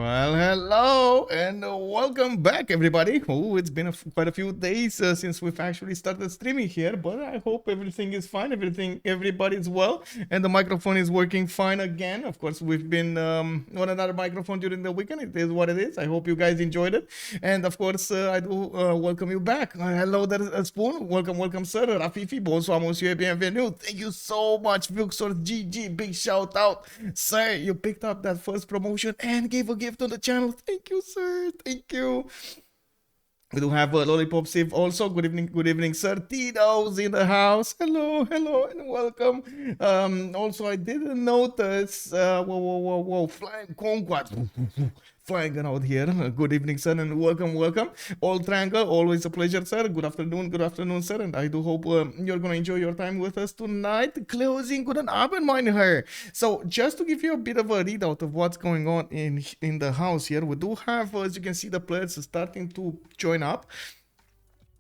Well, hello and welcome back, everybody. Oh, it's been quite a few days since we've actually started streaming here, but I hope everything is fine. Everybody's well, and the microphone is working fine again. Of course, we've been on another microphone during the weekend. It is what it is. I hope you guys enjoyed it, and of course, I do welcome you back. Hello there, Spoon. Welcome, sir. Rafifi, bonsoir, monsieur, bienvenue. Thank you so much, Vilksor GG. Big shout out, sir. You picked up that first promotion and gave a gift on the channel. Thank you, sir. Thank you. We do have Lollipop Siv also. Good evening, sir. Tito's in the house. Hello, and welcome. Also, I didn't notice. Whoa, flying Kongo. Flying out here. Good evening, sir, and welcome. All Triangle, always a pleasure, sir. Good afternoon, sir. And I do hope you're gonna enjoy your time with us tonight. Closing guten Abend, meine Herren. So, just to give you a bit of a readout of what's going on in the house here, we do have, as you can see, the players starting to join up.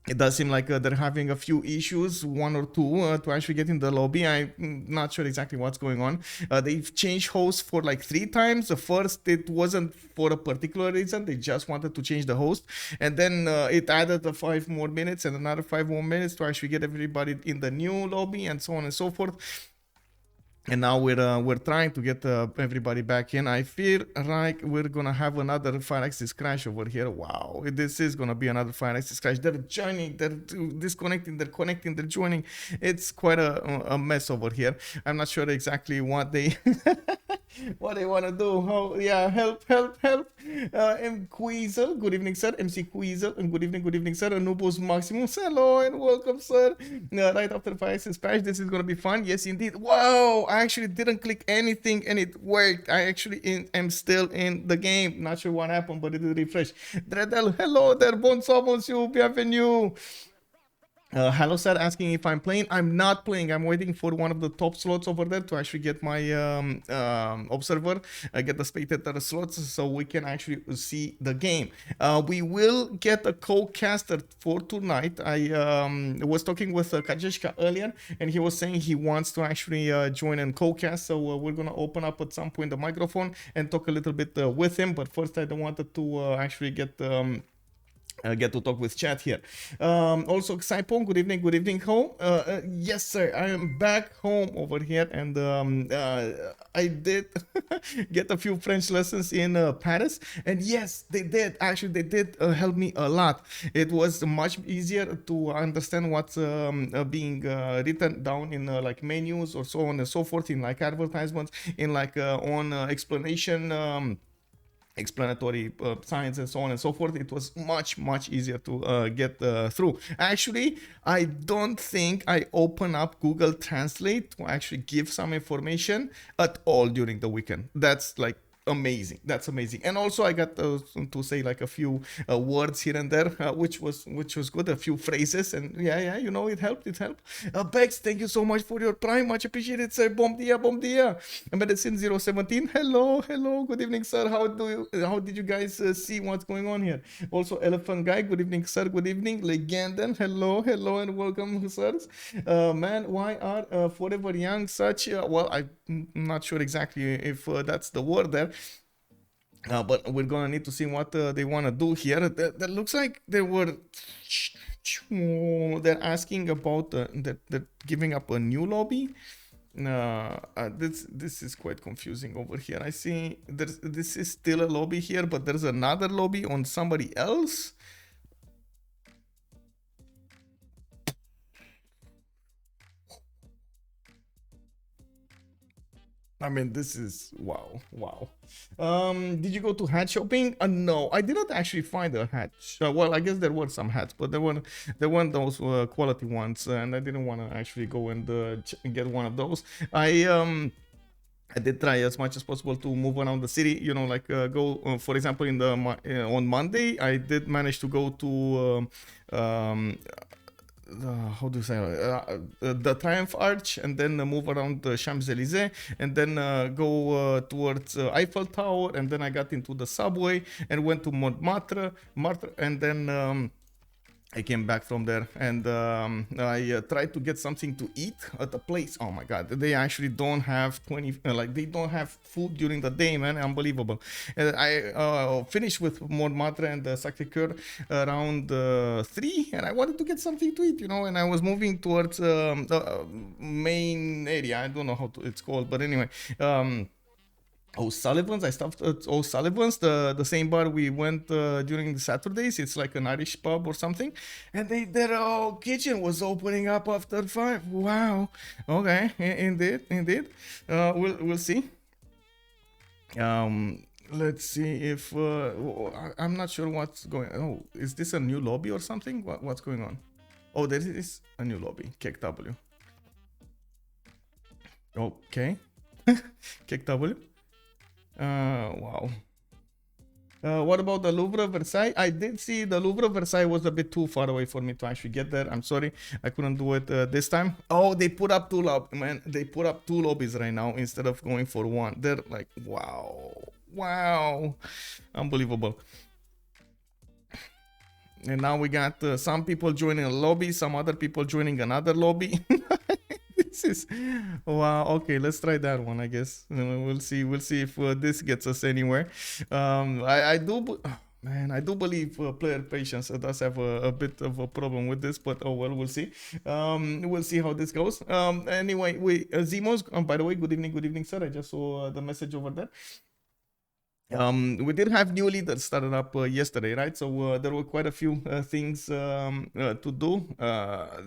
It does seem like they're having a few issues, one or two, to actually get in the lobby. I'm not sure exactly what's going on. They've changed hosts for like 3 times. The first, it wasn't for a particular reason. They just wanted to change the host. And then it added 5 more minutes and another 5 more minutes to actually get everybody in the new lobby and so on and so forth. And now we're trying to get everybody back in. I feel like we're gonna have another Fire Axis crash over here. Wow, this is gonna be another Fire Axis crash. They're joining, they're disconnecting, they're connecting, they're joining. It's quite a mess over here. I'm not sure exactly what they what they want to do. Oh yeah, help. M Queasel, good evening, sir. MC Queasel, and good evening, sir. Anubos Maximus, hello and welcome, sir. Right after Fire Axis crash, this is gonna be fun. Yes, indeed. Wow, I actually didn't click anything and it worked. I actually am still in the game. Not sure what happened, but it did refresh. Dreadel, hello there. Bonsoir, monsieur. Bienvenue. Hello, sir, asking if I'm playing. I'm not playing. I'm waiting for one of the top slots over there to actually get my observer, get the spectator slots so we can actually see the game. We will get a co-caster for tonight. I was talking with Kajeshka earlier, and he was saying he wants to actually join and co-cast. So we're going to open up at some point the microphone and talk a little bit with him. But first, I wanted to actually get to talk with chat here. Also, Saipon, good evening home. Yes, sir, I am back home over here, and I did get a few French lessons in Paris, and yes, they did help me a lot. It was much easier to understand what's being written down in like menus or so on and so forth, in like advertisements, in like on explanatory signs and so on and so forth. It was much easier to get through. Actually, I don't think I open up Google Translate to actually give some information at all during the weekend. That's like amazing. That's amazing. And also I got to say like a few words here and there, which was good, a few phrases, and yeah, you know, it helped. Bex, thank you so much for your prime, much appreciated, sir. Bom dia. Medicine 017, hello, good evening, sir. How did you guys see what's going on here? Also, Elephant Guy, good evening, sir. Good evening. Legendan, hello and welcome, sirs. Man, why are Forever Young such well, I'm not sure exactly if that's the word there. But we're gonna need to see what they want to do here. That looks like they're asking about they're giving up a new lobby. This is quite confusing over here. I see this is still a lobby here, but there's another lobby on somebody else. I mean, this is wow. Did you go to hat shopping? No, I didn't actually find a hat. Well, I guess there were some hats, but there weren't those quality ones, and I didn't want to actually go and get one of those. I did try as much as possible to move around the city, you know, like go, for example, on Monday, I did manage to go to how do you say the Triumph Arch, and then move around the Champs-Élysées, and then go towards Eiffel Tower, and then I got into the subway and went to Montmartre, and then I came back from there and I tried to get something to eat at the place. Oh my god, they actually don't have 20, like they don't have food during the day, man. Unbelievable. I finished with more matre and sacré-cœur around 3, and I wanted to get something to eat, you know, and I was moving towards the main area. I don't know how it's called, but anyway. O'Sullivan's. I stopped at O'Sullivan's, the same bar we went during the Saturdays. It's like an Irish pub or something, and their kitchen was opening up after 5. Wow. Okay. Indeed. We'll see. Let's see if I'm not sure what's going. Oh, is this a new lobby or something? What's going on? Oh, there is a new lobby. Kick W. Okay. Kick W. Wow. What about the Louvre Versailles? I did see the Louvre Versailles was a bit too far away for me to actually get there. I'm sorry, I couldn't do it this time. Oh, they put up 2 lobbies, man. They put up 2 lobbies right now instead of going for 1. They're like, wow, unbelievable. And now we got some people joining a lobby, some other people joining another lobby. This is wow. Okay, let's try that one. I guess we'll see. We'll see if this gets us anywhere. I do. Man, I do believe player patience does have a bit of a problem with this, but oh well, we'll see. We'll see how this goes. Anyway, we Zimos. By the way, good evening, sir. I just saw the message over there. We did have new leaders started up yesterday, right? So there were quite a few things to do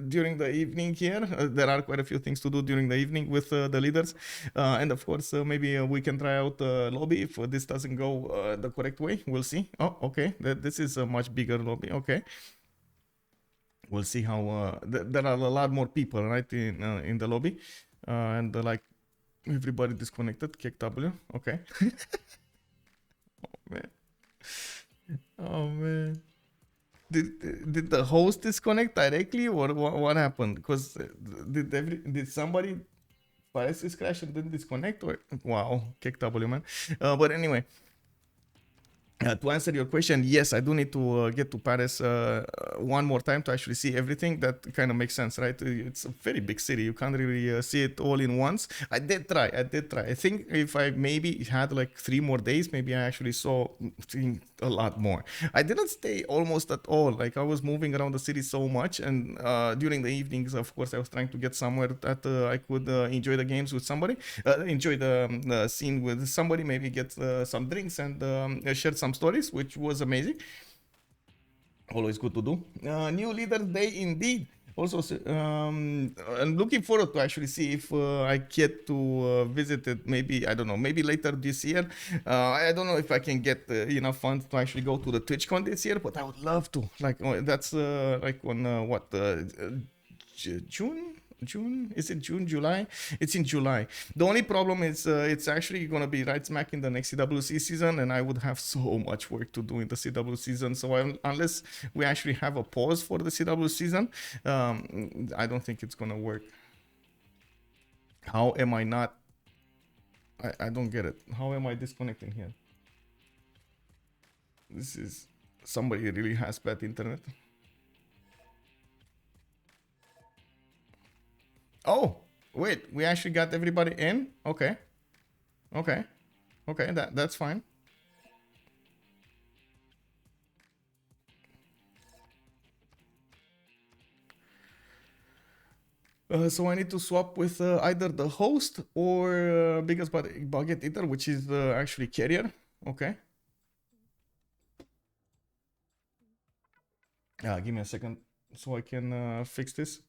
during the evening here. There are quite a few things to do during the evening with the leaders. And of course, maybe we can try out the lobby if this doesn't go the correct way. We'll see. Oh, okay. This is a much bigger lobby. Okay. We'll see how... there are a lot more people, right, in the lobby. And like everybody disconnected. Kick W. Okay. Man. Oh man. Did the host disconnect directly or what happened? Because did somebody Paris is crash and then disconnect or wow, kick W, man. But anyway, to answer your question, yes, I do need to get to Paris one more time to actually see everything. That kind of makes sense, right? It's a very big city. You can't really see it all in once. I did try. I think if I maybe had like 3 more days, maybe I actually saw a lot more. I didn't stay almost at all. Like I was moving around the city so much, and during the evenings, of course, I was trying to get somewhere that I could enjoy the games with somebody, enjoy the scene with somebody, maybe get some drinks and share some stories, which was amazing. Always good to do. New Leaders Day indeed. Also, I'm looking forward to actually see if I get to visit it. Maybe I don't know. Maybe later this year. I don't know if I can get enough funds to actually go to the TwitchCon this year, but I would love to. Like that's like on what June. June? Is it June, July? It's in July. The only problem is it's actually going to be right smack in the next CWC season, and I would have so much work to do in the CW season. So unless we actually have a pause for the CW season, I don't think it's going to work. How am I not? I don't get it. How am I disconnecting here? This is... Somebody really has bad internet. Oh, wait, we actually got everybody in? Okay. Okay. Okay, that's fine. So I need to swap with either the host or biggest bucket eater, which is actually carrier. Okay. Give me a second so I can fix this.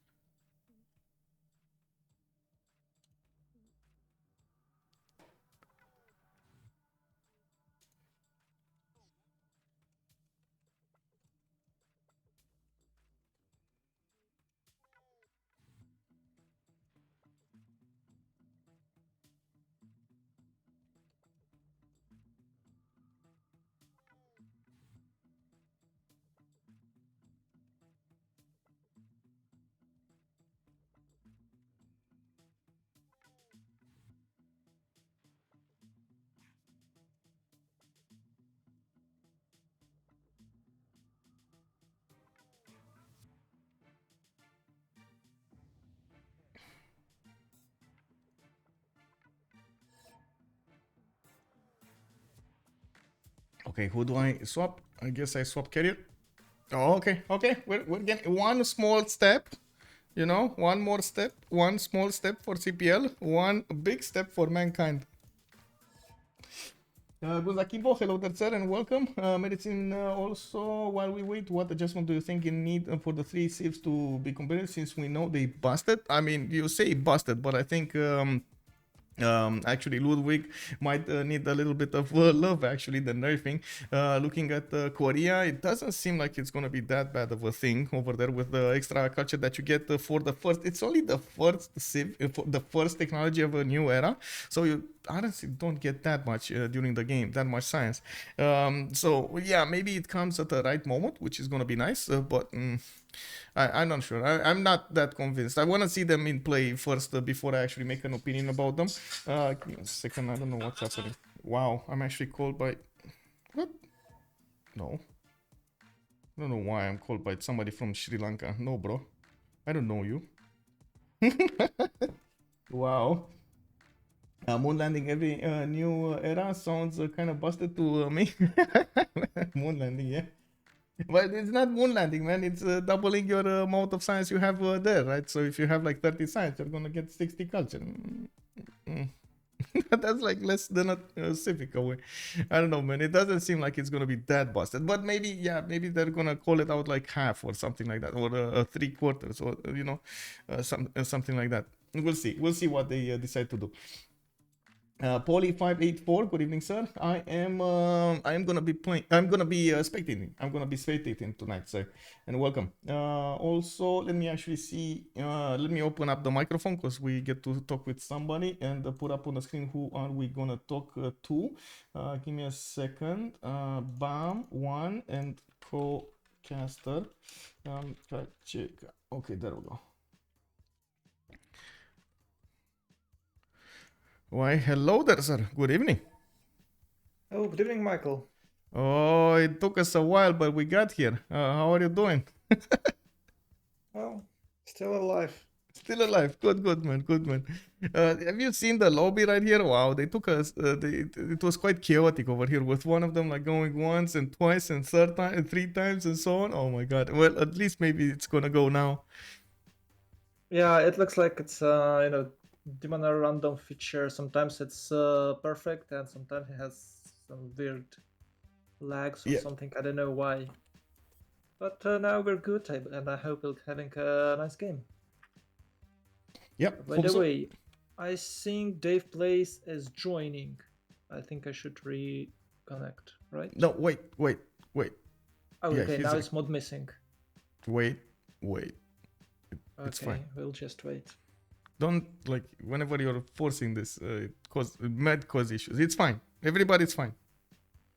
Okay, who do I swap? I guess I swap carrier. Oh, okay. We're getting one small step. You know, one more step, one small step for CPL, one big step for mankind. Guzakibo, hello there, sir, and welcome. Medicine also, while we wait, what adjustment do you think you need for the three Civs to be completed since we know they busted? I mean, you say busted, but I think actually Ludwig might need a little bit of love, actually, the nerfing. Looking at Korea, it doesn't seem like it's gonna be that bad of a thing over there with the extra culture that you get for the first. It's only the first civ, the first technology of a new era, so you honestly don't get that much during the game, that much science. So yeah, maybe it comes at the right moment, which is gonna be nice, but I'm not sure. I'm not that convinced. I want to see them in play first before I actually make an opinion about them. Give me a second. I don't know what's happening. Wow, I'm actually called by... What? No. I don't know why I'm called by somebody from Sri Lanka. No, bro. I don't know you. Wow. Moon landing every new era sounds kind of busted to me. Moon landing, yeah. But it's not moon landing, man. It's doubling your amount of science you have there, right? So if you have like 30 science, you're gonna get 60 culture. That's like less than a civic away. I don't know, man. It doesn't seem like it's gonna be that busted. But maybe, yeah, maybe they're gonna call it out like half or something like that, or 3/4, or you know, something like that. We'll see. We'll see what they decide to do. Poly584, good evening, sir. I am gonna be playing. I'm gonna be spectating. I'm gonna be spectating tonight, sir, and welcome. Also, let me actually see. Let me open up the microphone because we get to talk with somebody and put up on the screen who are we gonna talk to. Give me a second. Bam, one and co-caster. Check. Okay, there we go. Why, hello there, sir. Good evening. Oh, good evening, Michael. Oh, it took us a while, but we got here. How are you doing? Well, still alive. Still alive. Good, man. Good, man. Have you seen the lobby right here? Wow, they took us. It was quite chaotic over here with one of them like going once and twice and third time and 3 times and so on. Oh my god. Well, at least maybe it's gonna go now. Yeah, it looks like it's Demonar random feature. Sometimes it's perfect, and sometimes it has some weird lags or something. I don't know why. But now we're good, and I hope we're having a nice game. Yep. By the way, I think DavePlays is joining. I think I should reconnect, right? No, wait. Oh, yeah, okay, now it's mod missing. Wait. It's fine. We'll just wait. Don't, like, whenever you're forcing this, it might cause issues. It's fine. Everybody's fine.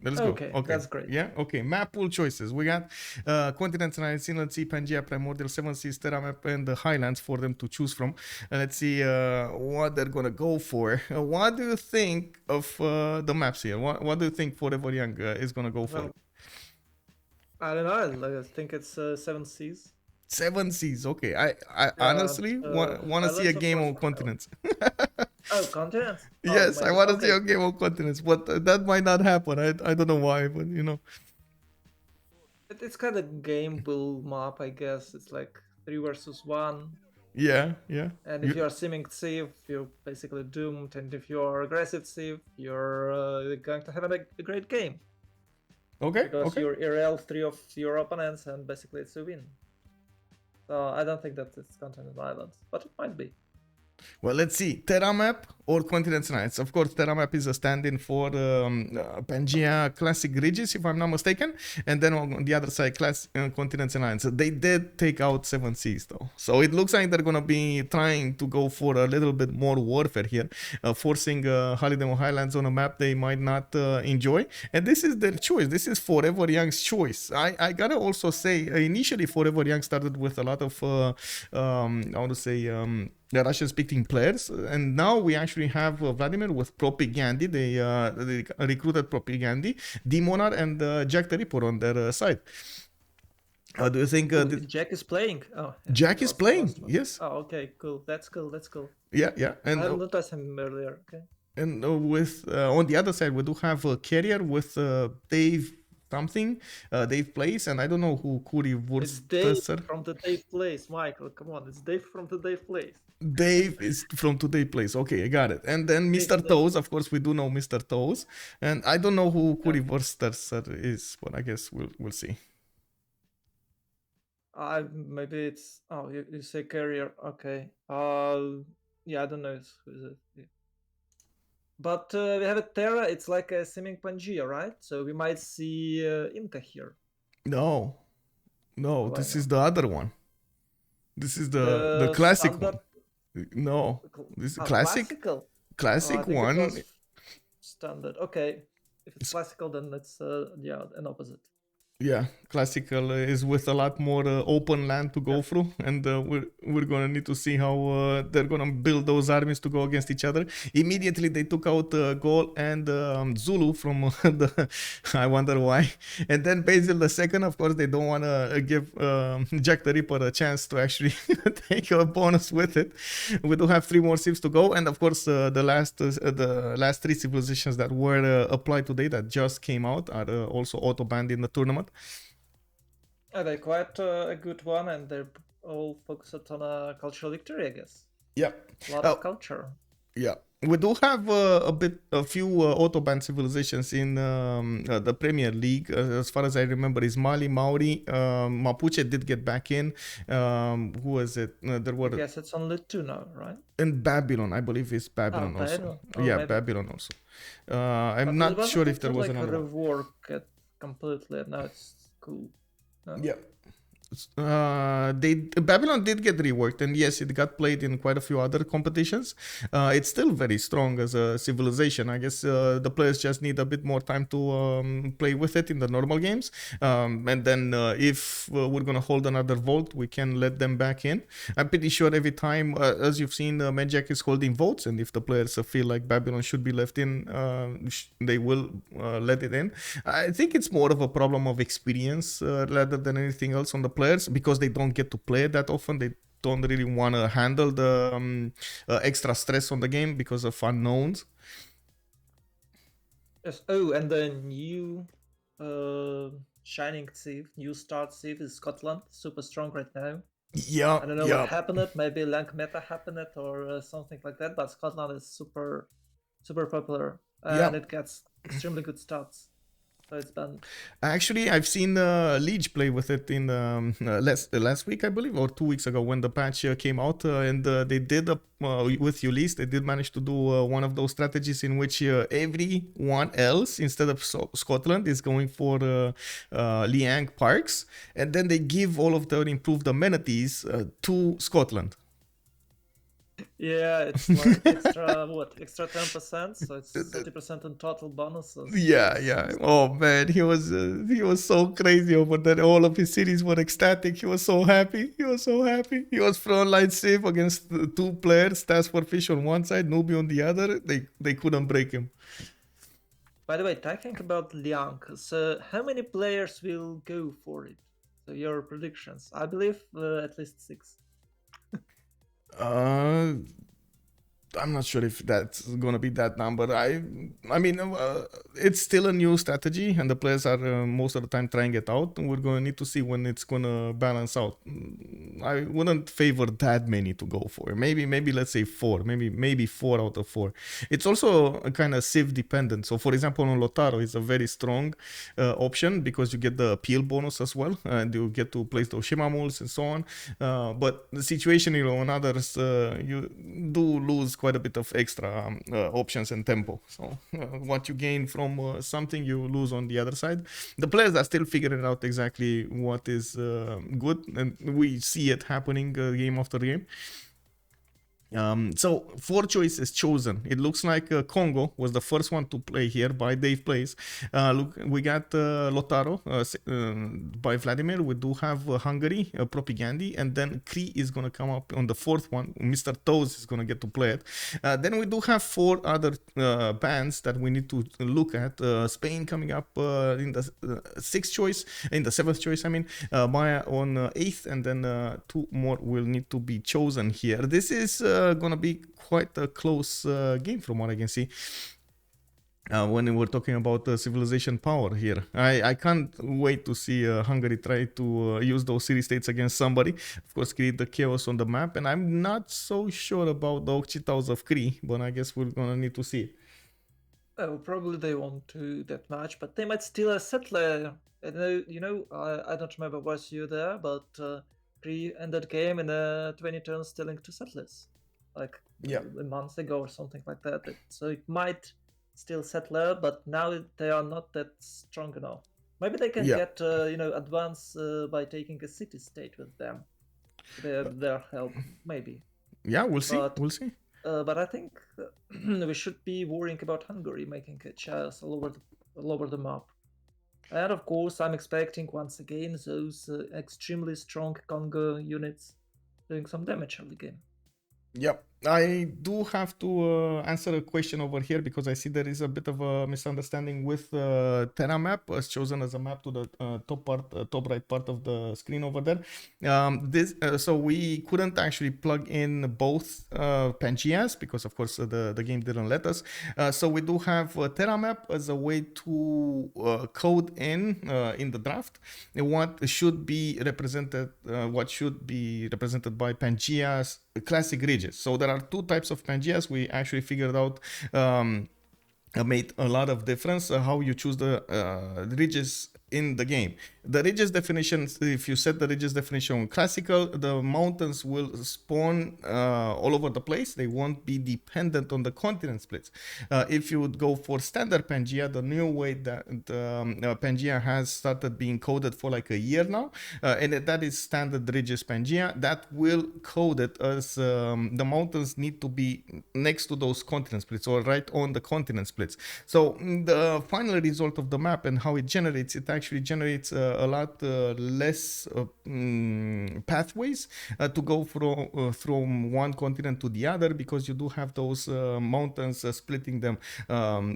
Let's go. Okay, that's great. Yeah, okay. Map pool choices. We got continents and Inland Sea, Pangea, Primordial, Seven Seas, Terra Map, and the Highlands for them to choose from. Let's see what they're gonna go for. What do you think of the maps here? What do you think Forever Young is gonna go for? I don't know. I think it's Seven Seas. Seven Seas. Okay. I honestly want to see a game on continents. Oh, continents? Yes, I want to see a game on continents, but that might not happen. I don't know why, but you know. It's kind of game build map, I guess. It's like 3 versus 1. Yeah. And if you're simming Civ, you're basically doomed. And if you're aggressive Civ, you're going to have a great game. Okay. Because you RL 3 of your opponents, and basically it's a win. So I don't think that it's continent islands, but it might be. Well, let's see. Terra Map or Continents Nights. Of course, Terra Map is a stand-in for Pangea Classic Ridges, if I'm not mistaken. And then on the other side, Continents and Islands. They did take out Seven Seas, though. So it looks like they're going to be trying to go for a little bit more warfare here, forcing Holiday Highlands on a map they might not enjoy. And this is their choice. This is Forever Young's choice. I got to also say, initially, Forever Young started with a lot of, I want to say... the Russian-speaking players, and now we actually have Vladimir with Propigandhi. They recruited Propigandhi, Demonar, and JackTheRipper on their side. Do you think Jack is playing? Oh, yeah, Jack is playing? Yes. Oh, okay, cool. That's cool. Yeah. And I noticed him earlier. Okay. And with on the other side, we do have a carrier with Dave something, DavePlays, and I don't know who It's Dave Currywurster. from the DavePlays, Michael. Come on, it's Dave from the DavePlays. Dave is from Today Plays. Okay, I got it. And then Mr. Toes, of course, we do know Mr. Toes, and I don't know who Currywurster is, but I guess we'll see. Maybe it's you say carrier. Okay. Yeah, I don't know who is it. Yeah. But we have a Terra. It's like a Simming Pangea, right? So we might see Inca here. No, this is the other one. This is the classic standard... one. No, this is classical. Classic one. Standard. Okay, if it's classical, then it's an opposite. Yeah, classical is with a lot more open land to go through, and we're gonna need to see how they're gonna build those armies to go against each other. Immediately they took out Gaul and Zulu from the. I wonder why. And then Basil II, of course, they don't wanna give Jack the Ripper a chance to actually take a bonus with it. We do have 3 more civs to go, and of course the last 3 civilizations that were applied today that just came out are also auto banned in the tournament. They're quite a good one, and they're all focused on a cultural victory, I guess. Yeah, a lot of culture. Yeah, we do have a few auto-banned civilizations in the Premier League. As far as I remember, is Mali, Maori, Mapuche did get back in. Who was it? There were. Yes, it's only 2 now, right? And Babylon, I believe, is Babylon also. Yeah, maybe. Babylon also. I'm not sure if there was another one. Rework it completely. Now it's cool. No? Yeah. Babylon did get reworked, and yes, it got played in quite a few other competitions. It's still very strong as a civilization. I guess the players just need a bit more time to play with it in the normal games, and then if we're gonna hold another vote, we can let them back in. I'm pretty sure every time, as you've seen, Medjack is holding votes, and if the players feel like Babylon should be left in, they will let it in. I think it's more of a problem of experience rather than anything else on the players, because they don't get to play it that often. They don't really want to handle the extra stress on the game because of unknowns. Yes. Oh, and the new Shining Civ, new start Civ is Scotland, super strong right now. Yeah, I don't know what happened. Maybe Lang Meta happened or something like that. But Scotland is super popular, and it gets extremely good stats. So it's banned. Actually, I've seen Liege play with it in last week, I believe, or 2 weeks ago when the patch came out, and they did with Ulysse, they did manage to do one of those strategies in which everyone else instead of Scotland is going for Liang Parks, and then they give all of the improved amenities to Scotland. Yeah, it's like extra 10%, so it's 30% in total bonuses. Yeah. Oh man, he was so crazy over that. All of his cities were ecstatic. He was so happy. He was frontline Civ against 2 players, Task for Fish on one side, Nubi on the other. They couldn't break him. By the way, talking about Liang, so how many players will go for it? So your predictions? I believe at least 6. I'm not sure if that's gonna be that number. I mean, it's still a new strategy, and the players are most of the time trying it out. And we're gonna need to see when it's gonna balance out. I wouldn't favor that many to go for. Maybe let's say 4. Maybe 4 out of 4. It's also a kind of Civ dependent. So, for example, on Lotaro is a very strong option because you get the appeal bonus as well, and you get to place those Shimamuls and so on. But the situation, on others, you do lose quite a bit of extra options and tempo. So what you gain from something, you lose on the other side. The players are still figuring out exactly what is good, and we see it happening game after game. So 4 choices chosen. It looks like Kongo was the first one to play here by DavePlays. Look, we got Lotaro by Vladimir. We do have Hungary, Propigandhi, and then Cree is going to come up on the 4th one. Mr. Toes is going to get to play it. Then we do have 4 other bands that we need to look at. Spain coming up in the 6th choice, in the 7th choice, I mean, Maya on 8th, and then 2 more will need to be chosen here. This is gonna be quite a close game from what I can see. When we're talking about civilization power here, I can't wait to see Hungary try to use those city-states against somebody. Of course, create the chaos on the map, and I'm not so sure about the Occidentals of Cree, but I guess we're gonna need to see it. Oh, probably they won't do that much, but they might steal a settler. I don't remember was you there, but Cree ended game in 20 turns stealing 2 settlers, like Yeah. a month ago or something like that. So it might still settler, but now they are not that strong enough. Maybe they can get advance by taking a city state with them. Their help, maybe. Yeah, we'll see. We'll see. But I think we should be worrying about Hungary making a chance all over the map. And of course, I'm expecting once again those extremely strong Kongo units doing some damage early game. Yep. I do have to answer a question over here because I see there is a bit of a misunderstanding with Terra map as chosen as a map to the top right part of the screen over there. So we couldn't actually plug in both Pangeas because of course the game didn't let us. So we do have Terra map as a way to code in the draft what should be represented by Pangea's classic ridges. So there are two types of Pangeas. We actually figured out made a lot of difference how you choose the ridges in the game. The ridges definition, if you set the ridges definition on classical, the mountains will spawn all over the place. They won't be dependent on the continent splits. If you would go for standard Pangea, the new way that Pangea has started being coded for like a year now, and that is standard ridges Pangea, that will code it as the mountains need to be next to those continent splits or right on the continent splits. So the final result of the map and how it actually generates a lot less pathways to go from one continent to the other, because you do have those mountains splitting them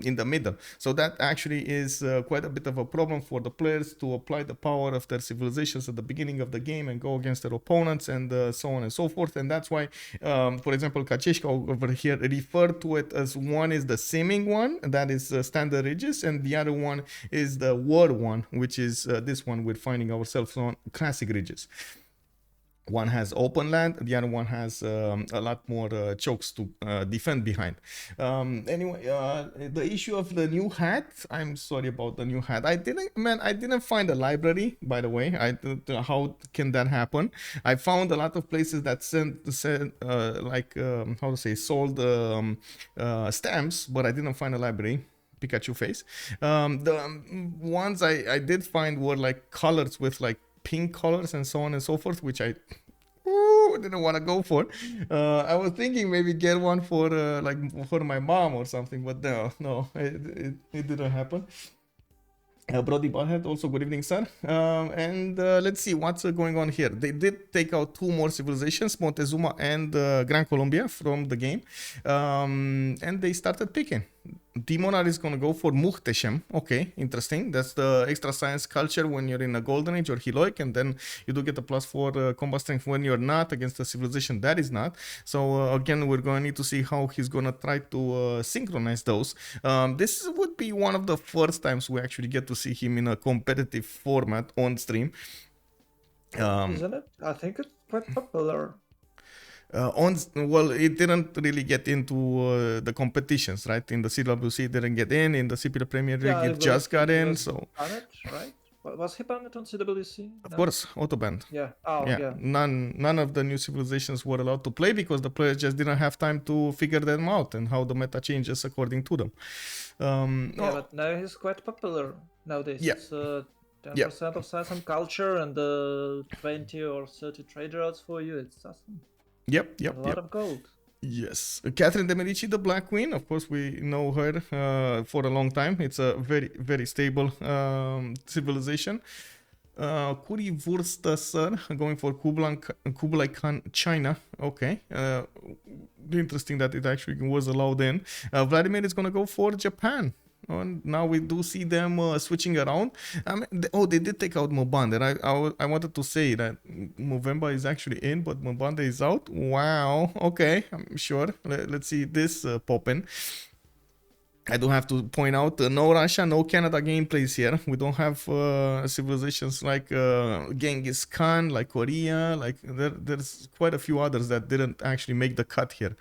in the middle. So that actually is quite a bit of a problem for the players to apply the power of their civilizations at the beginning of the game and go against their opponents and so on and so forth. And that's why, for example, Kacheshka over here referred to it as one is the simming one, that is standard ridges, and the other one is the war one, which is this one we're finding ourselves on, classic ridges. One has open land, the other one has a lot more chokes to defend behind. Anyway, the issue of the new hat, I'm sorry about the new hat. I didn't find a library, by the way. How can that happen? I found a lot of places that sold stamps, but I didn't find a library. Pikachu face. The ones I did find were like colors with like pink colors and so on and so forth, which I didn't want to go for. I was thinking maybe get one for for my mom or something, but no, it didn't happen. Brody Butthead, also good evening, sir. And let's see what's going on here. They did take out two more civilizations, Montezuma and Gran Colombia, from the game, and they started picking. Demonar is going to go for Muhteshem. Okay, interesting. That's the extra science culture when you're in a golden age or heroic, and then you do get a +4 combat strength when you're not against a civilization that is not. So again, we're going to need to see how he's going to try to synchronize those. This would be one of the first times we actually get to see him in a competitive format on stream. Isn't it? I think it's quite popular. It didn't really get into the competitions, right? In the CWC, it didn't get in the CPL Premier League, it just got in. So banned, right? Was he banned on CWC? Of course, auto banned. Yeah. Yeah. None of the new civilizations were allowed to play because the players just didn't have time to figure them out and how the meta changes according to them. But now he's quite popular nowadays. Yeah. It's 10% of size and culture and 20 or 30 trade routes for you. It's awesome. Yep. A lot of gold. Yes. Catherine de Medici, the Black Queen. Of course, we know her for a long time. It's a very, very stable civilization. Currywurster, sir, going for Kublai Khan, China. Okay. Interesting that it actually was allowed in. Vladimir is going to go for Japan. and now we do see them switching around. I mean, they did take out Mobanda, and I wanted to say that Movember is actually in, but Mobanda is out. Wow. Okay, I'm sure. Let's see this pop in. I do have to point out no Russia, no Canada gameplays here. We don't have civilizations like Genghis Khan, like Korea, like there's quite a few others that didn't actually make the cut here.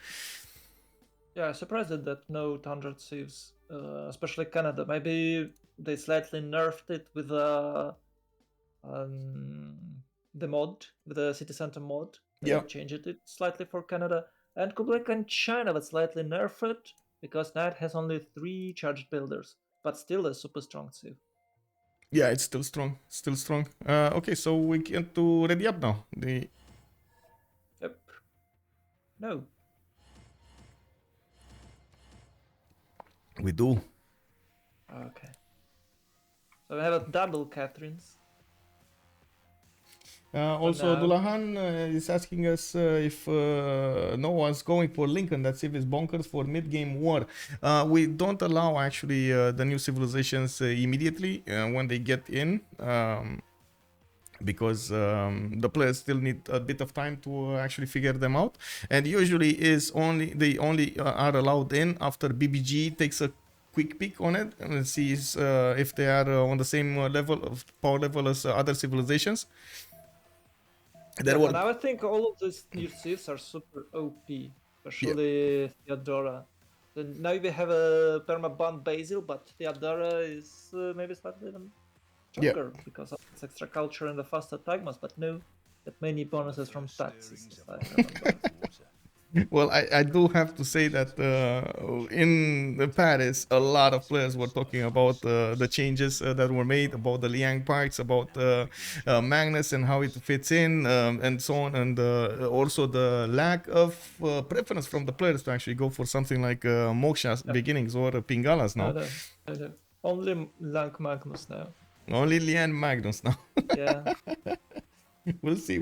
Yeah, surprised that no 100 civs, especially Canada. Maybe they slightly nerfed it with the mod, with the city center mod. They changed it slightly for Canada. And Kublai Khan China was slightly nerfed, because now it has only 3 charged builders, but still a super strong civ. Yeah, it's still strong. Still strong. Okay, so we get to ready up now. Yep. No. We do. Okay. So we have a double Catherines. Also, Dulahan is asking us if no one's going for Lincoln. That civ is bonkers for mid-game war. We don't allow actually the new civilizations immediately when they get in, because the players still need a bit of time to actually figure them out. And usually they only are allowed in after BBG takes a quick peek on it and sees if they are on the same level of power level as other civilizations. And I think all of these new civs are super OP, especially Theodora. Then now we have a perma-bond Basil, but Theodora is maybe slightly even stronger because of its extra culture and the faster Tagmas, but no, that many bonuses from taxes, if I remember. Well, I do have to say that in Paris, a lot of players were talking about the changes that were made, about the Liang parks, about Magnus and how it fits in, and so on, and also the lack of preference from the players to actually go for something like Moksha's beginnings or Pingalas now. No. Only Liang Magnus now. Only Liang Magnus now. Yeah. We'll see.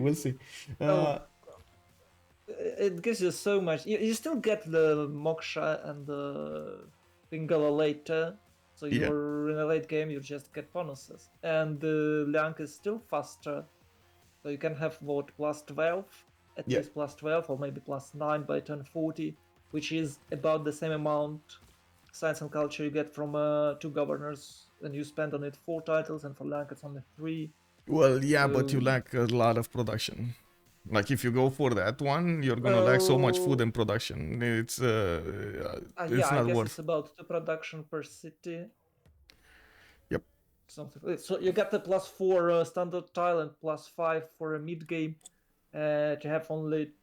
It gives you so much. You still get the Moksha and the Pingala later, so you're in a late game, you just get bonuses. And the Liang is still faster, so you can have what, plus 12, at least plus 12, or maybe plus 9 by turn 40, which is about the same amount science and culture you get from 2 governors, and you spend on it 4 titles, and for Liang it's only 3. Well, yeah, but you lack a lot of production. Like if you go for that one, you're gonna lack so much food and production. It's not worth. It's about 2 production per city. Yep. Something. So you get the plus 4 standard tile and plus 5 for a mid game. You have only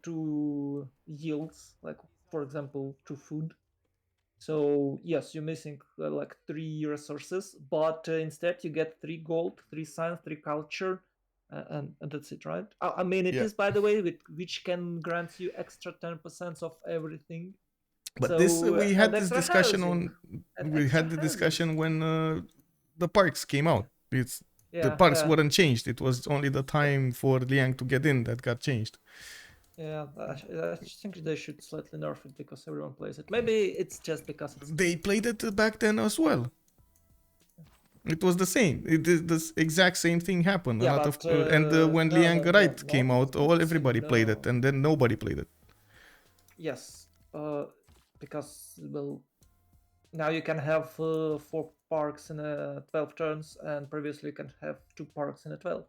2 yields, like for example 2 food. So yes, you're missing like 3 resources, but instead you get 3 gold, 3 science, 3 culture. And that's it, right? I mean, it is, by the way, which can grant you extra 10% of everything. But so, we had this discussion when the parks came out. The parks weren't changed. It was only the time for Liang to get in that got changed. Yeah, I think they should slightly nerf it because everyone plays it. Maybe it's just because they played it back then as well. It was the same. The exact same thing happened. When Liang Right came out, everybody played it, and then nobody played it. Yes, because now you can have 4 parks in 12 turns, and previously you can have 2 parks in 12.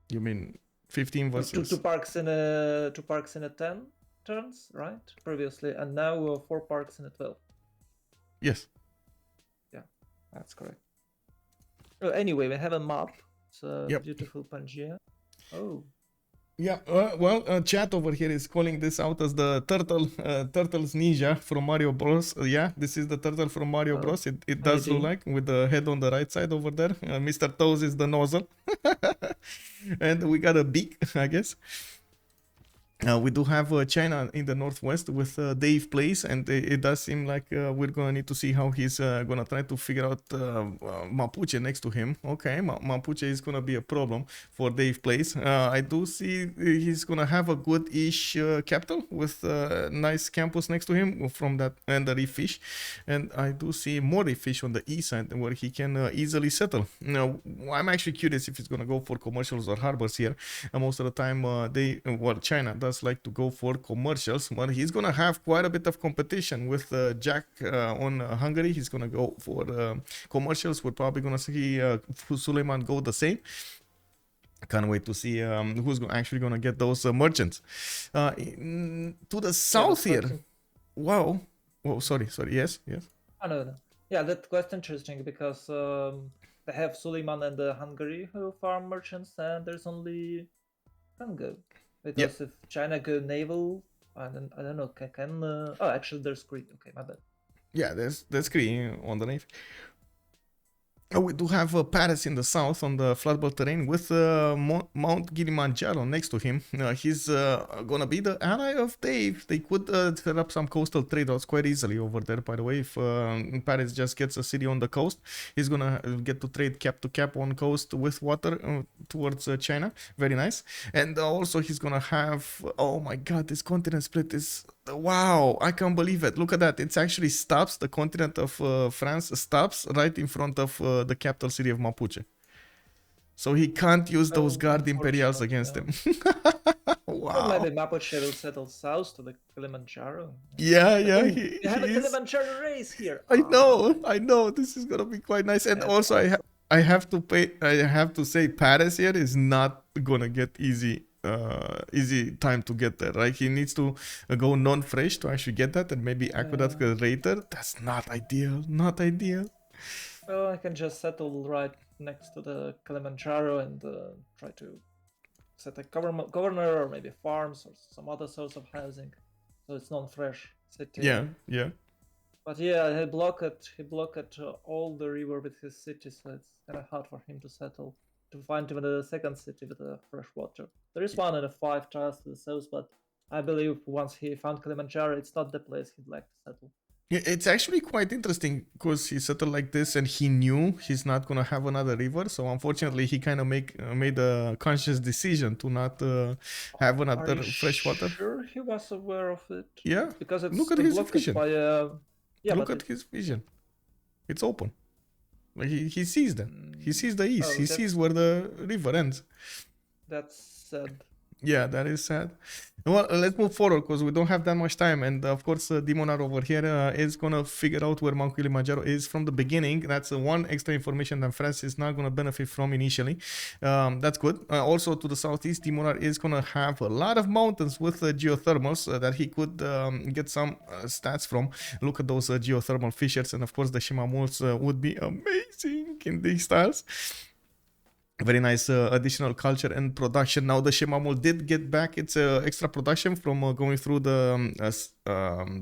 You mean 15 versus 2 parks in 10 turns, right? Previously, and now 4 parks in 12. Yes. That's correct. Anyway, we have a map. It's a beautiful Pangea. Oh. Yeah, chat over here is calling this out as the Turtles Ninja from Mario Bros. Yeah, this is the turtle from Mario Bros. It does look like, with the head on the right side over there. Mr. Toes is the nozzle. And we got a beak, I guess. We do have China in the northwest with DavePlays, and it does seem like we're gonna need to see how he's gonna try to figure out Mapuche next to him. Okay, Mapuche is gonna be a problem for DavePlays. I do see he's gonna have a good-ish capital with a nice campus next to him from that and the reef fish, and I do see more reef fish on the east side where he can easily settle. Now, I'm actually curious if he's gonna go for commercials or harbors here. Most of the time, China does like to go for commercials, but he's gonna have quite a bit of competition with Jack on Hungary. He's gonna go for commercials. We're probably gonna see Suleiman go the same. Can't wait to see who's actually gonna get those merchants. To the south here. Wow. Oh, sorry. Yes. Oh, no. Yeah, that's quite interesting because they have Suleiman and Hungary who farm merchants, and there's only Kongo. Because if China go naval, I don't know, can oh, actually there's Cree. Okay, my bad. Yeah, there's Cree on the nave. We do have Paris in the south on the flatboat terrain with Mount Kilimanjaro next to him. He's gonna be the ally of Dave. They could set up some coastal trade routes quite easily over there, by the way. If Paris just gets a city on the coast, he's gonna get to trade cap to cap on coast with water towards China. Very nice. And also he's gonna have, oh my god, this continent split is, wow, I can't believe it. Look at that. It actually stops, the continent of France stops right in front of the capital city of Mapuche. So he can't use those guard imperials against him. Wow. Well, maybe Mapuche will settle south to the Kilimanjaro. Yeah. We have a Kilimanjaro race here. I know. This is gonna be quite nice. And also, I have to say, Paris here is not gonna get easy time to get there, right? He needs to go non-fresh to actually get that, and maybe aqueduct later. That's not ideal. Well, I can just settle right next to the Kilimanjaro and try to set a governor or maybe farms or some other source of housing, so it's non-fresh city. Yeah. But yeah, he blocked all the river with his city, so it's kind of hard for him to settle, to find even a second city with fresh water. There is one in the 5 tiles to the south, but I believe once he found Kilimanjaro, it's not the place he'd like to settle. Yeah, it's actually quite interesting because he settled like this and he knew he's not gonna have another river. So unfortunately, he kind of made a conscious decision to not have another fresh water. Sure, he was aware of it. Yeah, because it's look at his vision. Look at his vision. It's open. Like he sees them. He sees the east. He sees where the river ends. That's sad. Yeah, that is sad. Well, let's move forward because we don't have that much time. And of course, Demonar over here is going to figure out where Mount Kilimanjaro is from the beginning. That's one extra information that France is not going to benefit from initially. That's good. Also, to the southeast, Demonar is going to have a lot of mountains with geothermals that he could get some stats from. Look at those geothermal fissures. And of course, the Shimamuls would be amazing in these styles. Very nice additional culture and production. Now the Shemamul did get back its extra production from going through the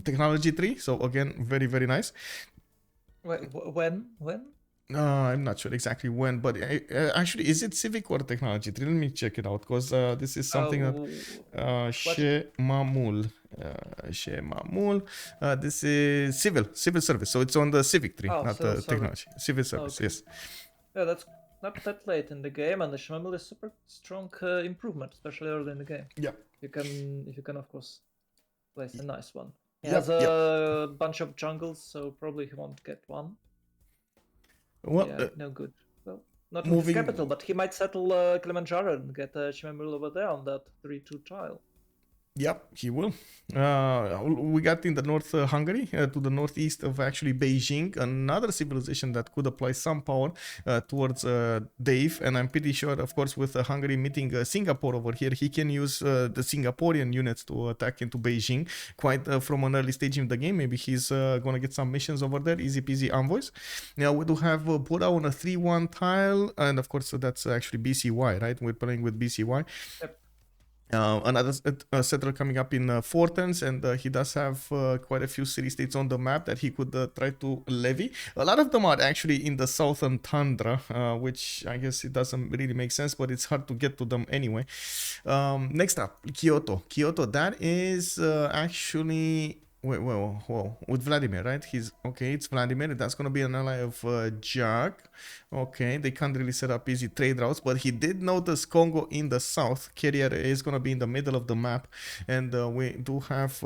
technology tree. So again, very, very nice. When? I'm not sure exactly when, but actually, is it civic or technology tree? Let me check it out because this is something that Shemamul. This is civil service. So it's on the civic tree, not the technology. Civil service, yes. Yeah, that's not that late in the game, and the Shemamul is super strong improvement, especially early in the game. Yeah. If you can of course place a nice one. He has a bunch of jungles, so probably he won't get one. Well, no good. Well, not with his capital, but he might settle Kilimanjaro and get a Shemamul over there on that 3-2 tile. Yep, he will. We got in the North Hungary, to the northeast of actually Beijing, another civilization that could apply some power towards Dave. And I'm pretty sure, of course, with Hungary meeting Singapore over here, he can use the Singaporean units to attack into Beijing quite from an early stage in the game. Maybe he's going to get some missions over there, easy peasy envoys. Now we do have Buddha on a 3-1 tile, and of course that's actually BCY, right? We're playing with BCY. Yep. Another settler coming up in 4 turns, and he does have quite a few city-states on the map that he could try to levy. A lot of them are actually in the southern tundra, which I guess it doesn't really make sense, but it's hard to get to them anyway. Next up, Kyoto. Kyoto, that is actually... Wait, whoa, with Vladimir, right? He's okay. It's Vladimir. That's gonna be an ally of Jack. Okay, they can't really set up easy trade routes, but he did notice Kongo in the south. Carrier is gonna be in the middle of the map, and we do have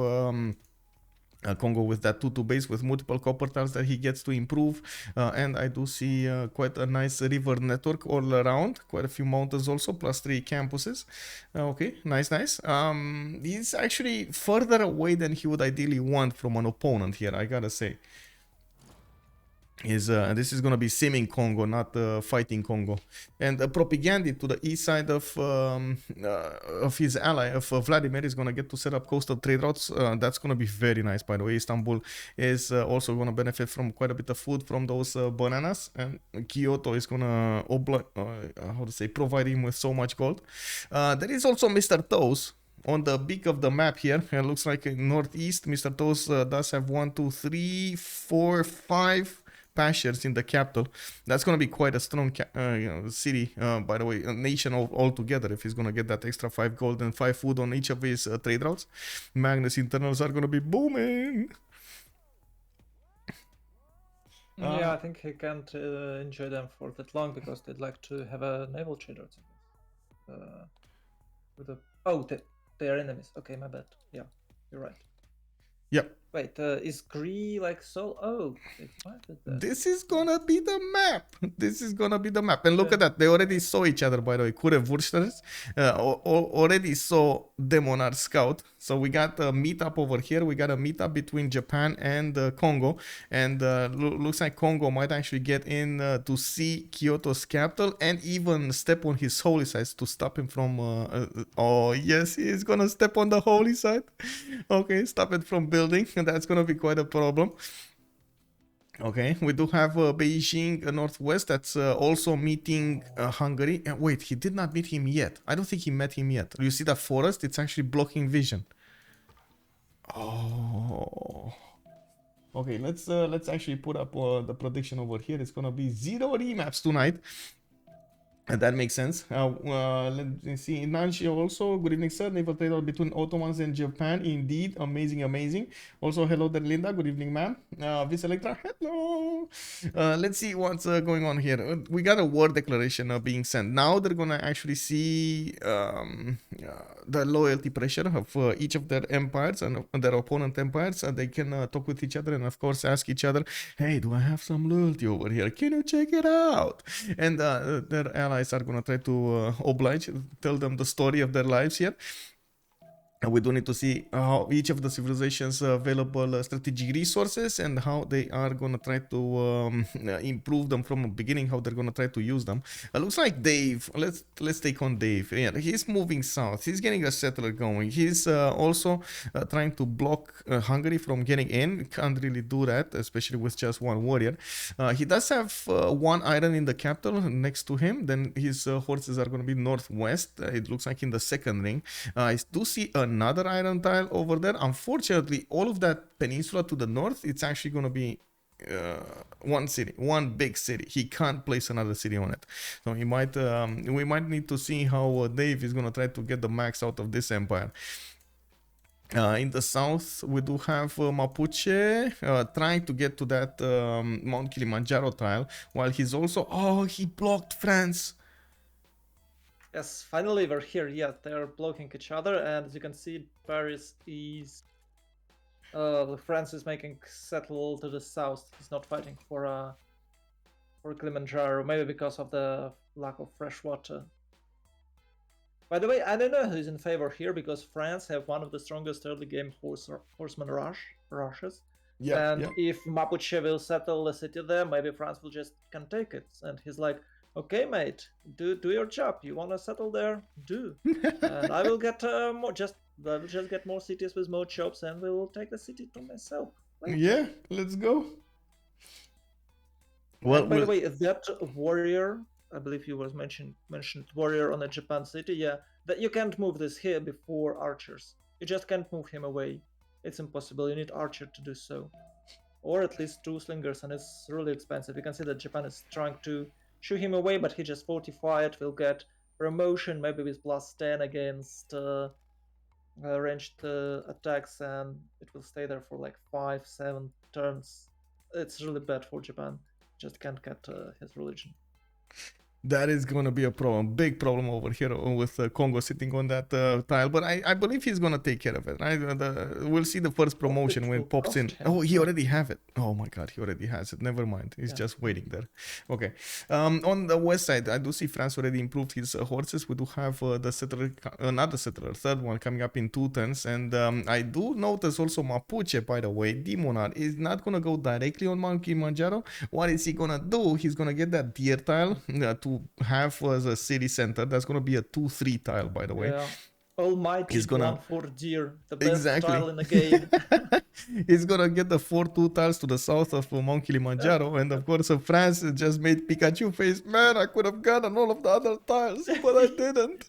Kongo with that 2-2 base with multiple copper tiles that he gets to improve, and I do see quite a nice river network all around, quite a few mountains also, plus 3 campuses. Okay, nice. He's actually further away than he would ideally want from an opponent here, I gotta say. This is gonna be simming Kongo, not fighting Kongo. And Propigandhi to the east side of his ally of Vladimir is gonna get to set up coastal trade routes. That's gonna be very nice, by the way. Istanbul is also gonna benefit from quite a bit of food from those bananas, and Kyoto is gonna provide him with so much gold. There is also Mr. Toes on the beak of the map here. It looks like in northeast, Mr. Toes does have 1, 2, 3, 4, 5 pastures in the capital. That's going to be quite a strong city, by the way, a nation altogether, if he's going to get that extra 5 gold and 5 food on each of his trade routes. Magnus internals are going to be booming. Yeah, I think he can't enjoy them for that long because they'd like to have a naval trader. They are enemies. Okay, my bad. Yeah, you're right. Yep. Wait, is Cree like so? Oh, this is gonna be the map. This is gonna be the map. And look at that. They already saw each other, by the way. Currywurster already saw Demonar scout. So we got a meetup over here. We got a meetup between Japan and Congo. And looks like Congo might actually get in to see Kyoto's capital and even step on his holy sites to stop him from... oh, yes, he is gonna step on the holy site. Okay, stop it from building. That's gonna be quite a problem. Okay, we do have Beijing northwest that's also meeting Hungary. Wait, he did not meet him yet. I don't think he met him yet. You see that forest? It's actually blocking vision. Oh. Okay, let's actually put up the prediction over here. It's gonna be 0 remaps tonight. And that makes sense. Let me see. Nanshi also. Good evening, sir. Naval trade between Ottomans and Japan. Indeed. Amazing. Also, hello there, Linda. Good evening, ma'am. Vis Electra. Hello. Let's see what's going on here. We got a war declaration being sent. Now they're going to actually see the loyalty pressure of each of their empires and their opponent empires. They can talk with each other and, of course, ask each other, hey, do I have some loyalty over here? Can you check it out? And their allies are gonna try to oblige, tell them the story of their lives here. And we do need to see how each of the civilizations available strategic resources and how they are going to try to improve them from the beginning, how they're going to try to use them. Looks like Dave, let's take on Dave. Yeah, he's moving south. He's getting a settler going. He's also trying to block Hungary from getting in. Can't really do that, especially with just one warrior. He does have 1 iron in the capital next to him. Then his horses are going to be northwest. It looks like in the second ring. I do see another iron tile over there. Unfortunately, all of that peninsula to the north, it's actually going to be one city, one big city. He can't place another city on it. So he might, we might need to see how Dave is going to try to get the max out of this empire. In the south, we do have Mapuche trying to get to that Mount Kilimanjaro tile, while he's also... Oh, he blocked France. Yes, finally we're here. Yeah, they're blocking each other, and as you can see, Paris is... France is making settle to the south. He's not fighting for Kilimanjaro, maybe because of the lack of fresh water. By the way, I don't know who's in favor here, because France have one of the strongest early game horseman rushes. Yeah, and if Mapuche will settle the city there, maybe France will just can take it. And he's like, okay, mate, do your job. You want to settle there? Do. And I will get more. I will just get more cities with more jobs, and we will take the city to myself. Later. Yeah, let's go. Well, and by the way, that warrior I believe you was mentioned warrior on a Japan city. Yeah, that you can't move this here before archers. You just can't move him away. It's impossible. You need archer to do so, or at least two slingers, and it's really expensive. You can see that Japan is trying to shoo him away, but he just fortified. Will get promotion, maybe with +10 against ranged attacks, and it will stay there for like 5-7 turns. It's really bad for Japan. Just can't get his religion. That is going to be a problem, big problem over here with Kongo sitting on that tile. But I believe he's going to take care of it. Right? We'll see the first promotion when it pops in. Oh, he already have it. Oh my God, he already has it. Never mind. He's just waiting there. Okay. On the west side, I do see France already improved his horses. We do have the settler, another settler, third one coming up in 2 turns. And I do notice also Mapuche, by the way, Demonar is not going to go directly on Monkey Manjaro. What is he going to do? He's going to get that deer tile to have as a city center. That's going to be a 2-3 tile, by the way. Yeah. Almighty He's gonna 1-4 deer, the best tile in the game. He's gonna get the 4-2 tiles to the south of Mount Kilimanjaro, and of course France just made Pikachu face. Man, I could have gotten all of the other tiles, but I didn't.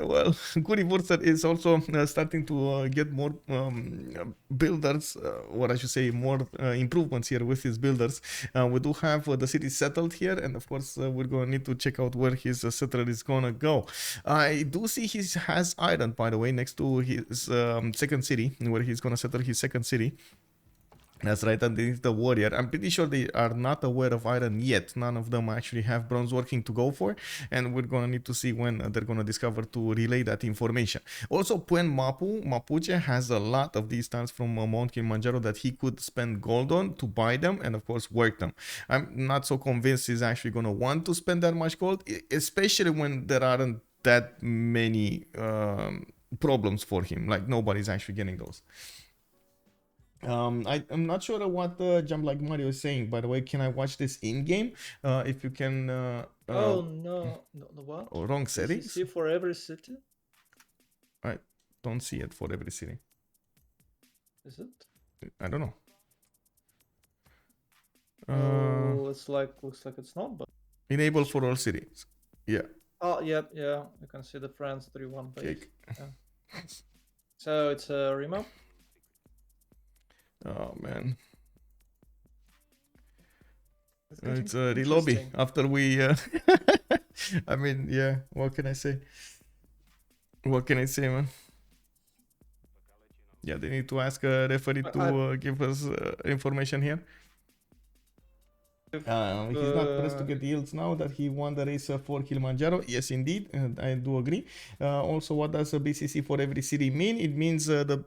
Well, Currywurster is also starting to get more builders, or I should say more improvements here with his builders. We do have the city settled here, and of course we're gonna need to check out where his settler is gonna go. I do see he has iron, by the way, next to his second city, where he's gonna settle his second city. That's right underneath the warrior. I'm pretty sure they are not aware of iron yet. None of them actually have bronze working to go for, and we're gonna need to see when they're gonna discover to relay that information. Also, Puen Mapuche has a lot of these tiles from Mount Kilimanjaro that he could spend gold on to buy them and of course work them. I'm not so convinced he's actually gonna want to spend that much gold, especially when there aren't that many problems for him. Like nobody's actually getting those. I'm not sure what Jump Like Mario is saying. By the way, can I watch this in game? If you can. Oh no, what? Oh, wrong settings. Does he see for every city? I don't see it for every city. Is it? I don't know. Oh, it's like looks like it's not, but enable for all cities. Yeah. Oh, yeah. You can see the France 3-1 base. Yeah. So it's a remap. Oh man. It's a relobby after we I mean, yeah, what can I say? What can I say, man? Yeah, they need to ask a referee to give us information here. He's not pressed to get yields now that he won the race for Kilimanjaro. Yes, indeed, I do agree. Also, what does a BCC for every city mean? It means the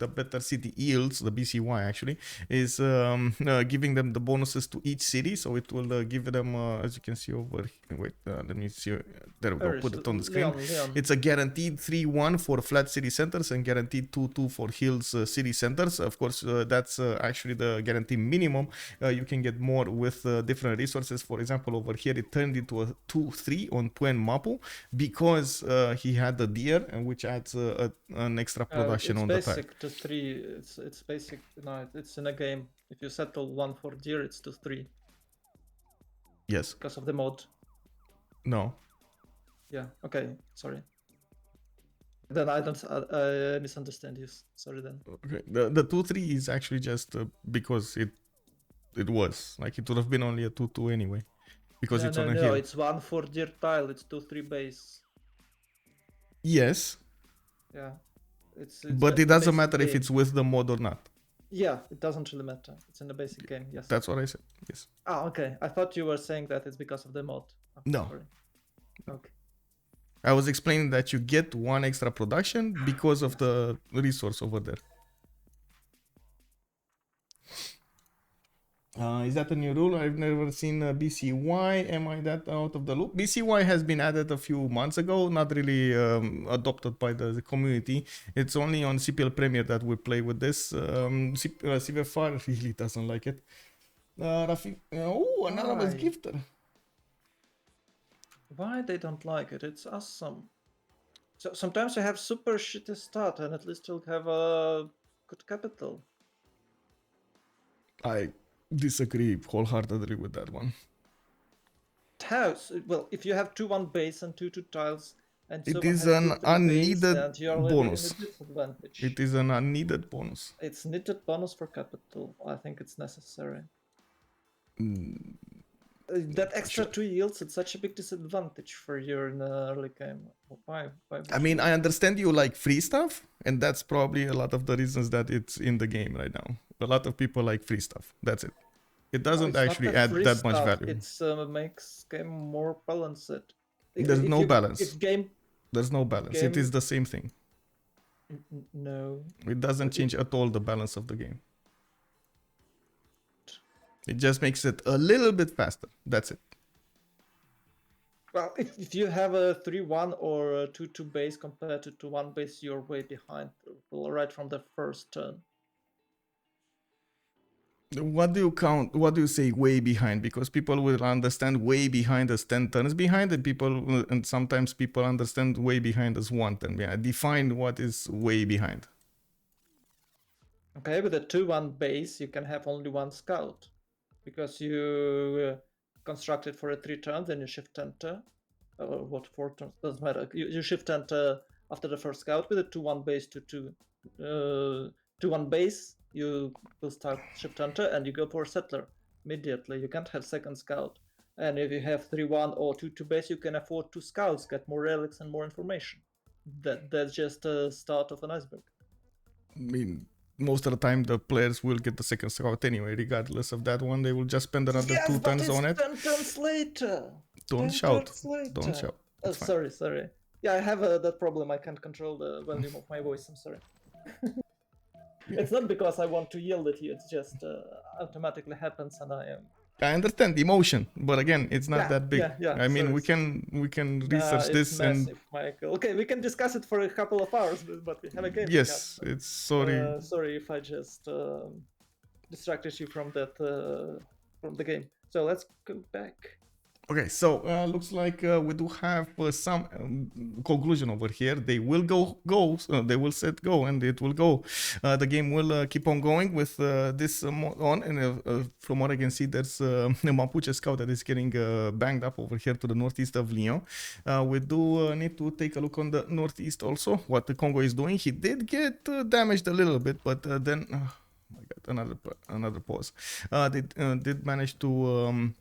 better city yields, the BCY actually, is giving them the bonuses to each city. So it will give them, as you can see over here. Wait, let me see. There we go. Put it on the screen. Leon. It's a guaranteed 3-1 for flat city centers and guaranteed 2-2 for hills city centers. Of course, that's actually the guarantee minimum. You can get more with different resources. For example, over here it turned into a 2-3 on Puen Mapu because he had the deer, and which adds an extra production on the tile. It's basic to 3. It's basic. No, it's in a game. If you settle 1 for deer, it's to 3. Yes. Because of the mod. No. Yeah. Okay. Sorry. Then I don't misunderstand you. Sorry then. Okay. The 2-3 is actually just because it was like it would have been only a 2-2 anyway, because it's on a hill. No, it's 1 for deer tile. It's 2-3 base. Yes. Yeah. It's but it doesn't matter game. If it's with the mod or not. Yeah, it doesn't really matter. It's in the basic game. Yes. That's what I said. Yes. Ah, okay. I thought you were saying that it's because of the mod. Oh, no. Sorry. Okay. I was explaining that you get 1 extra production because of the resource over there. Is that a new rule? I've never seen BCY. Am I that out of the loop? BCY has been added a few months ago, not really adopted by the community. It's only on CPL Premier that we play with this. CVFR really doesn't like it. Anonymous gifter. Why they don't like it? It's awesome. So sometimes you have super shitty start and at least you'll have a good capital. I disagree wholeheartedly with that one. house. Well, if you have 2-1 base and 2-2 tiles, and It someone is has an 2-3 base, unneeded and you're already in a bonus. disadvantage. It is an unneeded bonus. It's needed bonus for capital. I think it's necessary. That extra 2 yields, it's such a big disadvantage for you in the early game. Why I mean, I understand you like free stuff, and that's probably a lot of the reasons that it's in the game right now. A lot of people like free stuff. That's it. It doesn't actually add that much value. It makes game more balanced. There's no balance. Game. There's no balance. It is the same thing. No. It doesn't change at all the balance of the game. It just makes it a little bit faster. That's it. Well, if you have a 3-1 or a 2-2 base compared to 2-1 base, you're way behind right from the first turn. What do you count? What do you say way behind? Because people will understand way behind as 10 turns behind, and sometimes people understand way behind as 1 turn behind. Define what is way behind. Okay, with a 2-1 base, you can have only 1 scout. Because you construct it for a 3 turns, then you shift enter. Or what, 4 turns? Doesn't matter. You shift enter after the first scout with a 2-1 base to 2-1 base. You will start shift enter and you go for a settler immediately. You can't have second scout. And if you have 3-1 or 2-2 base, you can afford 2 scouts, get more relics and more information. That's just a start of an iceberg. I mean, most of the time the players will get the second scout anyway. Regardless of that one, they will just spend another 2 turns on it. 10 turns later. Don't shout. Don't shout. Oh, sorry. Yeah, I have that problem. I can't control the volume of my voice. I'm sorry. It's not because I want to yell at you. It's just automatically happens, and I am. I understand the emotion, but again, it's not that big. I mean, sorry. we can research this massive, and Michael. Okay, we can discuss it for a couple of hours, but we have a game. Yes, it's sorry. Sorry if I just distracted you from that from the game. So let's go back. Okay, so looks like we do have some conclusion over here. They will they will set go, and it will go. The game will keep on going with this on, and from what I can see, there's a Mapuche scout that is getting banged up over here to the northeast of Lyon. We do need to take a look on the northeast also, what the Kongo is doing. He did get damaged a little bit, but then, oh my god, another pause. They did manage to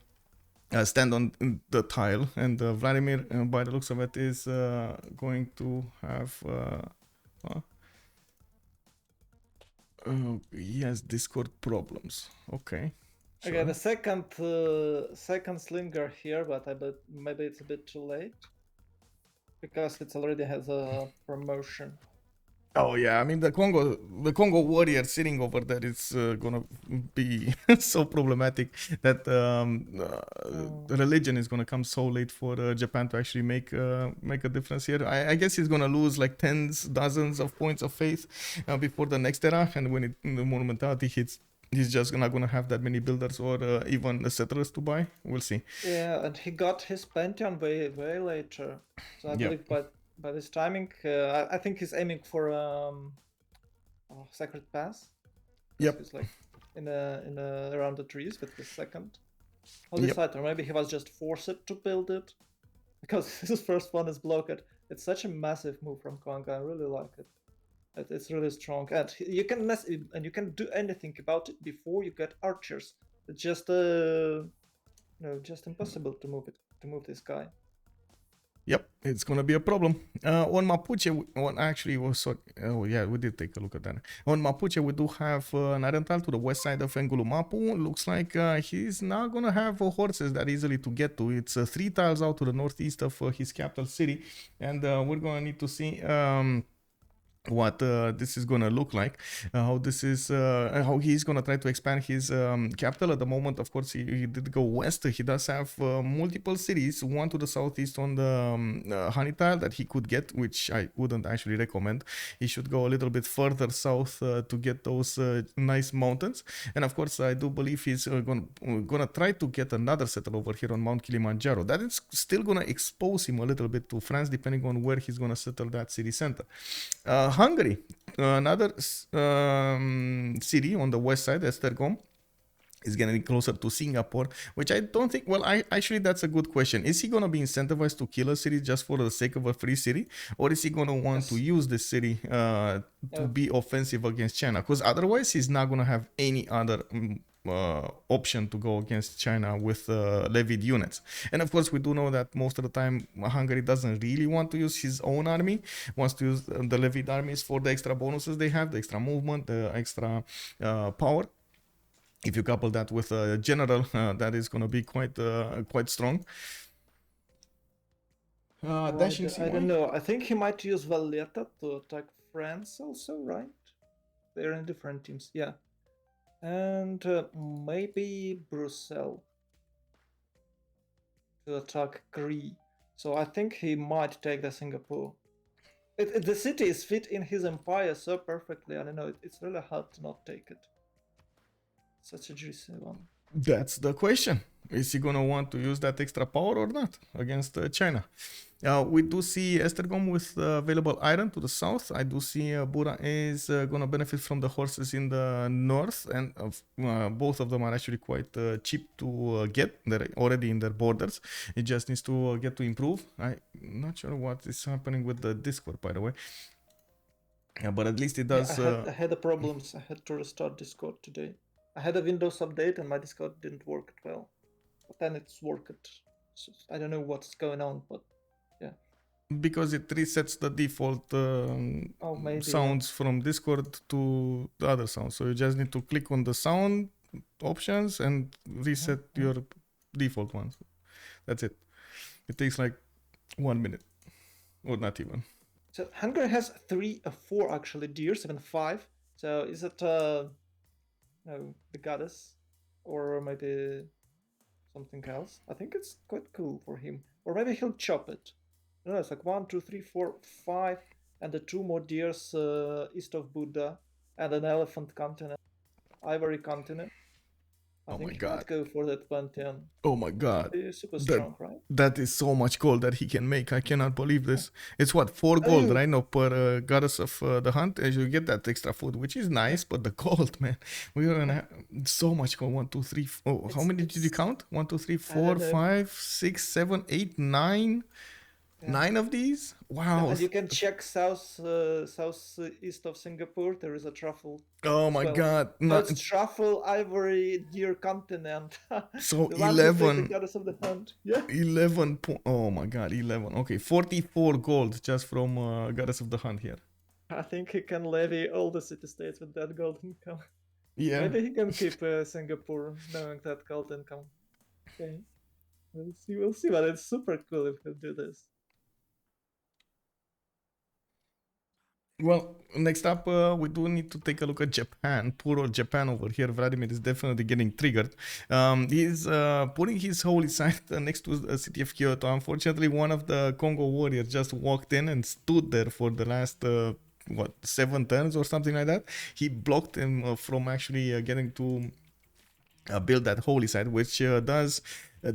stand on the tile, and Vladimir, by the looks of it, is going to have he has Discord problems. Okay. Sure. Okay, the second slinger here, but I bet maybe it's a bit too late because it already has a promotion. Oh yeah, I mean the Kongo warrior sitting over there is gonna be so problematic that religion is gonna come so late for Japan to actually make a difference here. I guess he's gonna lose like dozens of points of faith before the next era, and when the monumentality hits, he's just not gonna have that many builders or even settlers to buy. We'll see. Yeah, and he got his Pantheon way later, so I believe by this timing, I think he's aiming for Sacred Pass. Yep. He's like in around the trees with the second. Holy Site, or maybe he was just forced to build it because his first one is blocked. It's such a massive move from Kongo. I really like it. It's really strong, and you can do anything about it before you get archers. It's just just impossible to move this guy. Yep, it's gonna be a problem. On Mapuche, oh yeah, we did take a look at that. On Mapuche, we do have an Arental to the west side of Engulumapu. Looks like he's not gonna have horses that easily to get to. It's 3 tiles out to the northeast of his capital city, and we're gonna need to see what this is gonna look like, how he's gonna try to expand his capital. At the moment, of course, he did go west. He does have multiple cities, one to the southeast on the honey tile that he could get, which I wouldn't actually recommend. He should go a little bit further south to get those nice mountains. And of course, I do believe he's gonna try to get another settle over here on Mount Kilimanjaro. That is still gonna expose him a little bit to France, depending on where he's gonna settle that city center. Hungary, another city on the west side, Esztergom. is getting closer to Singapore, which I don't think. Well, I actually that's a good question. Is he gonna be incentivized to kill a city just for the sake of a free city, or is he gonna want to Yes. use this city to Oh, be offensive against China? Because otherwise, he's not gonna have any other option to go against China with levied units. And of course, we do know that most of the time Hungary doesn't really want to use his own army, wants to use the levied armies for the extra bonuses they have, the extra movement, the extra power. If you couple that with a general, that is going to be quite strong. Dashing I don't CY? know. I think he might use Valletta to attack France also, right? They're in different teams, yeah. And maybe Brussels to attack Cree. So I think he might take the Singapore. The city is fit in his empire so perfectly. I don't know. It's really hard to not take it. Such a juicy one. That's the question. Is he going to want to use that extra power or not against China? We do see Estergom with available iron to the south. I do see Bura is going to benefit from the horses in the north, and both of them are actually quite cheap to get. They're already in their borders. It just needs to get to improve. I'm not sure what is happening with the Discord, by the way. Yeah, but at least it does. Yeah, I had the problems. I had to restart Discord today. I had a Windows update and my Discord didn't work well. But then it's worked. So I don't know what's going on, but yeah. Because it resets the default Maybe, sounds from Discord to the other sounds. So you just need to click on the sound options and reset your default ones. That's it. It takes like 1 minute, or not even. So Hungary has 4 actually deers, even 5. So is it the goddess, or maybe something else? I think it's quite cool for him. Or maybe he'll chop it. No, it's like 1, 2, 3, 4, 5, and the 2 more deers east of Buddha, and an elephant continent, ivory continent. I think he might go for that pantheon. Oh my god. Super strong, right? That is so much gold that he can make. I cannot believe this. It's what, 4 gold, right? No, per goddess of the hunt, as you get that extra food, which is nice, but the gold, man. We're gonna have so much gold. 1, 2, 3, 4. How many did you count? 1, 2, 3, 4, 5, 6, 7, 8, 9. Yeah. 9 of these? Wow. And you can check southeast of Singapore. There is a truffle. Oh my god. No, it's truffle, ivory, deer continent. So 11. The goddess of the hunt. Yeah. 11. Oh my god, 11. Okay, 44 gold just from goddess of the hunt here. I think he can levy all the city-states with that gold income. Yeah. Maybe he can keep Singapore knowing that gold income. Okay. We'll see, but it's super cool if he'll do this. Well, next up, we do need to take a look at Japan. Poor old Japan over here. Vladimir is definitely getting triggered. He's putting his holy site next to the city of Kyoto. Unfortunately, one of the Kongo warriors just walked in and stood there for the last 7 turns or something like that. He blocked him from actually getting to build that holy site, which does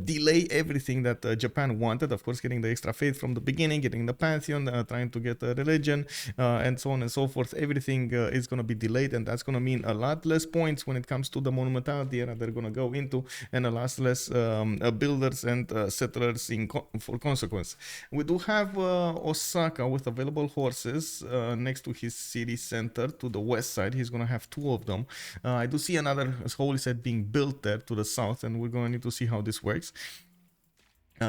delay everything that Japan wanted. Of course, getting the extra faith from the beginning, getting the pantheon, trying to get a religion, and so on and so forth. Everything is going to be delayed, and that's going to mean a lot less points when it comes to the monumentality era they're going to go into, and a lot less builders and settlers for consequence. We do have Osaka with available horses next to his city center to the west side. He's going to have 2 of them. I do see another holy site being built there to the south, and we're going to need to see how this works.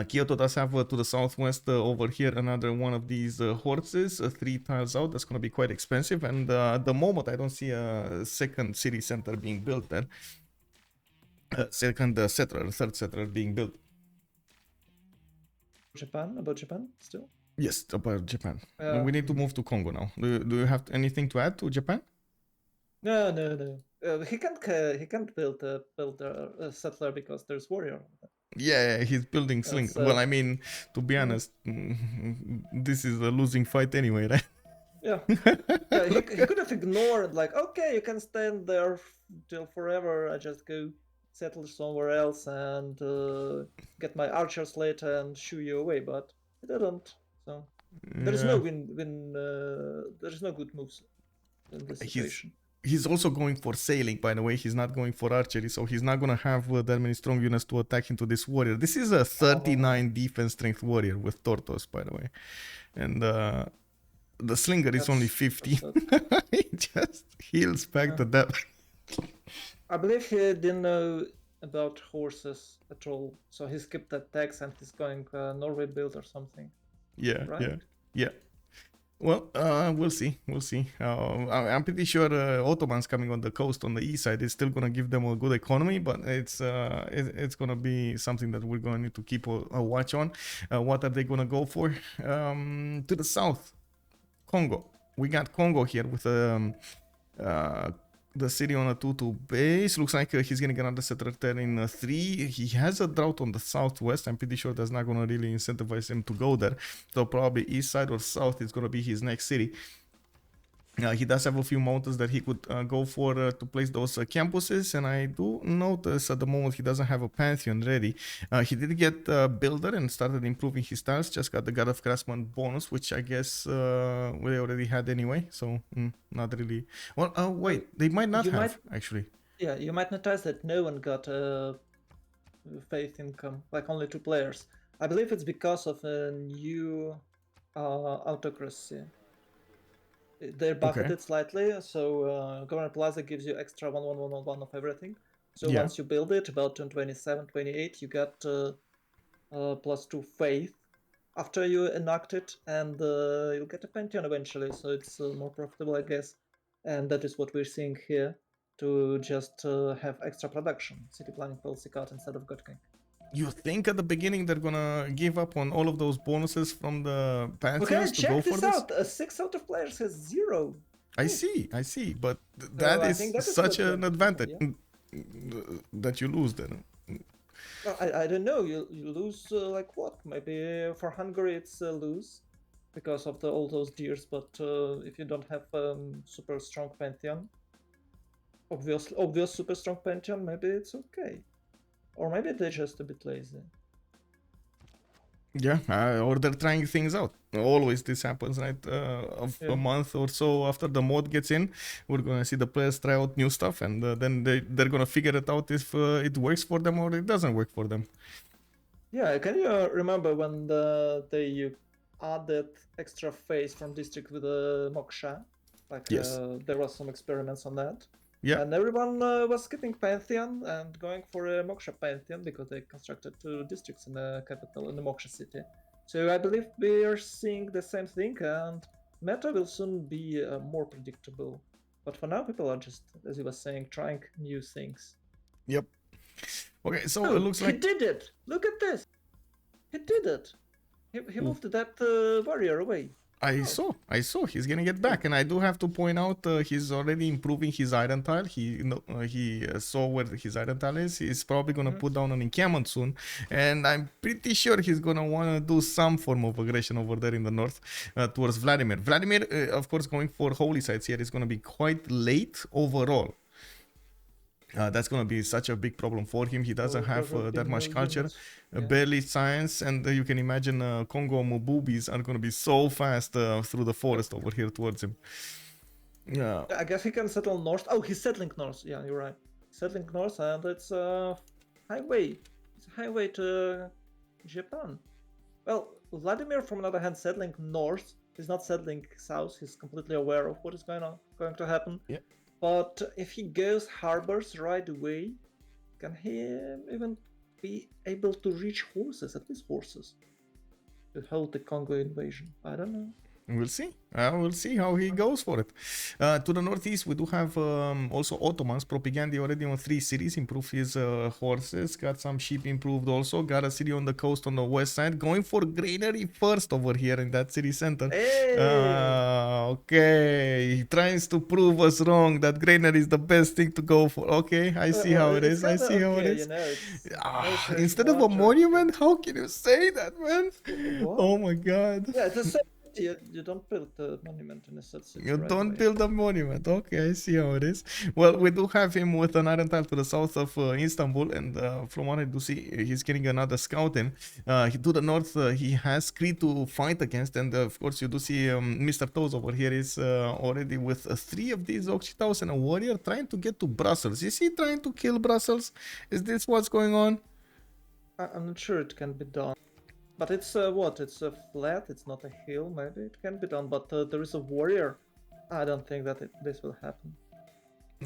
Kyoto does have to the southwest over here another one of these horses, 3 tiles out. That's going to be quite expensive, and at the moment I don't see a second city center being built there. Third settler being built. About Japan still? Yes, about Japan. We need to move to Congo now. Do you have anything to add to Japan? No. He can't build a settler because there's warrior. Yeah, he's building sling. Well, I mean, to be honest, this is a losing fight anyway, right? Yeah. He could have ignored, like, okay, you can stand there till forever. I just go settle somewhere else and get my archers later and shoo you away, but he didn't. So there is no win. There is no good moves in this situation. He's also going for sailing, by the way. He's not going for archery, so he's not gonna have that many strong units to attack into this warrior. This is a 39 defense strength warrior with Tortoise, by the way, and the slinger is only 50. He just heals back to that. I believe he didn't know about horses at all, so he skipped that tax and he's going Norway build or something. Yeah, right? yeah. Well, we'll see. I'm pretty sure Ottomans coming on the coast on the east side is still gonna give them a good economy, but it's gonna be something that we're gonna need to keep a watch on. What are they gonna go for? To the south, Kongo. We got Kongo here with the city on a 2-2 base. Looks like he's gonna get another settler there in 3. He has a drought on the southwest. I'm pretty sure that's not gonna really incentivize him to go there. So probably east side or south is gonna be his next city. He does have a few mountains that he could go for to place those campuses, and I do notice at the moment he doesn't have a pantheon ready. He did get builder and started improving his tiles, just got the God of Craftsman bonus, which I guess we already had anyway, so not really. Well, wait, they might not have, actually. Yeah, you might notice that no one got faith income, like only 2 players. I believe it's because of a new autocracy. They're buffeted slightly, so Governor Plaza gives you extra 1 of everything. So once you build it, about 27, 28, you get +2 faith after you enact it, and you'll get a Pantheon eventually, so it's more profitable, I guess. And that is what we're seeing here, to just have extra production, city planning policy card instead of God King. You think at the beginning they're gonna give up on all of those bonuses from the pantheons to go for this? Check this out. 6 out of players has 0. I see, but that is such an advantage that you lose then. I don't know. You lose like what? Maybe for Hungary it's lose because of all those deers. But if you don't have super strong pantheon, obvious super strong pantheon, maybe it's okay. Or maybe they're just a bit lazy. Yeah, or they're trying things out. Always this happens, right? A month or so after the mod gets in, we're gonna see the players try out new stuff, and then they're gonna figure it out if it works for them or it doesn't work for them. Yeah, can you remember when they added extra phase from district with the Moksha? Like there was some experiments on that. Yeah. And everyone was skipping Pantheon and going for a Moksha Pantheon because they constructed 2 districts in the capital, in the Moksha city. So I believe we are seeing the same thing, and meta will soon be more predictable. But for now, people are just, as you were saying, trying new things. Yep. Okay, so it looks like... He did it! Look at this! He did it! He moved that warrior away. I saw. He's gonna get back, and I do have to point out he's already improving his iron tile. He saw where his iron tile is. He's probably gonna put down an encampment soon, and I'm pretty sure he's gonna wanna do some form of aggression over there in the north towards Vladimir. Vladimir, of course, going for holy sites here is gonna be quite late overall. That's going to be such a big problem for him. He doesn't have that much culture, barely science, and you can imagine Kongo Mububis are going to be so fast through the forest over here towards him. Yeah. I guess he can settle north. Oh, he's settling north. Yeah, you're right. Settling north, and it's a highway. It's a highway to Japan. Well, Vladimir, from another hand, settling north. He's not settling south. He's completely aware of what is going to happen. Yeah. But if he goes harbors right away, can he even be able to reach horses, at least horses, to hold the Congo invasion? I don't know. We'll see. We'll see how he goes for it. To the northeast, we do have also Ottomans. Propigandhi already on 3 cities, improved his horses, got some sheep improved also, got a city on the coast on the west side, going for granary first over here in that city center. Hey! Okay, he tries to prove us wrong that granary is the best thing to go for. Okay, I see how it is. I see how it is. You know, instead of a monument, how can you say that, man? What? Oh my god. Yeah, it's the same You don't build the monument in a set city You right don't away. build a monument. Okay, I see how it is. Well, we do have him with an iron tile to the south of Istanbul, and from what I do see, he's getting another scout in. To the north, he has Cree to fight against, and of course, you do see Mr. Toes over here is already with 3 of these Occhitaus and a warrior trying to get to Brussels. Is he trying to kill Brussels? Is this what's going on? I'm not sure it can be done. But it's what? It's a flat, it's not a hill. Maybe it can be done, but there is a warrior. I don't think that this will happen.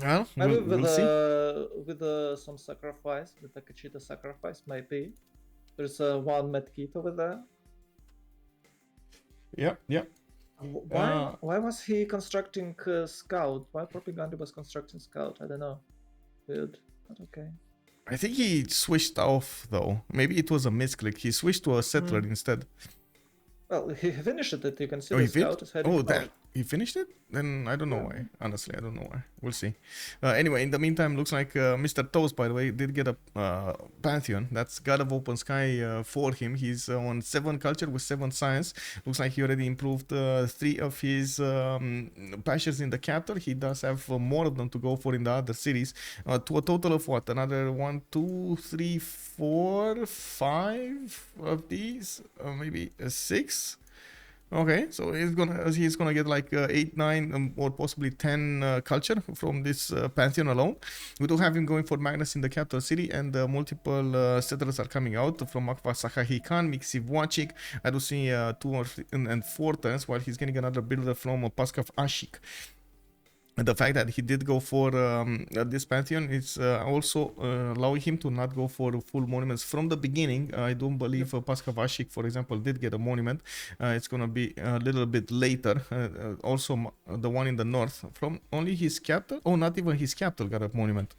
Well, Maybe we'll see. With some sacrifice, with the Kachita sacrifice, maybe. There's one medkit over there. Yeah. Why was he constructing scout? Why Propigandhi was constructing scout? I don't know. Weird, but okay. I think he switched off though. Maybe it was a misclick. He switched to a settler instead. Well, he finished it. You can see Oh, the he scout is heading that he finished it? Then I don't know why. Honestly, I don't know why. We'll see. Anyway, in the meantime, looks like Mr. Toast, by the way, did get a pantheon. That's God of Open Sky for him. He's on 7 culture with 7 science. Looks like he already improved 3 of his pastures in the capital. He does have more of them to go for in the other cities. To a total of what? Another 1, 2, 3, 4, 5 of these? Maybe 6? Okay, so he's gonna get like 8, 9, or possibly 10 culture from this pantheon alone. We do have him going for Magnus in the capital city, and multiple settlers are coming out from Akva Sahahikan, Miksivwachik. I do see 2 or 3 and 4 turns, while he's getting another builder from Paskav Ashik. And the fact that he did go for this pantheon is also allowing him to not go for full monuments from the beginning. I don't believe Paskavashik, for example, did get a monument. It's going to be a little bit later. Also, the one in the north, from only his capital. Oh, not even his capital got a monument.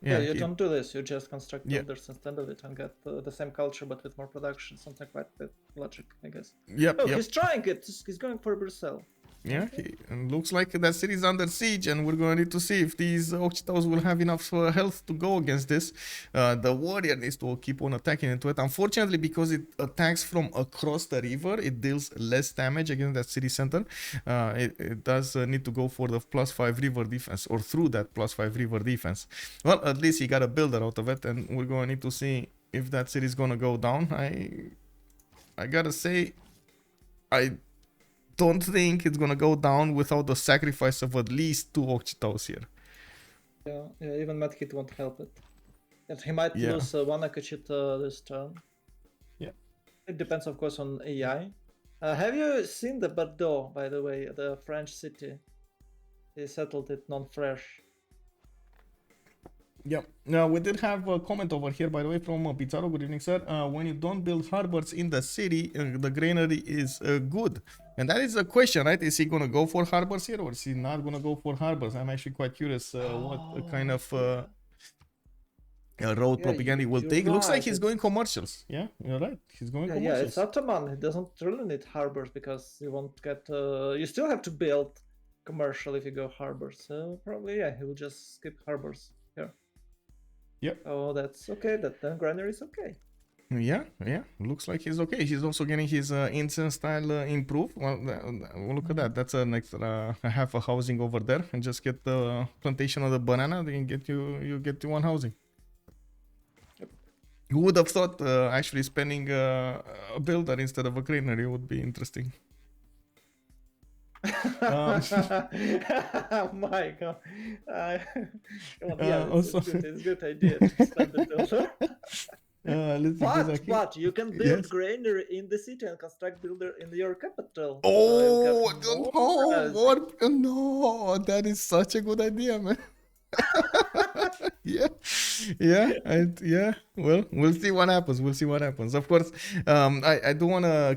Yeah, you don't do this. You just construct builders instead of it and get the same culture but with more production. Something like that. Logic, I guess. Yep. He's trying it. He's going for Brussels. Yeah, looks like that city is under siege, and we're going to need to see if these Occhitaus will have enough health to go against this. The warrior needs to keep on attacking into it. Unfortunately, because it attacks from across the river, it deals less damage against that city center. It does need to go for the +5 river defense, or through that +5 river defense. Well, at least he got a builder out of it, and we're going to need to see if that city is going to go down. I gotta say, I don't think it's gonna go down without the sacrifice of at least 2 Occhitaus here. Yeah, even Medkit won't help it. And he might lose 1 Akachita this turn. Yeah. It depends, of course, on AI. Have you seen the Bordeaux, by the way, the French city? They settled it non-fresh. Yeah. Now, we did have a comment over here, by the way, from Pizarro. Good evening, sir. When you don't build harbors in the city, the granary is good. And that is a question, right? Is he going to go for harbors here, or is he not going to go for harbors? I'm actually quite curious what kind of road Propigandhi will take. Looks like he's going commercials. Yeah, you're right. He's going commercials. Yeah, it's Ottoman. He doesn't really need harbors because you won't get... you still have to build commercial if you go harbors. So probably, yeah, he will just skip harbors here. Yep. Oh, that's okay. Then granary is okay. Yeah, looks like he's okay. He's also getting his incense style improved. Well, look at that. That's an extra half a housing over there, and just get the plantation of the banana. Then get you get to 1 housing. Yep. Who would have thought actually spending a builder instead of a granary would be interesting? Oh my god. Also, it's a good idea to spend the builder. But you can build granary in the city and construct builder in your capital. Oh, no, that is such a good idea, man. Yeah. Well, we'll see what happens. Of course, I do want to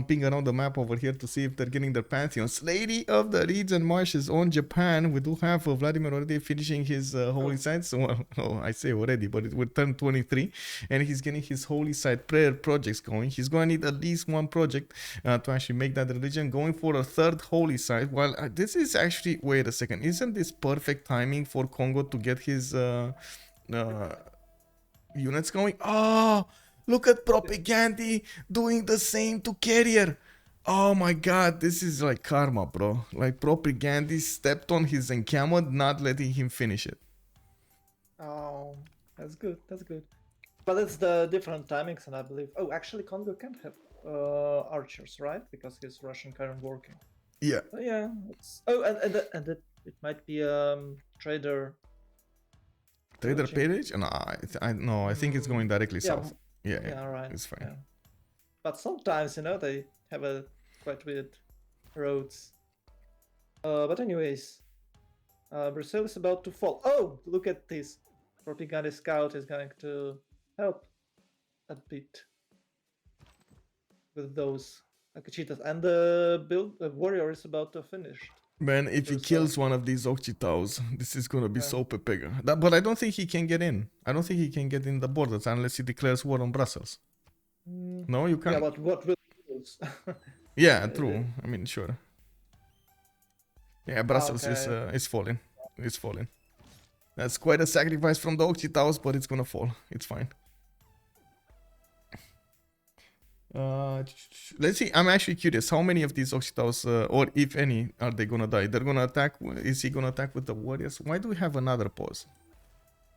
ping around the map over here to see if they're getting their pantheons. Lady of the Reeds and Marshes on Japan. We do have Vladimir already finishing his holy sites. Well, I say already, but it will turn 23, and he's getting his holy site prayer projects going. He's going to need at least 1 project to actually make that religion. Going for a 3rd holy site. Well, this is actually, wait a second, isn't this perfect timing for Kongo to get his units going? Oh, look at Propigandhi doing the same to Carrier. Oh my god, this is like karma, bro. Like Propigandhi stepped on his encampment, not letting him finish it. Oh, that's good. That's good. But it's the different timings, and I believe. Oh, actually, Kongo can't have archers, right? Because his Russian current working. Yeah. So yeah. It's... Oh, and it might be trader. Trader Pillaging. pillage? No, I think it's going directly Yeah. south. Yeah, Yeah. Right. it's fine. Yeah. But sometimes, you know, they have a quite weird roads. But anyways, Brazil is about to fall. Oh, look at this. Propaganda Scout is going to help a bit with those Akachitas. And the warrior is about to finish. Man, if he kills one of these Ochitaus, this is gonna be so pepega. But I don't think he can get in. I don't think he can get in the borders unless he declares war on Brussels. No, you can't. Yeah, but what will he lose? Yeah, true. I mean, sure. Yeah, Brussels is falling. It's falling. That's quite a sacrifice from the Ochitaus, but it's gonna fall. It's fine. Let's see. I'm actually curious. How many of these Ochitaus, or if any, are they gonna die? They're gonna attack. Is he gonna attack with the warriors? Why do we have another pause?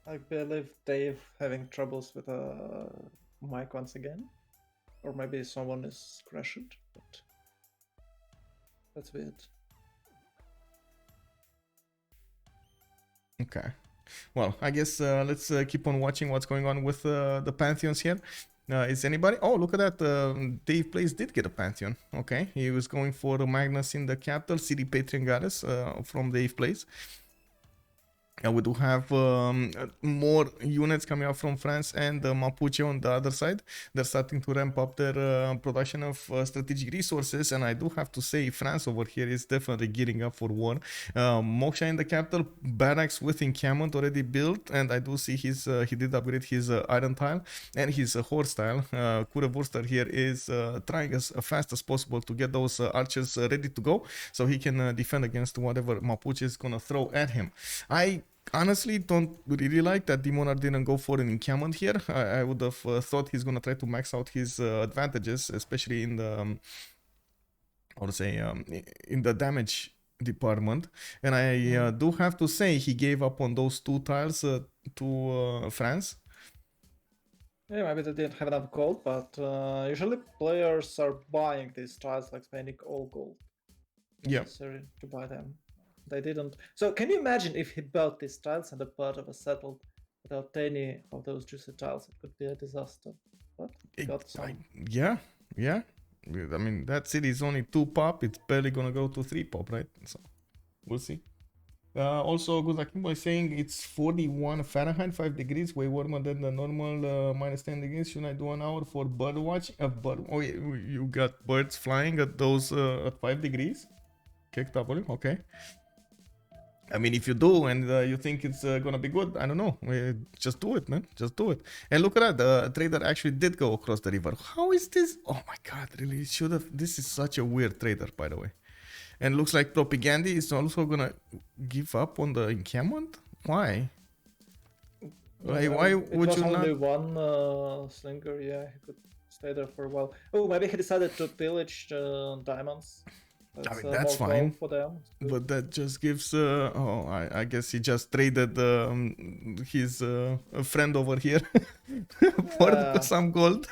I believe Dave having troubles with mic once again, or maybe someone is crashed. But that's weird. Okay. Well, I guess let's keep on watching what's going on with the pantheons here. Is anybody? Oh, look at that. DavePlays did get a pantheon. Okay. He was going for Magnus in the capital, City Patron Goddess from DavePlays. And we do have more units coming out from France and Mapuche on the other side. They're starting to ramp up their production of strategic resources. And I do have to say, France over here is definitely gearing up for war. Moksha in the capital, barracks with encampment already built. And I do see he did upgrade his iron tile and his horse tile. Currywurster here is trying as fast as possible to get those archers ready to go. So he can defend against whatever Mapuche is going to throw at him. I honestly don't really like that Demonar didn't go for an encampment here. I would have thought he's gonna try to max out his advantages, especially in the in the damage department. And I do have to say he gave up on those 2 tiles to France. Yeah, maybe they didn't have enough gold, but usually players are buying these tiles, like spending all gold necessary to buy them. They didn't. So can you imagine if he built these tiles and a part of a settled without any of those juicy tiles? It could be a disaster. But he got some. Yeah. I mean, that city is only 2 pop. It's barely gonna go to 3 pop, right? So we'll see. Also, Guzakimbo is saying it's 41 Fahrenheit, 5 degrees, way warmer than the normal minus 10 degrees. Should I do an hour for bird watching? Oh, yeah, you got birds flying at those at 5 degrees? KW, okay. I mean, if you do and you think it's gonna be good, I don't know. Just do it, man. Just do it. And look at that. The trader actually did go across the river. How is this? Oh my god, really? Should have. This is such a weird trader, by the way. And looks like Propigandhi is also gonna give up on the encampment. Why? Why would you not? Only one slinger. Yeah, he could stay there for a while. Oh, maybe he decided to pillage diamonds. I mean, that's fine, for them. But that just gives. I guess he just traded his friend over here for some gold.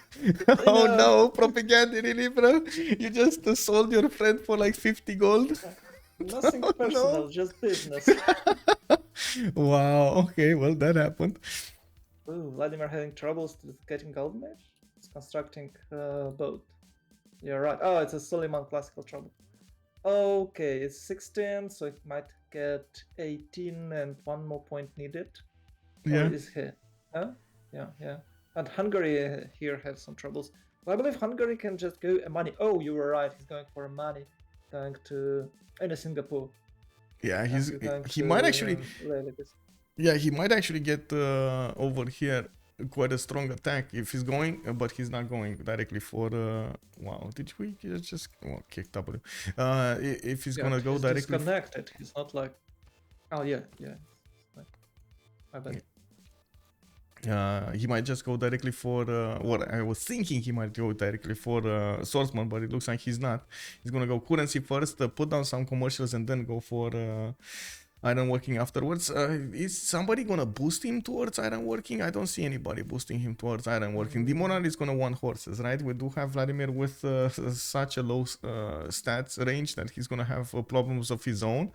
Oh no, Propagandhi, really, bro? You just sold your friend for like 50 gold. Nothing personal, just business. Wow. Okay, well that happened. Ooh, Vladimir having troubles getting gold mage. It's constructing boat. You're right. Oh, it's a Suleiman classical trouble. Okay, it's 16, so it might get 18 and 1 more point needed. Yeah. Or is he? Huh? Yeah. And Hungary here has some troubles. But I believe Hungary can just go a money. Oh, you were right. He's going for a money. Going to Singapore. Yeah, he might actually. Yeah, he might actually get over here quite a strong attack if he's going, but he's not going directly for wow, did we just kick W? If he's gonna go directly disconnected, he's not like, oh yeah I bet. He might just go directly for what I was thinking he might go directly for swordsman, but it looks like he's not. He's gonna go currency first, put down some commercials, and then go for iron working afterwards. Is somebody gonna boost him towards iron working? I don't see anybody boosting him towards iron working. Demonar is gonna want horses, right? We do have Vladimir with such a low stats range that he's gonna have problems of his own.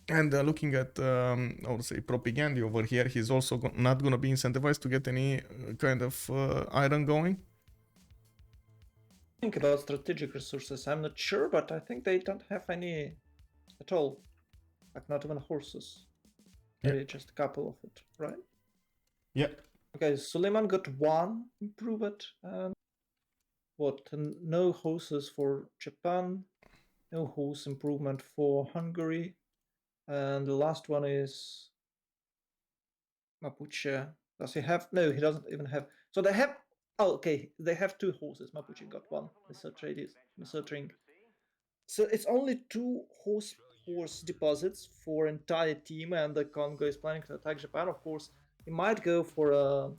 And looking at, I would say, Propigandhi over here, he's also not going to be incentivized to get any kind of iron going. Think about strategic resources. I'm not sure, but I think they don't have any at all. Like not even horses. Maybe just a couple of it, right? Yeah. Okay, Suleiman got one improved. And what? No horses for Japan. No horse improvement for Hungary. And the last one is Mapuche. Does he have? No, he doesn't even have. So they have. Oh, okay. They have two horses. Mapuche got one. Researching. So it's only two horse deposits for entire team, and the Kongo is planning to attack Japan. Of course, he might go for a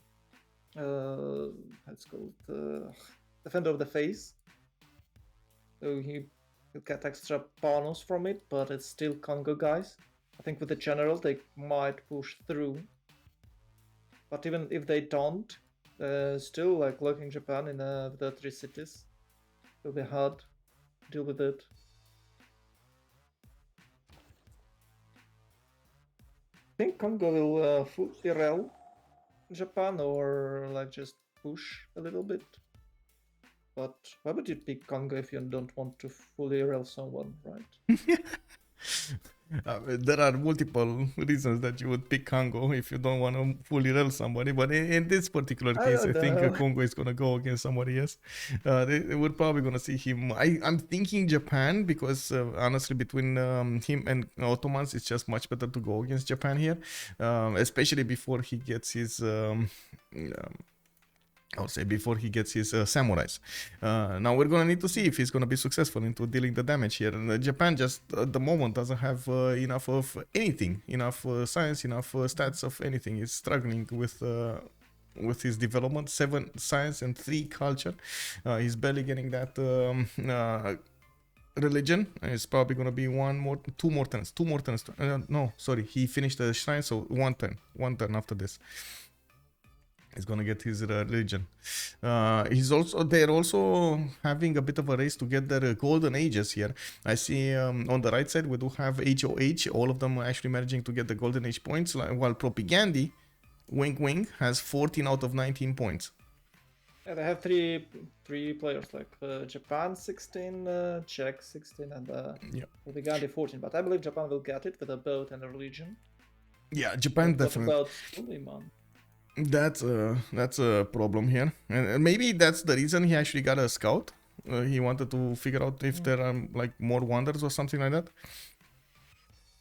let's call it defender of the face. So he'll get extra bonus from it, but it's still Kongo guys. I think with the general they might push through. But even if they don't, still like locking Japan in the 3 cities will be hard to deal with it. I think Kongo will fully rel Japan or like just push a little bit. But why would you pick Kongo if you don't want to fully rel someone, right? There are multiple reasons that you would pick Kongo if you don't want to fully rel somebody, but in this particular case, I think Kongo is going to go against somebody else. We're probably going to see him. I'm thinking Japan because honestly, between him and Ottomans, it's just much better to go against Japan here, especially before he gets his. I would say before he gets his samurais. Now we're gonna need to see if he's gonna be successful into dealing the damage here. And Japan just at the moment doesn't have enough of anything, enough science, enough stats of anything. He's struggling with his development. 7 science and 3 culture. He's barely getting that religion. It's probably gonna be two more turns. No, sorry, he finished the shrine, so one turn after this. He's gonna get his religion. They're also having a bit of a race to get their golden ages here. I see on the right side we do have HOH, all of them actually managing to get the golden age points, while Propigandhi, wink wink, has 14 out of 19 points. Yeah, they have three players like Japan 16, Czech 16, and Propigandhi 14. But I believe Japan will get it with a boat and a religion. Yeah, Japan but definitely. What about Suleiman? That's a problem here, and maybe that's the reason he actually got a scout. He wanted to figure out if there are like more wonders or something like that.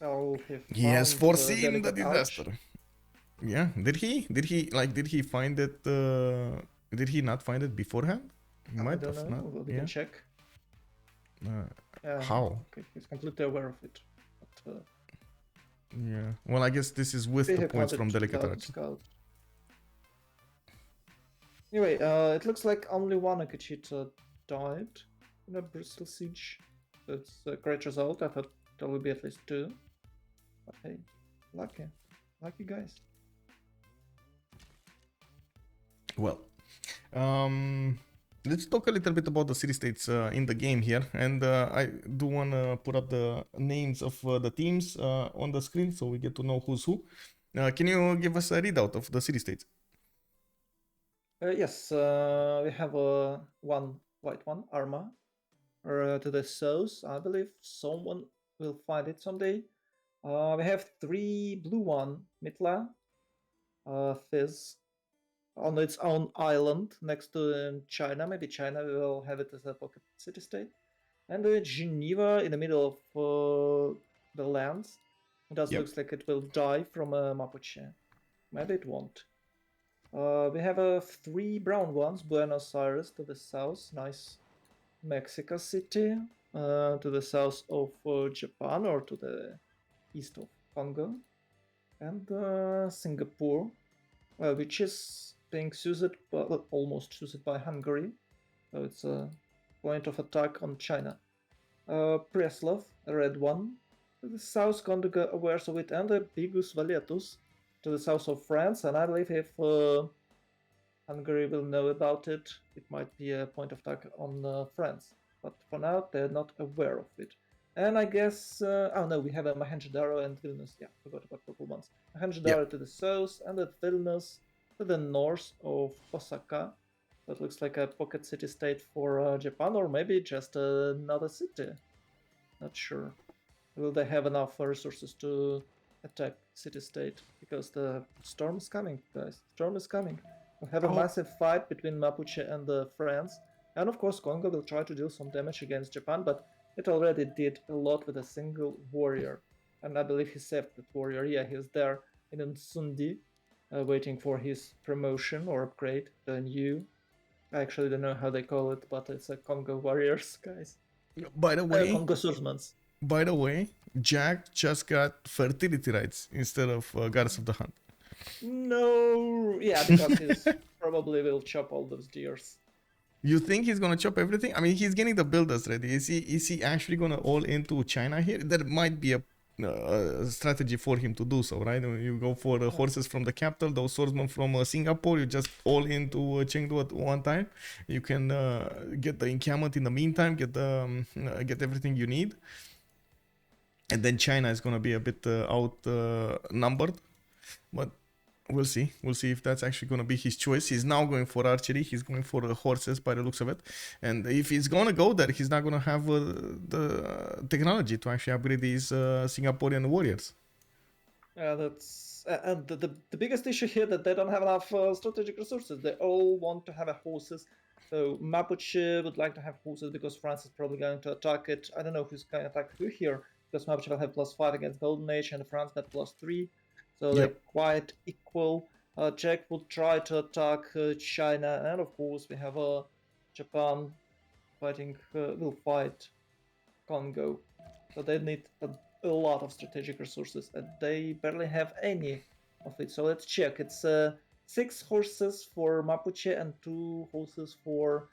Oh, he has foreseen the disaster. Yeah, did he find it? Did he not find it beforehand? He might have not. We can check. How? Okay, he's completely aware of it. But, yeah. Well, I guess this is with the points from Delicate Arch. Anyway, it looks like only one Akachita died in a Bristol siege. So it's a great result. I thought there will be at least 2. But hey, lucky guys. Well, let's talk a little bit about the city-states in the game here. And I do want to put up the names of the teams on the screen so we get to know who's who. Can you give us a readout of the city-states? Yes, we have one white one, Arma, to the south. I believe someone will find it someday. We have 3 blue one, Mitla, Fizz, on its own island next to China. Maybe China will have it as a pocket city-state. And Geneva in the middle of the lands. It does looks like it will die from Mapuche. Maybe it won't. We have 3 brown ones, Buenos Aires to the south, nice Mexico City, to the south of Japan or to the east of Congo, and Singapore which is being used, well, almost used by Hungary. So it's a point of attack on China. Preslav, a red one. To the south, Kongo aware of it, and the Bigus Valetus to the south of France. And I believe if Hungary will know about it, it might be a point of attack on France. But for now, they're not aware of it. And I guess, oh no, we have a Mohenjo-Daro and Vilnius. Yeah, forgot about purple ones. Mohenjo-Daro to the south, and at Vilnius to the north of Osaka. That looks like a pocket city-state for Japan, or maybe just another city. Not sure. Will they have enough resources to attack city-state? Because the storm is coming, guys. Storm is coming. We'll have a massive fight between Mapuche and France. And of course, Kongo will try to do some damage against Japan, but it already did a lot with a single warrior. And I believe he saved that warrior. Yeah, he's there in Nsundi, waiting for his promotion or upgrade, the new. I actually don't know how they call it, but it's a Kongo warriors, guys. By the way, Kongo Surmans. By the way, Jack just got fertility rights instead of Goddess of the Hunt. No, yeah, because he probably will chop all those deers. You think he's gonna chop everything? I mean, he's getting the builders ready. Is he actually gonna all into China here? There might be a strategy for him to do so, right? You go for the horses from the capital, those swordsmen from Singapore. You just all into Chengdu at one time. You can get the encampment in the meantime. Get everything you need. And then China is going to be a bit outnumbered. But we'll see. We'll see if that's actually going to be his choice. He's now going for archery. He's going for horses by the looks of it. And if he's going to go there, he's not going to have the technology to actually upgrade these Singaporean warriors. Yeah, that's... and the biggest issue here that they don't have enough strategic resources. They all want to have horses. So Mapuche would like to have horses because France is probably going to attack it. I don't know who's going to attack who here. Because Mapuche will have +5 against Golden Age and France got +3. So they're quite equal. Jack will try to attack China, and of course we have Japan fighting, will fight Congo. So they need a lot of strategic resources, and they barely have any of it. So let's check. It's 6 horses for Mapuche and 2 horses for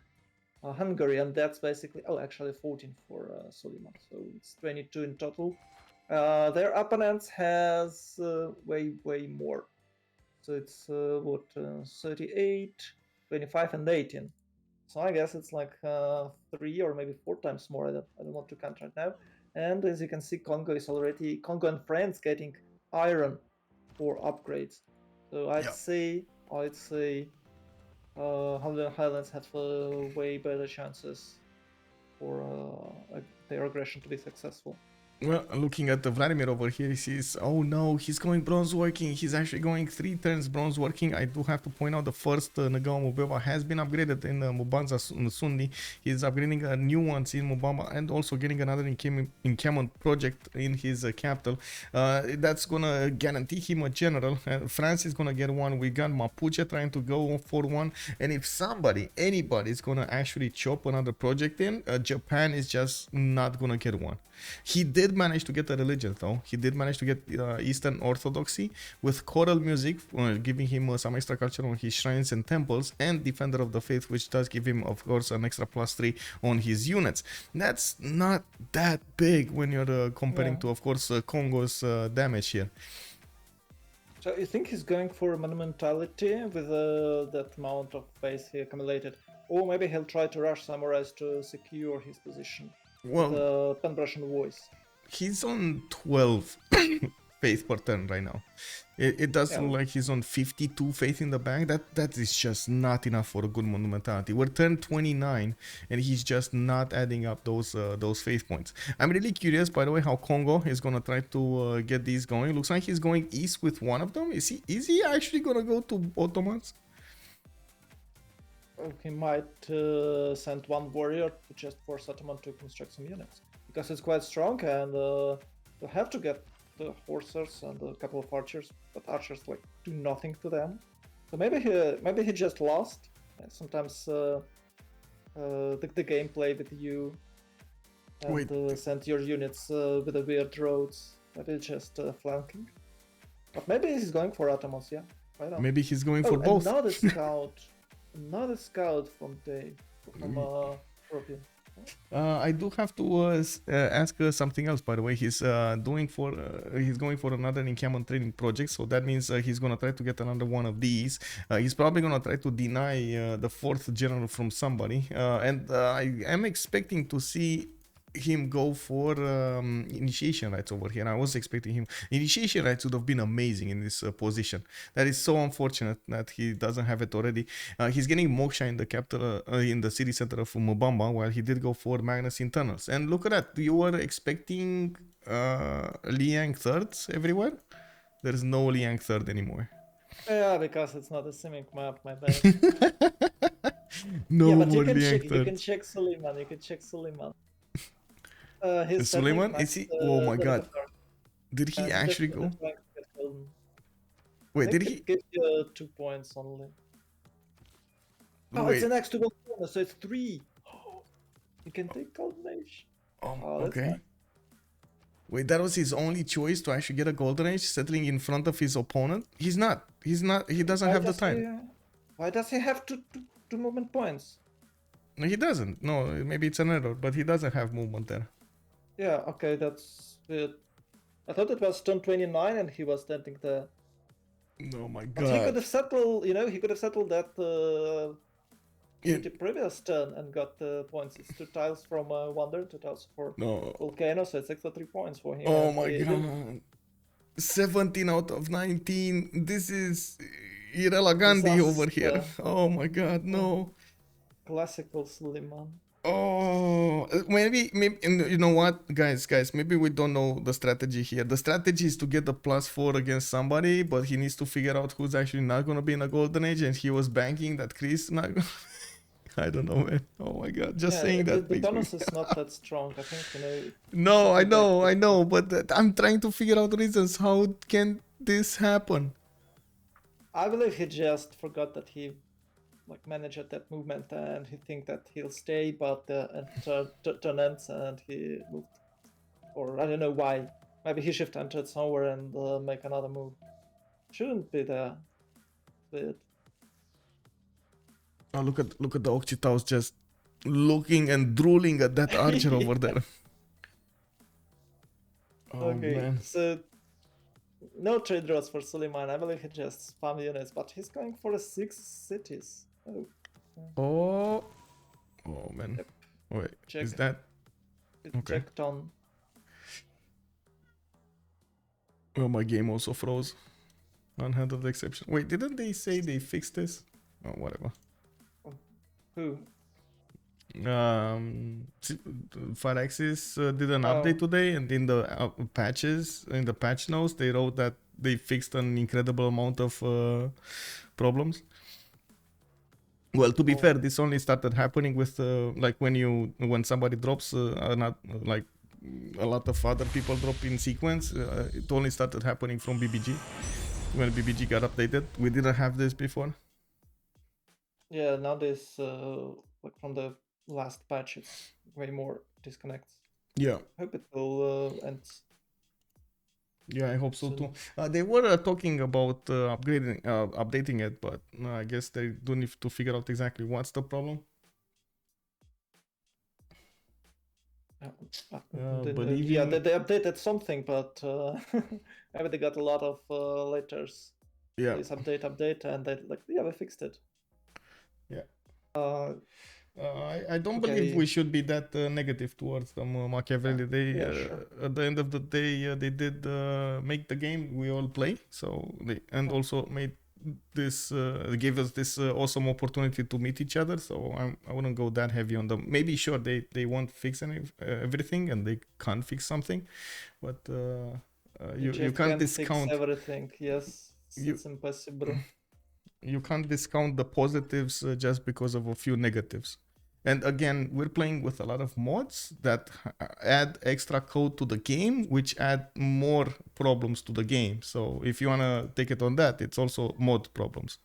Hungary, and that's basically, oh, actually 14 for Soliman, so it's 22 in total. Their opponents has way more, so it's 38, 25, and 18. So I guess it's like 3 or maybe 4 times more. I don't want to count right now. And as you can see, Congo and France getting iron for upgrades. So I'd say Highlands have way better chances for their aggression to be successful. Well, looking at the Vladimir over here, he sees, oh no, he's going bronze working. He's actually going 3 turns bronze working. I do have to point out the first Nagawa Mubeba has been upgraded in Mubanza Sundi. He's upgrading new ones in Mubamba and also getting another encampment project in his capital. That's gonna guarantee him a general. France is gonna get one. We got Mapuche trying to go for one. And if anybody is gonna actually chop another project in, Japan is just not gonna get one. He did manage to get a religion though. He did manage to get Eastern Orthodoxy with choral music, giving him some extra culture on his shrines and temples, and Defender of the Faith, which does give him, of course, an extra +3 on his units. That's not that big when you're comparing to, of course, Congo's damage here. So you think he's going for monumentality with that amount of faith he accumulated? Or maybe he'll try to rush samurais to secure his position? Well, the Pan-Russian voice. He's on 12 faith per turn right now. It does look like he's on 52 faith in the bank. That is just not enough for a good monumentality. We're turn 29 and he's just not adding up those faith points. I'm really curious, by the way, how Kongo is gonna try to get these going. Looks like he's going east with one of them. Is he actually gonna go to Ottomans? He might send one warrior to just force Ottoman to construct some units, because it's quite strong, and they'll have to get the horses and a couple of archers, but archers like do nothing to them. So maybe he just lost. Sometimes the gameplay with you and send your units with the weird roads. Maybe just flanking. But maybe he's going for Ottomans, yeah. I know. Maybe he's going for both. Another scout. Another scout from Propigandhi. I do have to ask something else. By the way, he's going for another encampment training project. So that means he's gonna try to get another one of these. He's probably gonna try to deny the fourth general from somebody. And I am expecting to see him go for initiation rights over here. I was expecting him. Initiation rights would have been amazing in this position. That is so unfortunate that he doesn't have it already. He's getting Moksha in the capital, in the city center of Mubamba, while he did go for Magnus internals. And look at that. You were expecting Liang thirds everywhere. There's no Liang third anymore. Yeah, because it's not a simic map, my bad. No yeah, but more you Liang can thirds. check Suleiman. You can check Suleiman. Suleiman? Is he? Oh my god. Did he actually go? Wait, did he? Give you 2 points only. Oh, Wait. it's an X to 1 corner, so it's 3. You can take Golden Age. Oh, okay. Wait, that was his only choice to actually get a Golden Age, settling in front of his opponent? He's not. He doesn't have the time. Why does he have two movement points? No, he doesn't. No, maybe it's an error, but he doesn't have movement there. Yeah, okay, that's weird. I thought it was turn 29 and he was standing there. Oh my god. But he could have settled, he could have settled that the previous turn and got the points. It's 2 tiles from Wonder, 2 tiles for Volcano, so it's extra 3 points for him. Oh my god. 17 out of 19. This is Irrelagandi over here. Oh my god, no. Classical Suleiman. Oh, maybe, you know what, guys, maybe we don't know the strategy here. The strategy is to get the +4 against somebody, but he needs to figure out who's actually not going to be in a Golden Age, and he was banking that Cree's not going to... I don't know, man. Oh my god, just saying that the bonus is not that strong, I think, No, I know, but I'm trying to figure out reasons. How can this happen? I believe he just forgot that he managed that movement and he think that he'll stay, but turn ends and he moved. Or I don't know why. Maybe he shift entered somewhere and make another move. Shouldn't be there. Weird. Oh, look at the Occhitaus just looking and drooling at that archer over there. Oh, okay, man. So no trade draws for Suleiman. I believe he just spam units, but he's going for 6 cities. Oh man. Yep. Wait, check. Is that okay? Checked on. Well, my game also froze. Unhandled exception. Wait, didn't they say they fixed this? Oh, whatever. Who? Firaxis did an update today, and in the patches, in the patch notes, they wrote that they fixed an incredible amount of problems. Well, to be fair, this only started happening with when somebody drops not like a lot of other people drop in sequence. It only started happening from BBG when BBG got updated. We didn't have this before. Yeah, now this from the last patch, it's way more disconnects. Yeah. I hope it will end. Yeah, I hope so too. They were talking about updating it, but I guess they do need to figure out exactly what's the problem. They updated something, but maybe they got a lot of letters. Yeah. Please update, and they we fixed it. Yeah. I don't believe we should be that negative towards them, Machiavelli. They sure. At the end of the day, they did make the game we all play. So also made this gave us this awesome opportunity to meet each other. So I wouldn't go that heavy on them. Maybe sure they won't fix everything and they can't fix something, but you can't discount fix everything. Yes, it's impossible. You can't discount the positives just because of a few negatives. And again, we're playing with a lot of mods that add extra code to the game, which add more problems to the game. So if you want to take it on that, it's also mod problems.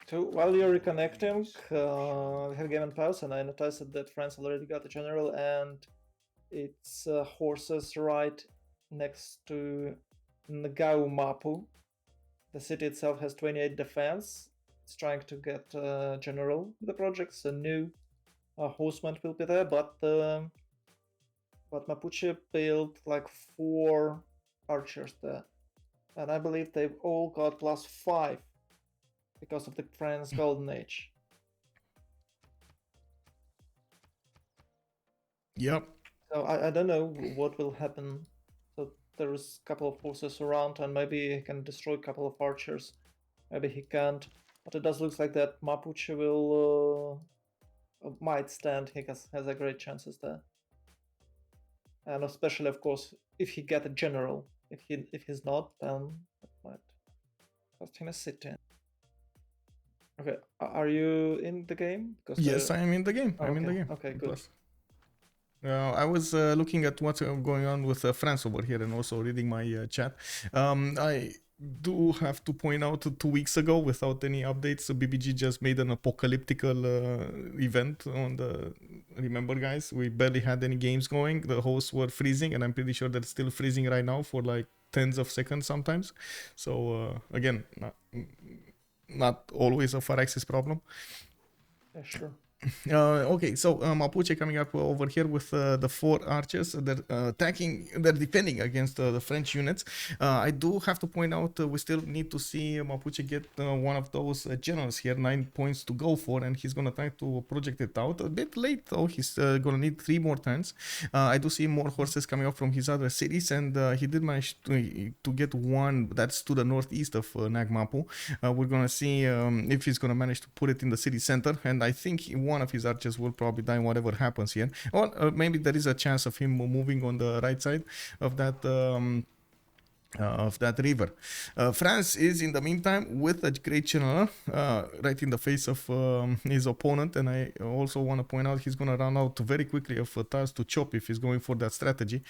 So while you're reconnecting, we have game and pause, and I noticed that France already got a general, and its horses right next to Ngao Mapu. The city itself has 28 defense. It's trying to get general. The project's a new horseman will be there, but Mapuche built like 4 archers there, and I believe they've all got +5 because of the France Golden Age. Yep. So I don't know what will happen. So there's a couple of forces around, and maybe he can destroy a couple of archers. Maybe he can't. But it does look like that Mapuche will might stand. He has a great chances there. And especially, of course, if he get a general. If he's not, then it might cost him a city. Okay, are you in the game? Because Yes, I am in the game. I'm okay. in the game. Okay, good. I was looking at what's going on with France over here and also reading my chat. I do have to point out 2 weeks ago, without any updates, BBG just made an apocalyptical event on the. Remember, guys, we barely had any games going. The hosts were freezing, and I'm pretty sure they're still freezing right now for like tens of seconds sometimes. So again, not always a Faraxis problem. Yeah, sure. Okay, so Mapuche coming up over here with the 4 archers. They're they're defending against the French units. I do have to point out we still need to see Mapuche get one of those generals here, 9 points to go for, and he's gonna try to project it out. A bit late though, he's gonna need 3 more turns. I do see more horses coming up from his other cities, and he did manage to get one that's to the northeast of Nagmapu. We're gonna see if he's gonna manage to put it in the city center, and I think one of his archers will probably die whatever happens here, or maybe there is a chance of him moving on the right side of that river. France is in the meantime with a great general right in the face of his opponent, and I also want to point out he's gonna run out very quickly of tiles to chop if he's going for that strategy.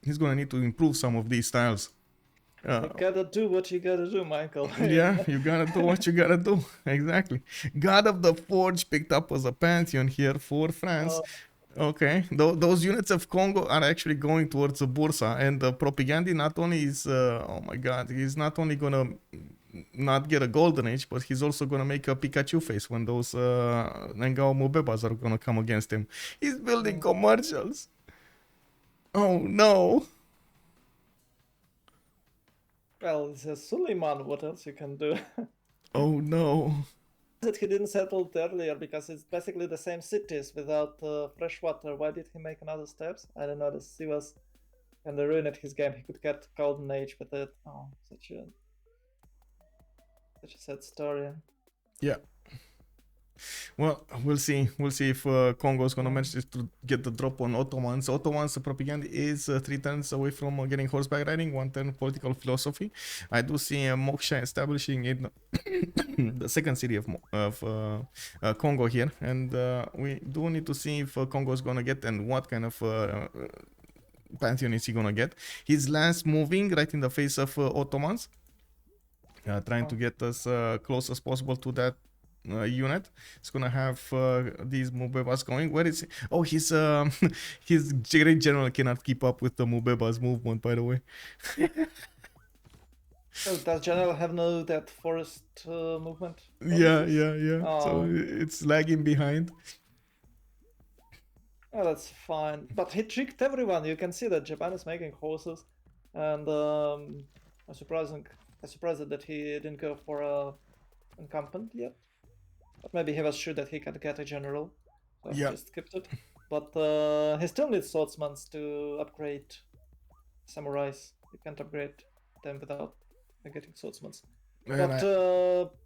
He's gonna need to improve some of these tiles. You gotta do what you gotta do, Michael. Yeah, you gotta do what you gotta do. Exactly. God of the Forge picked up as a pantheon here for France. Okay, those units of Kongo are actually going towards the Bursa, and the Propigandhi not only is, oh my god, he's not only gonna not get a golden age, but he's also gonna make a Pikachu face when those Nengao Mubebas are gonna come against him. He's building commercials. Oh no. Well, it's a Suleiman, what else you can do? Oh no. That he didn't settle it earlier because it's basically the same cities without fresh water. Why did he make another steps? I don't know. He was and they ruined his game. He could get golden age with it. Oh, such a sad story. Yeah. Well, we'll see. We'll see if Kongo is gonna manage to get the drop on Ottomans. Ottomans, Propaganda is 3 turns away from getting horseback riding, 1 turn political philosophy. I do see Moksha establishing in the second city of Kongo here, and we do need to see if Kongo is gonna get and what kind of pantheon is he gonna get. His last moving right in the face of Ottomans, trying to get as close as possible to that unit. It's gonna have these Mubebas going. Where is he? Oh, his great general cannot keep up with the Mubebas movement, by the way. So does general have no that forest movement? Yeah. Oh. So it's lagging behind. Oh, that's fine. But he tricked everyone. You can see that Japan is making horses, and I'm surprised that he didn't go for a incumbent yet. But maybe he was sure that he could get a general, so he just skipped it. But he still needs swordsmen to upgrade samurais. You can't upgrade them without getting swordsmen. But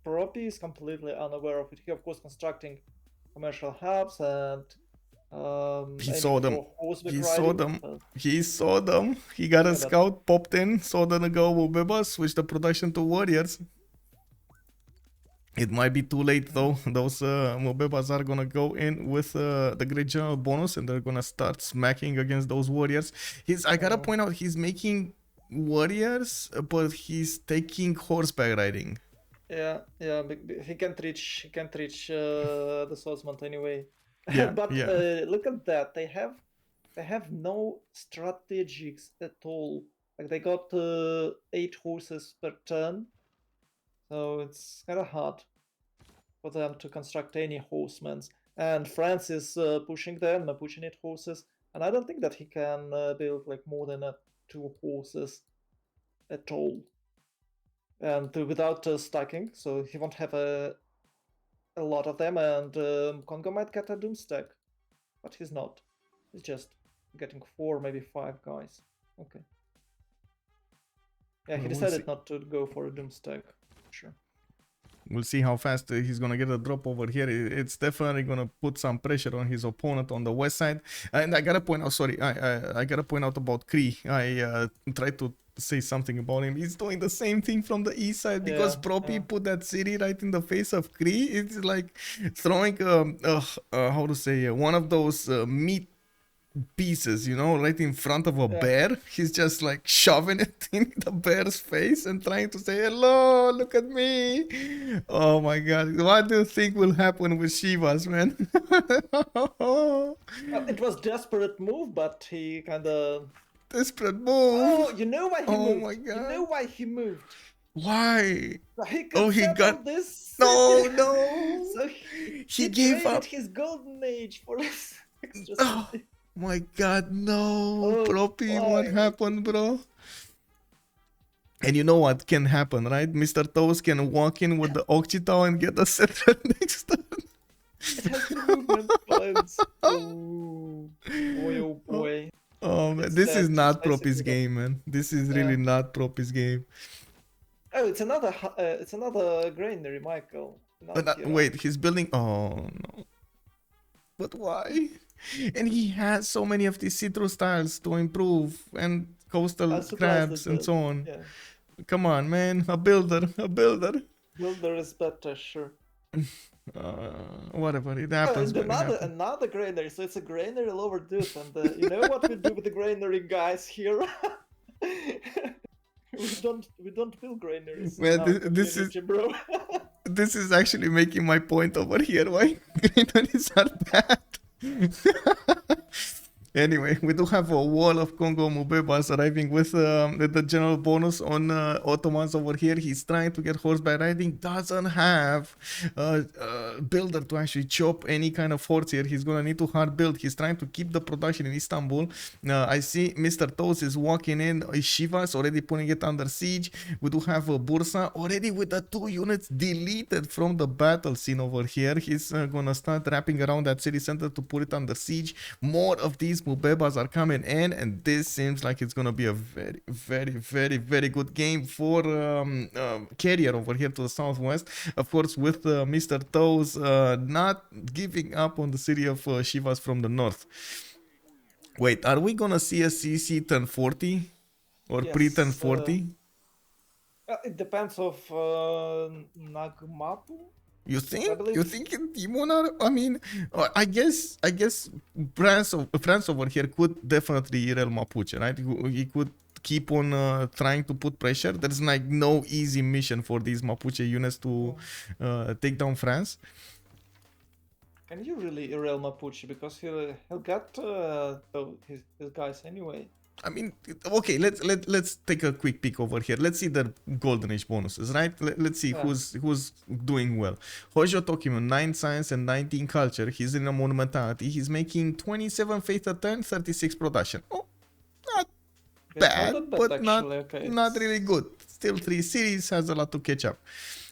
Propi is completely unaware of it. He, of course, constructing commercial hubs and he saw them. He saw them. He got a scout, popped in, saw the Nagao Mubeba, switched the production to warriors. It might be too late though. Those Mubebas are gonna go in with the Great General bonus, and they're gonna start smacking against those warriors. I gotta point out, he's making warriors, but he's taking horseback riding. Yeah. He can't reach the Swordsman anyway. Yeah, But yeah. look at that. They have no strategies at all. Like they got 8 horses per turn, so it's kind of hard for them to construct any horsemen. And France is pushing them. Mapuche need horses, and I don't think that he can build like more than 2 horses at all, and without stacking. So he won't have a lot of them, and Kongo might get a Doomstack, but he's not. He's just getting 4, maybe 5 guys. Okay. Yeah, he We'll decided see. not to go for a Doomstack. Sure. We'll see how fast he's gonna get a drop over here. It's definitely gonna put some pressure on his opponent on the west side. And I gotta point out, sorry, I gotta point out about Cree. I tried to say something about him. He's doing the same thing from the east side because Propi put that city right in the face of Cree. It's like throwing how to say one of those meat pieces, you know, right in front of a bear. He's just like shoving it in the bear's face and trying to say, hello, look at me. Oh my god. What do you think will happen with Shivas, man? It was desperate move, but he kind of... Desperate move. Oh, you know why he moved? My god. You know why he moved? Why? He could he got this city. No. So he gave traded up his golden age for this extra city. My god, no. Propi, what happened, bro? And you know what can happen, right? Mr. Toast can walk in with the Occhitao and get a settler next turn. It has movement plans. Oh boy. Oh man, this is not Propi's game, man. This is really not Propi's game. Oh, it's another granary, Michael. Wait, he's building. Oh no. But why? And he has so many of these citrus tiles to improve and coastal crabs and so on. Yeah. Come on, man. A builder. Builder is better, sure. Whatever, it happens. Another granary, so it's a granary lower dude, and you know what we do with the granary guys here? we don't build granaries. Well, this is bro. This is actually making my point over here. Why granaries are bad? Anyway, we do have a wall of Kongo Mubebas arriving with the general bonus on Ottomans over here. He's trying to get horseback riding. Doesn't have a builder to actually chop any kind of horse here. He's gonna need to hard build. He's trying to keep the production in Istanbul. I see Mr. Toast is walking in. Shivas already putting it under siege. We do have a Bursa already with the 2 units deleted from the battle scene over here. He's gonna start wrapping around that city center to put it under siege. More of these Mubebas are coming in, and this seems like it's gonna be a very good game for Carrier over here to the southwest. Of course, with Mr. Toes not giving up on the city of Shivas from the north. Wait, are we gonna see a CC turn 40 or pre-turn 40? It depends of Nagmapu. You think? You think in Demonar? I mean, I guess France over here could definitely Irel Mapuche, right? He could keep on trying to put pressure. There's like no easy mission for these Mapuche units to take down France. Can you really Irel Mapuche? Because he'll get his guys anyway. I mean, okay, let's take a quick peek over here. Let's see the Golden Age bonuses, right? Let's see who's doing well. Hojo Tokimon, 9 science and 19 culture. He's in a monumentality. He's making 27 faith a turn, 36 production. Oh, not bad, but not really good. Still 3 cities, has a lot to catch up.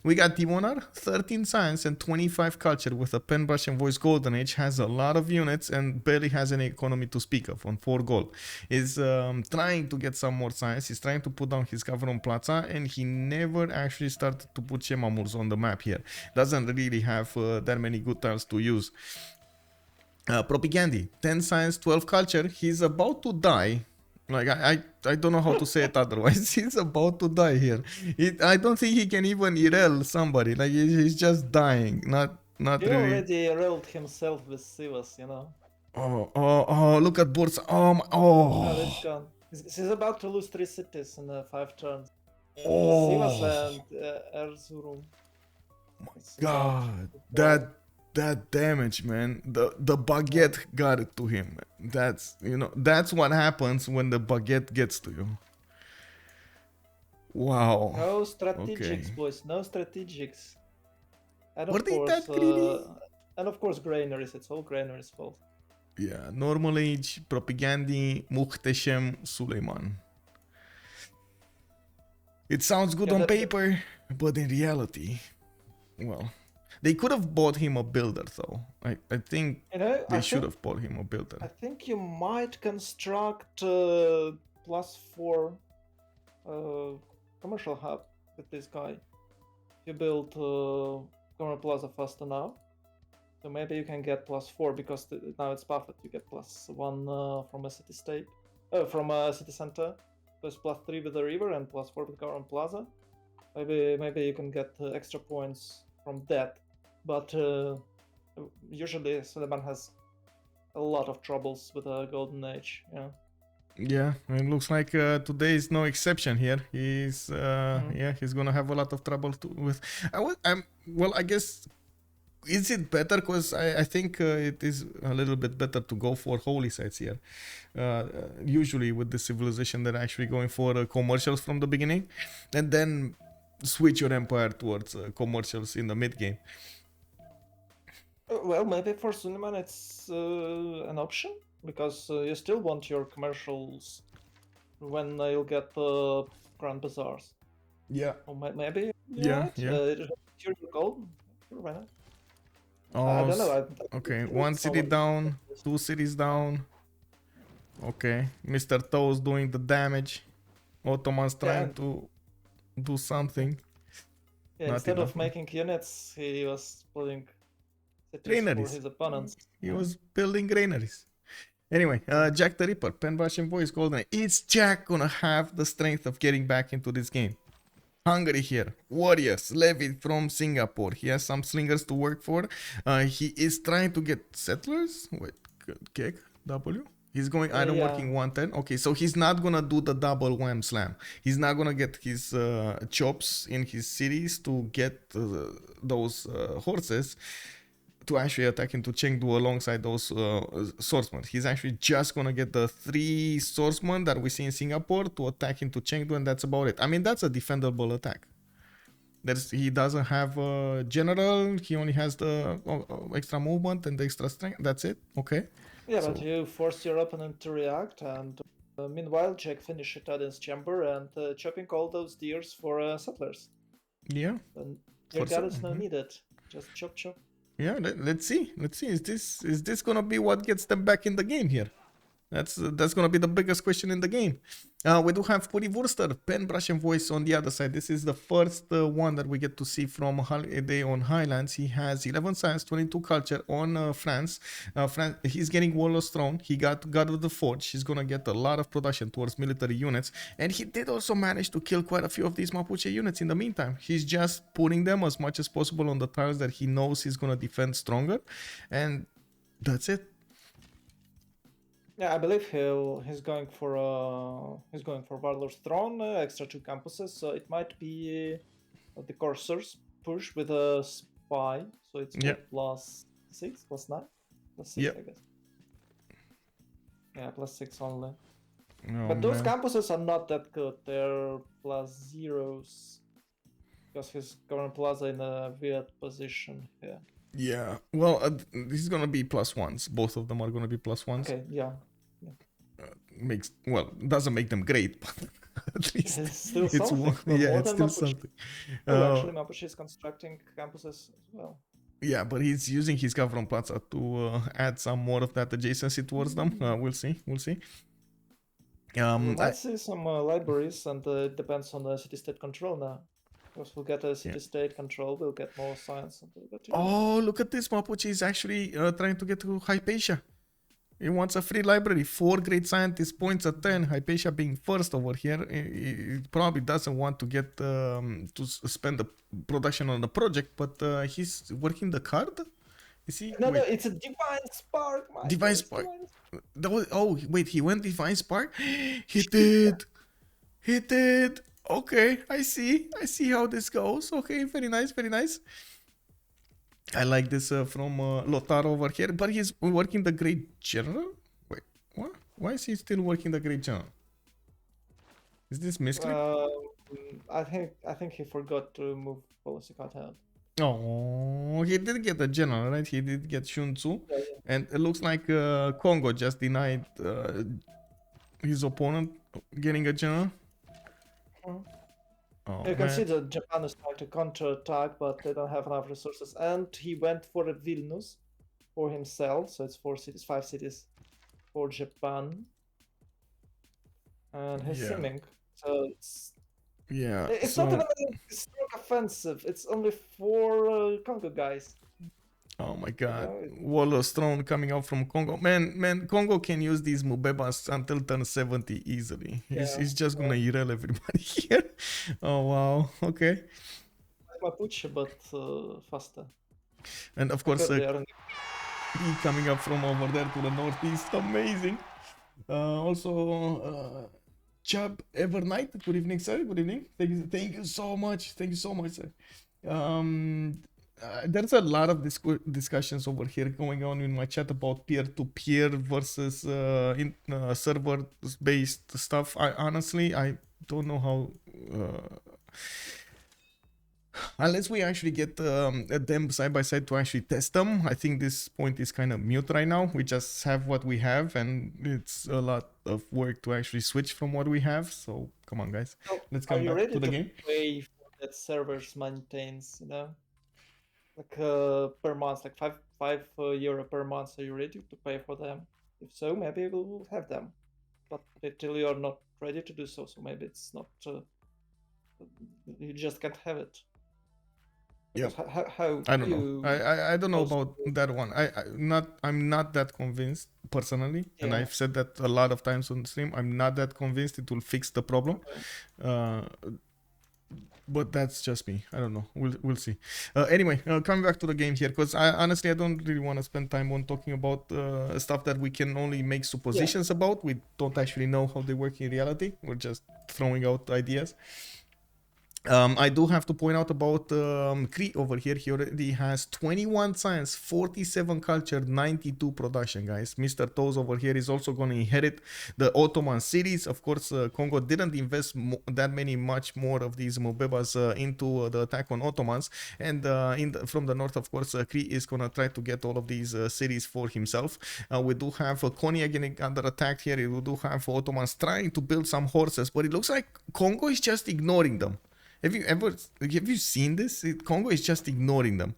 We got Demonar, 13 science and 25 culture with a pen brush and voice golden age, has a lot of units and barely has any economy to speak of on 4 gold. Is trying to get some more science, he's trying to put down his cover on Plaza, and he never actually started to put Shemamurs on the map here. Doesn't really have that many good tiles to use. Propigandhi, 10 science, 12 culture, he's about to die. Like, I don't know how to say it otherwise. He's about to die here. I don't think he can even Irel somebody. Like, he's just dying. Not he really. He already Irelled himself with Civ6, you know. Oh, look at Bursa. It's gone. He's about to lose 3 cities in 5 turns. Civ6 and Erzurum. It's not God, well. that damage, man. The baguette got it to him. That's that's what happens when the baguette gets to you. Wow. No strategics, Okay. boys. No strategics. And Were of they course, that greedy? granaries. It's all granaries' fault. Yeah, normal age, Propigandhi, Muhteshem, Suleiman. It sounds good Yeah, on the, paper, but in reality, well, they could have bought him a builder though. I think you know, they should have bought him a builder. I think you might construct +4 commercial hub with this guy. You build Commercial Plaza faster now, so maybe you can get +4 because now it's buffed. You get +1 from a city state, from a city center. Plus +3 with the river and +4 with Government Plaza. Maybe you can get extra points from that, but usually Suleiman has a lot of troubles with a golden age. Yeah. Yeah, it looks like today is no exception here. He's yeah, he's gonna have a lot of trouble with. I guess, is it better? Because I think it is a little bit better to go for holy sites here. Usually with the civilization, they're actually going for commercials from the beginning, and then switch your empire towards commercials in the mid game. Well, maybe for Suleiman it's an option because you still want your commercials when you'll get the Grand Bazaars. Yeah. Or maybe. Yeah. Right? Yeah. Your gold. Why not? Oh, I don't know. okay. One city down, 2 cities down. Okay, Mr. Toes doing the damage. Ottomans trying to do something. Yeah, Not instead enough. of making units, he was putting cities granaries for his opponents. He was building granaries. Anyway, Jack the Ripper, Pen Russian voice golden. Is Jack gonna have the strength of getting back into this game? Hungary here. Warriors, levied from Singapore. He has some slingers to work for. He is trying to get settlers. Wait, Keg, W? He's going iron working 110. Okay, so he's not gonna do the double wham slam. He's not gonna get his chops in his cities to get those horses to actually attack into Chengdu alongside those swordsmen. He's actually just gonna get the 3 swordsmen that we see in Singapore to attack into Chengdu, and that's about it. I mean, that's a defendable attack. He doesn't have a general. He only has the extra movement and the extra strength. That's it. Okay. Yeah, but you force your opponent to react, and meanwhile, Jack finished it in his chamber and chopping all those deers for settlers. Yeah. And your goddess no needed. Just chop chop. Yeah, let's see. Let's see. Is this gonna be what gets them back in the game here? That's gonna be the biggest question in the game. We do have Currywurster, Pen, Brush, and Voice on the other side. This is the first one that we get to see from Holiday on Highlands. He has 11 science, 22 culture on France. He's getting Warlord's Throne. He got God of the Forge. He's gonna get a lot of production towards military units, and he did also manage to kill quite a few of these Mapuche units in the meantime. He's just putting them as much as possible on the tiles that he knows he's gonna defend stronger, and that's it. Yeah, I believe he's going for Warlord's Throne, extra 2 campuses, so it might be the Corsairs push with a spy, so it's +6, +9, +6, I guess. Yeah, +6 only. But those campuses are not that good. They're +0s because he's Government Plaza in a weird position here. Yeah, well, this is gonna be +1s. Both of them are gonna be +1s. Okay, yeah. Doesn't make them great, but at least it's still something. it's still something. Actually, Mapuche is constructing campuses as well. Yeah, but he's using his Government Plaza to add some more of that adjacency towards them. We'll see. We might see some libraries, and it depends on the city-state control now. Because we'll get a city-state control, we'll get more science. Oh, look at this. Mapuche is actually trying to get to Hypatia. He wants a free library. 4 great scientist points at 10. Hypatia being first over here. He probably doesn't want to get to spend the production on the project, but he's working the card. Is he? No, it's a Divine Spark. Divine Spark. Wait, he went Divine Spark? He did. Okay, I see how this goes. Okay, very nice. I like this from Lotaro over here, but he's working the Great General? Wait, what? Why is he still working the Great General? Is this misclick? I think he forgot to remove policy content. Oh, he did get a general, right? He did get Shun Tzu. Yeah, yeah. And it looks like Kongo just denied his opponent getting a general. Mhm. Oh, You can see man. that Japan is trying to counterattack, but they don't have enough resources. And he went for a Vilnius for himself, so it's 4 cities, 5 cities for Japan. And he's Yeah. simming, so Yeah. it's not So, even a strong offensive. It's only 4 Congo guys. oh my You God. know, Wallace Throne coming out from Kongo. Man, Kongo can use these Mubebas until turn 70 easily. yeah. He's just gonna erel everybody here. Oh, wow. Okay. Like Mapuche, but faster. And of course, Because they are Cree coming up from over there to the northeast. Amazing. Also, Chubb Evernight. Good evening, sir. Good evening. Thank you so much. Thank you so much, sir. There's a lot of discussions over here going on in my chat about peer-to-peer versus server-based stuff. I don't know how. Unless we actually get them side by side to actually test them, I think this point is kind of mute right now. We just have what we have, and it's a lot of work to actually switch from what we have. So come on, guys, So, let's are come you back to ready the to game. pay for that servers maintains, like per month, like five euro per month? Are you ready to pay for them? If so, maybe we'll have them. But till you're not ready to do so, so maybe it's not. You just can't have it. Yeah, Because how I don't know. you I don't know supposed about to? that one. I'm not that convinced personally, and Yeah. I've said that a lot of times on stream. I'm not that convinced it will fix the problem. Okay. Uh, but that's just me. I don't know. We'll see. Anyway, coming back to the game here, because honestly I don't really want to spend time on talking about stuff that we can only make Yeah. suppositions about. We don't actually know how they work in reality. We're just throwing out ideas. I do have to point out about Cree over here. He already has 21 science, 47 culture, 92 production, guys. Mr. Toes over here is also going to inherit the Ottoman cities. Of course, Congo didn't invest that much more of these Mubebas into the attack on Ottomans. And from the north, of course, Cree is going to try to get all of these cities for himself. We do have Konya getting under attack here. We do have Ottomans trying to build some horses, but it looks like Congo is just ignoring them. Have you seen this? Congo is just ignoring them.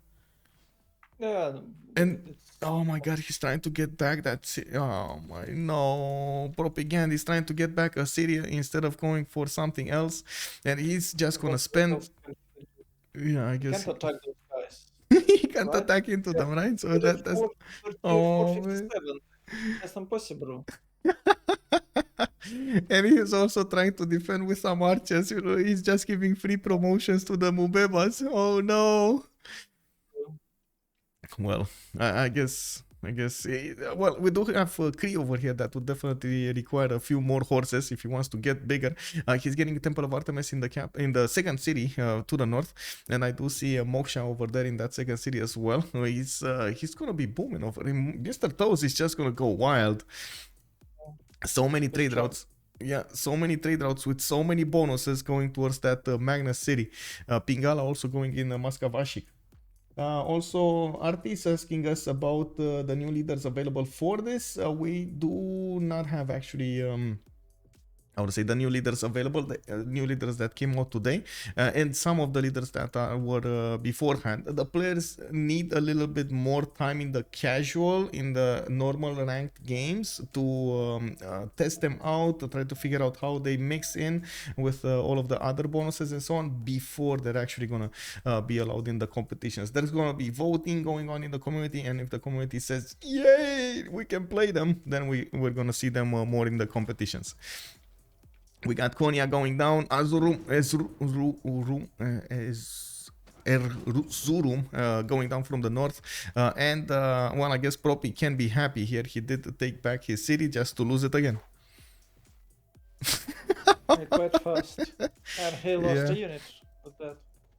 Yeah. And It's oh my god, he's trying to get back that city. Oh my no, Propigandhi is trying to get back a city instead of going for something else, and he's just gonna what spend. else can you do? Yeah, I You guess can't attack those guys, he can't right? attack into Yeah. them, right? So You're that's 430 or oh man. 457. That's impossible. And he's also trying to defend with some archers. You know, he's just giving free promotions to the Mubebas. Oh no. Well, well, we do have Cree over here that would definitely require a few more horses if he wants to get bigger. He's getting a Temple of Artemis in the second city to the north, and I do see a Moksha over there in that second city as well. He's gonna be booming over him. Mr. Toes is just gonna go wild. So many Just trade jump. routes. Yeah, so many trade routes with so many bonuses going towards that Magnus city. Pingala also going in Muscavashik. Also, Arti is asking us about the new leaders available for this. We do not have actually I would say the new leaders available, the new leaders that came out today, and some of the leaders that were beforehand. The players need a little bit more time in the casual, in the normal ranked games to test them out, to try to figure out how they mix in with all of the other bonuses and so on before they're actually gonna be allowed in the competitions. There's gonna be voting going on in the community, and if the community says, "Yay, we can play them," then we're gonna see them more in the competitions. We got Konya going down. Azurum Erzurum going down from the north. And well, I guess Propi can be happy here. He did take back his city just to lose it again. Quite fast. And he lost Yeah. a unit with that.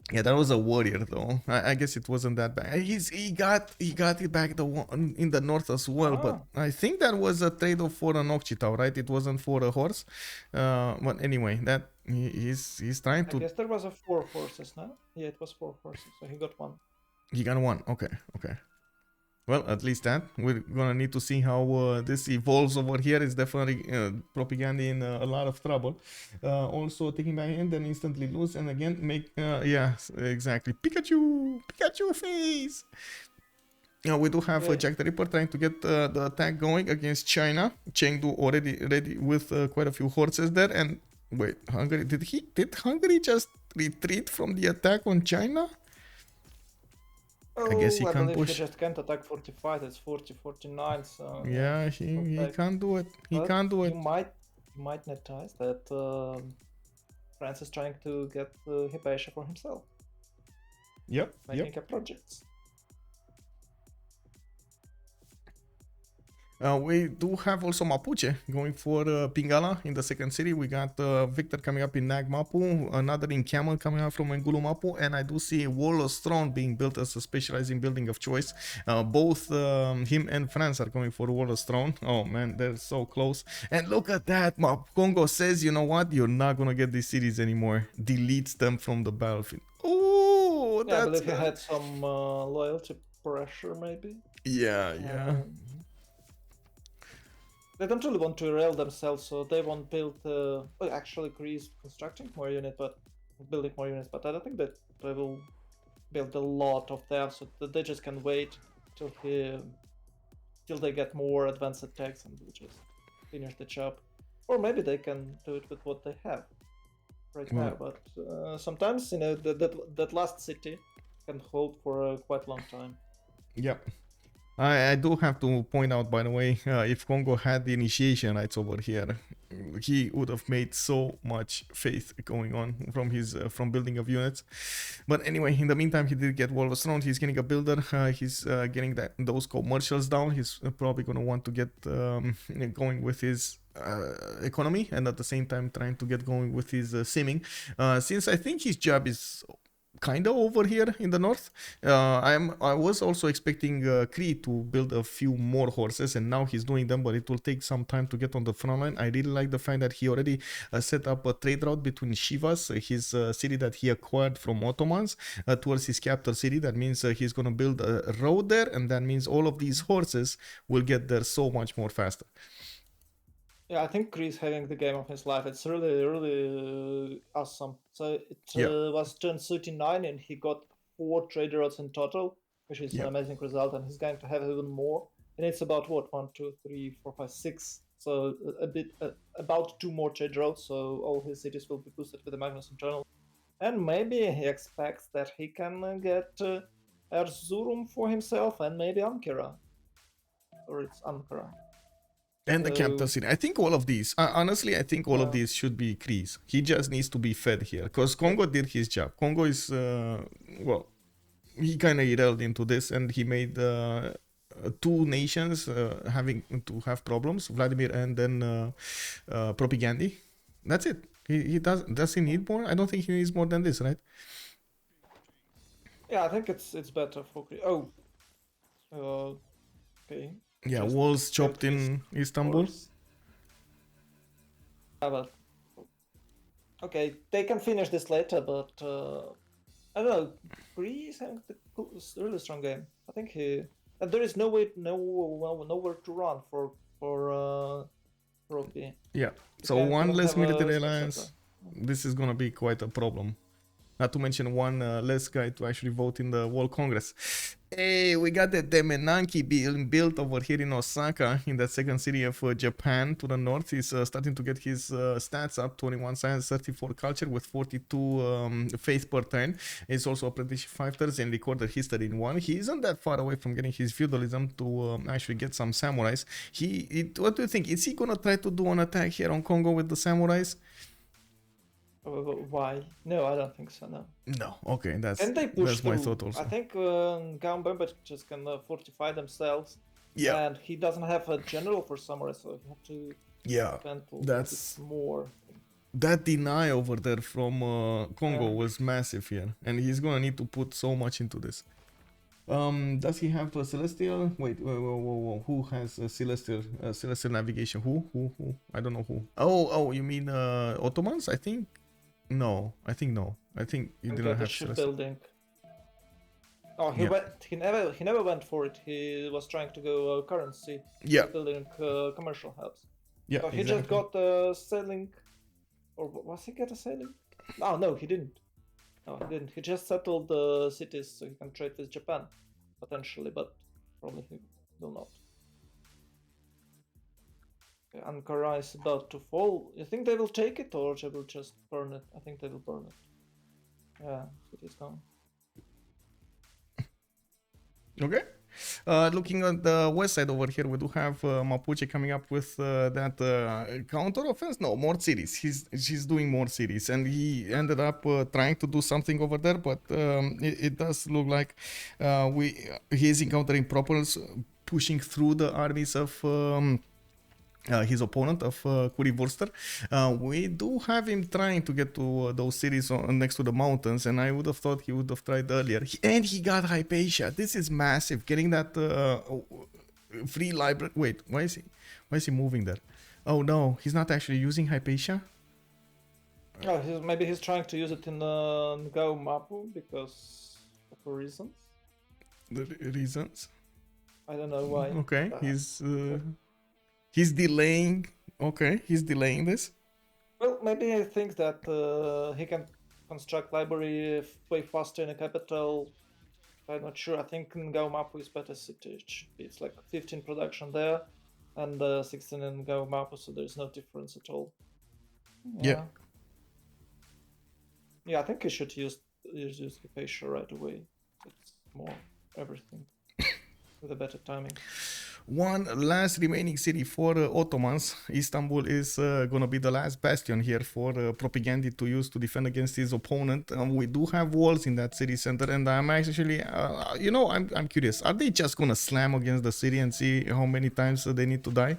Yeah, that was a warrior though. I guess it wasn't that bad. He got it back the one in the north as well, but Ah, I think that was a trade-off for an Occitan, right? It wasn't for a horse. But anyway, that he's trying I to. guess there was a 4 horses, no? Yeah, it was 4 horses, so he got one. He got one. Okay, okay. Well, at least that. We're gonna need to see how this evolves over here. It's definitely Propigandhi in a lot of trouble. Also taking by hand and instantly lose, and again make yeah, exactly. Pikachu face. We do have Okay. JackTheRipper trying to get the attack going against China. Chengdu already ready with quite a few horses there. And wait, Hungary did Hungary just retreat from the attack on China? I guess he Oh, I can't believe he push. just can't attack 45. It's 40, 49. So yeah, Yeah, not he back. can't do it. He But can't do it. you might notice that France is trying to get Hypatia for himself, Yep, yep. making a project. We do have also Mapuche going for Pingala in the second city. We got Victor coming up in Nag Mapu, another in Camel coming out from Ngulu Mapu, and I do see Wall of Throne being built as a specializing building of choice. Both him and France are going for Wall of Throne. Oh man, they're so close. And look at that, Kongo says, you know what? You're not gonna get these cities anymore. Deletes them from the battlefield. Oh, Yeah, I that's believe he good. had some loyalty pressure, maybe. Yeah, yeah. They don't really want to rail themselves, so they won't build. Well, actually, Cree is constructing more units, but building more units. But I don't think that they will build a lot of them, so that they just can wait till till they get more advanced attacks and will just finish the job. Or maybe they can do it with what they have right now. Well, But sometimes that last city can hold for a quite long time. yep. I do have to point out, by the way, if Congo had the initiation rights over here, he would have made so much faith going on from his from building of units. But anyway, in the meantime, he did get Wall of Throne. He's getting a builder. He's getting those commercials down. He's probably gonna want to get going with his economy, and at the same time trying to get going with his simming. Since I think his job is kind of over here in the north. I was also expecting Cree to build a few more horses, and now he's doing them, but it will take some time to get on the front line. I really like the fact that he already set up a trade route between Shivas, his city that he acquired from Ottomans, towards his capital city. That means he's going to build a road there, and that means all of these horses will get there so much more faster. Yeah, I think Greece having the game of his life. It's really, really awesome. So it Yeah, was turn 39 and he got 4 trade routes in total, which is an yeah. amazing result. And he's going to have even more. And it's about what, 1, 2, 3, 4, 5, 6. So about 2 more trade routes. So all his cities will be boosted with the Magnus internal. And maybe he expects that he can get Erzurum for himself and maybe Ankara. Or it's Ankara. And the capital So, city. I think all of these, honestly, I think all of yeah. these should be Crees. He just needs to be fed here because Congo did his job. Congo is, well, he kind of erred into this and he made two nations having to have problems, Vladimir and then Propigandhi. That's it. He does he need more? I don't think he needs more than this, right? Yeah, I think it's better for Oh, okay. Yeah, Just walls built chopped his in Istanbul. course. Yeah, but okay, they can finish this later. But I don't know. Greece having really strong game. I think he. And there is nowhere to run for Ropi. Yeah. He So can't one even less have a military stock center. alliance. This is gonna be quite a problem. Not to mention one less guy to actually vote in the World Congress. Hey, we got the Demenanki being built over here in Osaka, in the second city of Japan to the north. He's starting to get his stats up, 21 science, 34 culture with 42 faith per turn. He's also apprenticeship 5 turns and recorded history in 1. He isn't that far away from getting his feudalism to actually get some samurais. What do you think? Is he gonna try to do an attack here on Congo with the samurais? Why? No, I don't think so. No. No. Okay, Can they push that's my through? thought I also. think Gambembe just can fortify themselves, Yeah. and he doesn't have a general for samurai, so you have to Yeah. spend a little bit That's more. that deny over there from Congo Yeah. was massive here, and he's gonna need to put so much into this. Does he have a celestial? Wait, whoa. Who has a celestial navigation? Who? I don't know who. Oh, you mean Ottomans? I think. No, I think no. I think he And didn't the have celestial. shipbuilding. Oh, he Yeah, went. He never went for it. He was trying to go currency. yeah, Building commercial hubs. yeah, So he just exactly. got sailing, or was he get a sailing? Oh no, he didn't. No, he didn't. He just settled the cities so he can trade with Japan, potentially, but probably he will not. Okay, Ankara is about to fall. You think they will take it, or they will just burn it? I think they will burn it. Yeah, city's gone. Okay. Looking at the west side over here, we do have Mapuche coming up with that counter offense. No, more cities. She's doing more cities, and he ended up trying to do something over there, but it does look like he is encountering problems pushing through the armies of. His opponent of Currywurster. We do have him trying to get to those cities next to the mountains, and I would have thought he would have tried earlier. And he got Hypatia. This is massive. Getting that free library. Wait, why is he moving there? Oh no, he's not actually using Hypatia. Oh, maybe he's trying to use it in Go Mapu because of reasons. The reasons. I don't know why. Okay, he's delaying. Okay, he's delaying this. Well, maybe I think that he can construct library way faster in a capital. I'm not sure. I think in Go Mapu is better city. It's like 15 production there and 16 in Go Mapu, so there's no difference at all. Yeah. Yeah, I think he should use Hypatia right away. It's more everything with a better timing. One last remaining city for Ottomans. Istanbul is gonna be the last bastion here for Propigandhi to use to defend against his opponent. We do have walls in that city center, and I'm actually, I'm curious. Are they just gonna slam against the city and see how many times they need to die?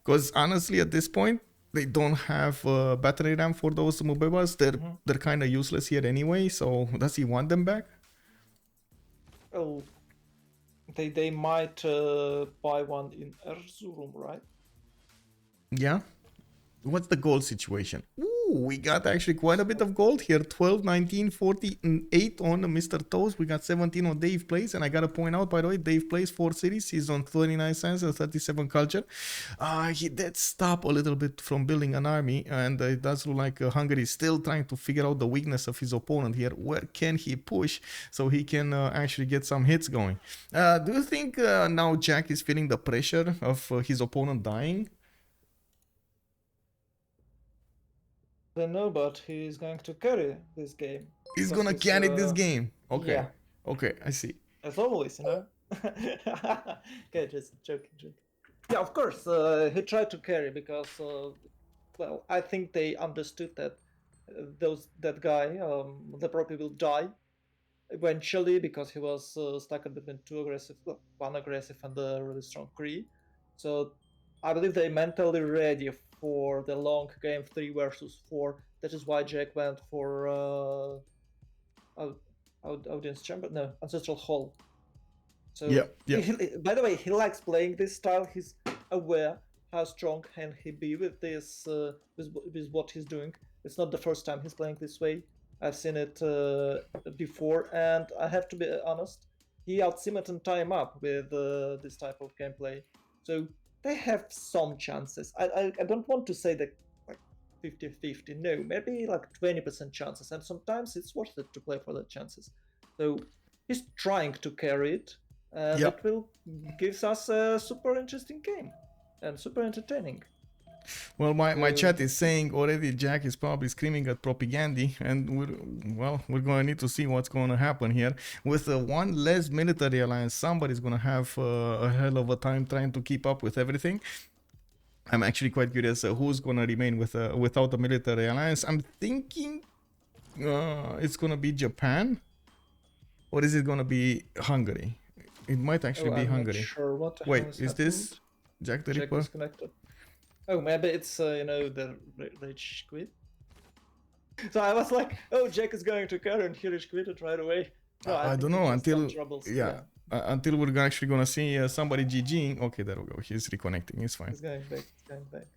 Because honestly, at this point, they don't have battery ram for those Mubebas. They're kind of useless here anyway. So does he want them back? Oh. They might buy one in Erzurum, right? Yeah. What's the gold situation? Ooh, we got actually quite a bit of gold here. 12, 19, 48 on Mr. Toast. We got 17 on DavePlays. And I gotta point out, by the way, DavePlays 4 cities. He's on 29 cents and 37 culture. He did stop a little bit from building an army. And it does look like Hungary is still trying to figure out the weakness of his opponent here. Where can he push so he can actually get some hits going? Do you think now Jack is feeling the pressure of his opponent dying? I don't know, but he's going to carry this game. He's gonna carry this game. Okay. Yeah. Okay, I see. As always, Okay, just joking. Yeah, of course, he tried to carry because, well, I think they understood that that guy, the Propy will die eventually because he was stuck between two aggressive, one aggressive and a really strong Cree. So I believe they mentally ready for the long game 3 versus 4. That is why Jack went for audience chamber, no, ancestral hall. So yeah. By the way, he likes playing this style. He's aware how strong can he be with this, with what he's doing. It's not the first time he's playing this way. I've seen it before, and I have to be honest, he out-simmered and time up with this type of gameplay. So they have some chances. I don't want to say that like 50-50. No, maybe like 20% chances, and sometimes it's worth it to play for the chances. So he's trying to carry it, and it will gives us a super interesting game and super entertaining. Well, my chat is saying already Jack is probably screaming at Propigandhi, and we're going to need to see what's going to happen here. With one less military alliance, somebody's going to have a hell of a time trying to keep up with everything. I'm actually quite curious who's going to remain without a military alliance. I'm thinking it's going to be Japan, or is it going to be Hungary? It might actually be Hungary. Not sure what Wait, is this Jack JackTheRipper? disconnected. Oh, maybe it's the rage quit. So I was like, oh, Jack is going to carry, and here is quitted right away. No, I I don't think he know just some until troubles. yeah. Yeah, Until we're actually gonna see somebody GGing. Okay, there we go. He's reconnecting. It's fine. he's going back. He's going back.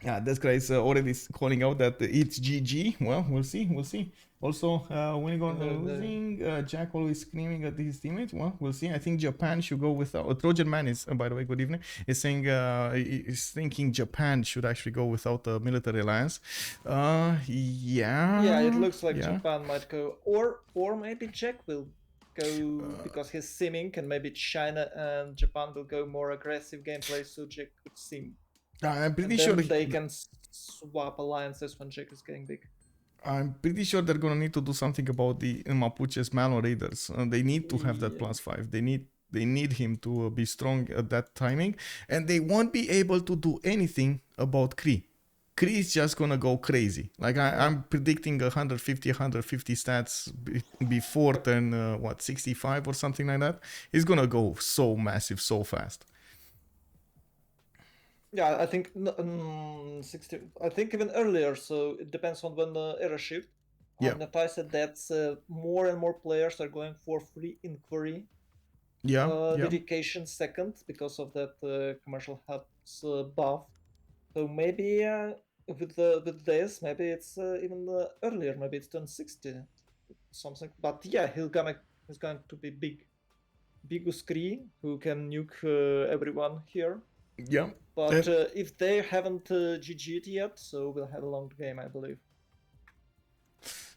Yeah, this guy is already calling out that it's GG. Well, we'll see. We'll see. Also, when you're No, no. losing, Jack always screaming at his teammates. Well, we'll see. I think Japan should go without. Trojan Man is, by the way, good evening. Is saying is thinking Japan should actually go without a military alliance. Yeah, it Yeah, looks like yeah. Japan might go, or maybe Jack will go because he's simming, and maybe China and Japan will go more aggressive gameplay, so Jack could sim, I'm and pretty sure. then they can swap alliances when Jack is getting big. I'm pretty sure they're gonna need to do something about the Mapuche's Malon Raiders. They need to have that Yeah. +5. They need him to be strong at that timing, and they won't be able to do anything about Cree. Cree is just gonna go crazy. Like I'm predicting 150 stats before turn 65 or something like that. He's gonna go so massive, so fast. Yeah, I think 60. I think even earlier. So it depends on when the era shift. Yeah, I've noticed that more and more players are going for free inquiry yeah, yeah. dedication second because of that commercial hubs buff. So maybe with this, maybe it's even earlier. Maybe it's done 60 something. But yeah, he's going to be big Cree who can nuke everyone here. Yeah. But if they haven't GG'd yet, so we'll have a long game, I believe.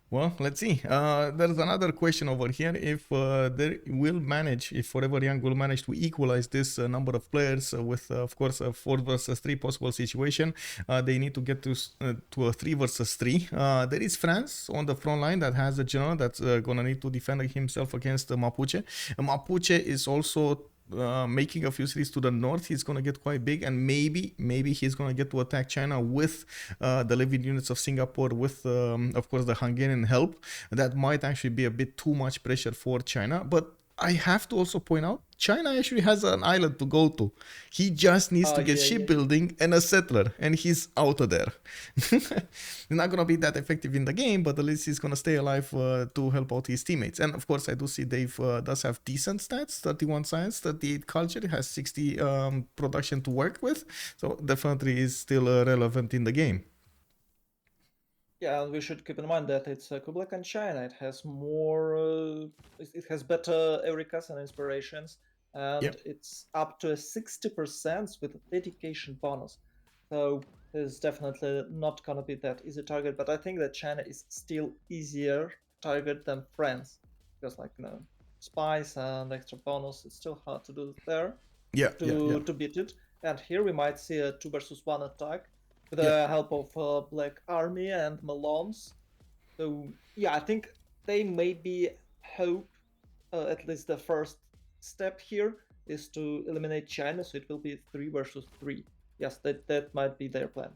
Well, let's see. There's another question over here. If if Forever Young will manage to equalize this number of players with, of course, a 4 versus 3 possible situation, they need to get to a 3 versus 3. There is France on the front line that has a general that's gonna need to defend himself against Mapuche. Mapuche is also making a few cities to the north. He's gonna get quite big, and maybe he's gonna get to attack China with the living units of Singapore, with of course the Hungarian help. That might actually be a bit too much pressure for China, but I have to also point out China actually has an island to go to. He just needs to get Yeah. shipbuilding and a settler, and he's out of there. He's not gonna be that effective in the game, but at least he's gonna stay alive to help out his teammates. And of course, I do see Dave does have decent stats: 31 science, 38 culture, he has 60 production to work with, so definitely is still relevant in the game. Yeah, and we should keep in mind that it's Kublai and China. It has more, it has better Eureka's and inspirations, and Yep. it's up to a 60% with a dedication bonus. So it's definitely not gonna be that easy target. But I think that China is still easier target than France, because like spice and extra bonus, it's still hard to do there to beat it. And here we might see a 2 versus 1 attack with the help of Black Army and Malons. So yeah, I think they maybe hope at least the first step here is to eliminate China, so it will be 3 versus 3. Yes, that might be their plan.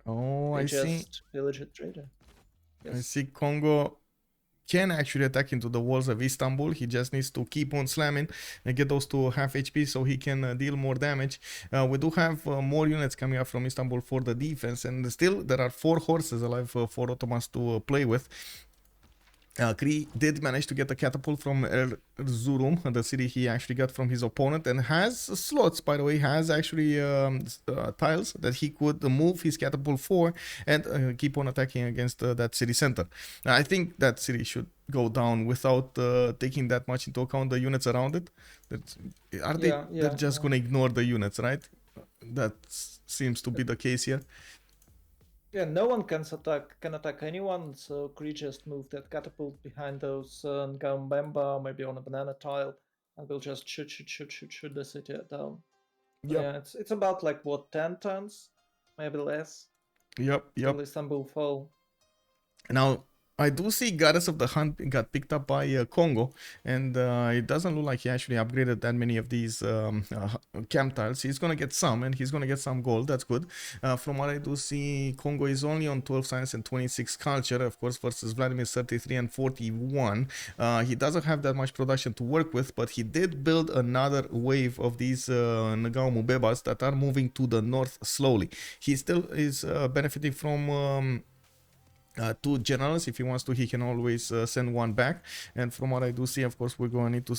Oh, They I see. just pillage it trader. I Yes. see Kongo can actually attack into the walls of Istanbul. He just needs to keep on slamming and get those to half HP so he can deal more damage. We do have more units coming up from Istanbul for the defense, and still there are 4 horses alive for Ottomans to play with. Cree did manage to get a catapult from Erzurum, the city he actually got from his opponent, and has slots, by the way, has actually tiles that he could move his catapult for and keep on attacking against that city center. I think that city should go down without taking that much into account the units around it. They're just gonna ignore the units, right? That seems to be the case here. Yeah, no one can attack anyone, so Cree just move that catapult behind those Ngambemba, maybe on a banana tile, and we'll just shoot the city down. Yep. Yeah, it's about like what 10 tons, maybe less. Yep. Till Istanbul fall. Now I do see Goddess of the Hunt got picked up by Kongo, and it doesn't look like he actually upgraded that many of these camp tiles. He's gonna get some, and he's gonna get some gold. That's good. From what I do see, Kongo is only on 12 science and 26 culture, of course, versus Vladimir's 33 and 41. He doesn't have that much production to work with, but he did build another wave of these Ngao Mubebas that are moving to the north slowly. He still is benefiting from. Two generals. If he wants to, he can always send one back. And from what I do see, of course, we're going to need to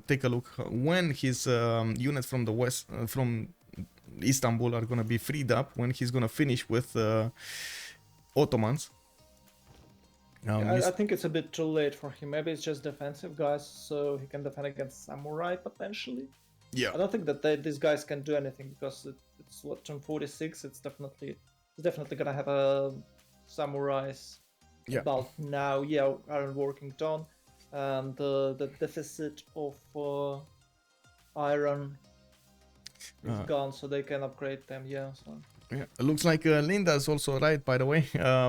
take a look when his units from the west, from Istanbul, are going to be freed up, when he's going to finish with Ottomans. I think it's a bit too late for him. Maybe it's just defensive guys, so he can defend against samurai potentially. Yeah, I don't think that these guys can do anything because it's what, turn 46. It's definitely gonna have a samurais about now. Yeah, aren't working done, and the deficit of iron is gone, so they can upgrade them. Yeah. So. Yeah, it looks like Linda is also right, by the way.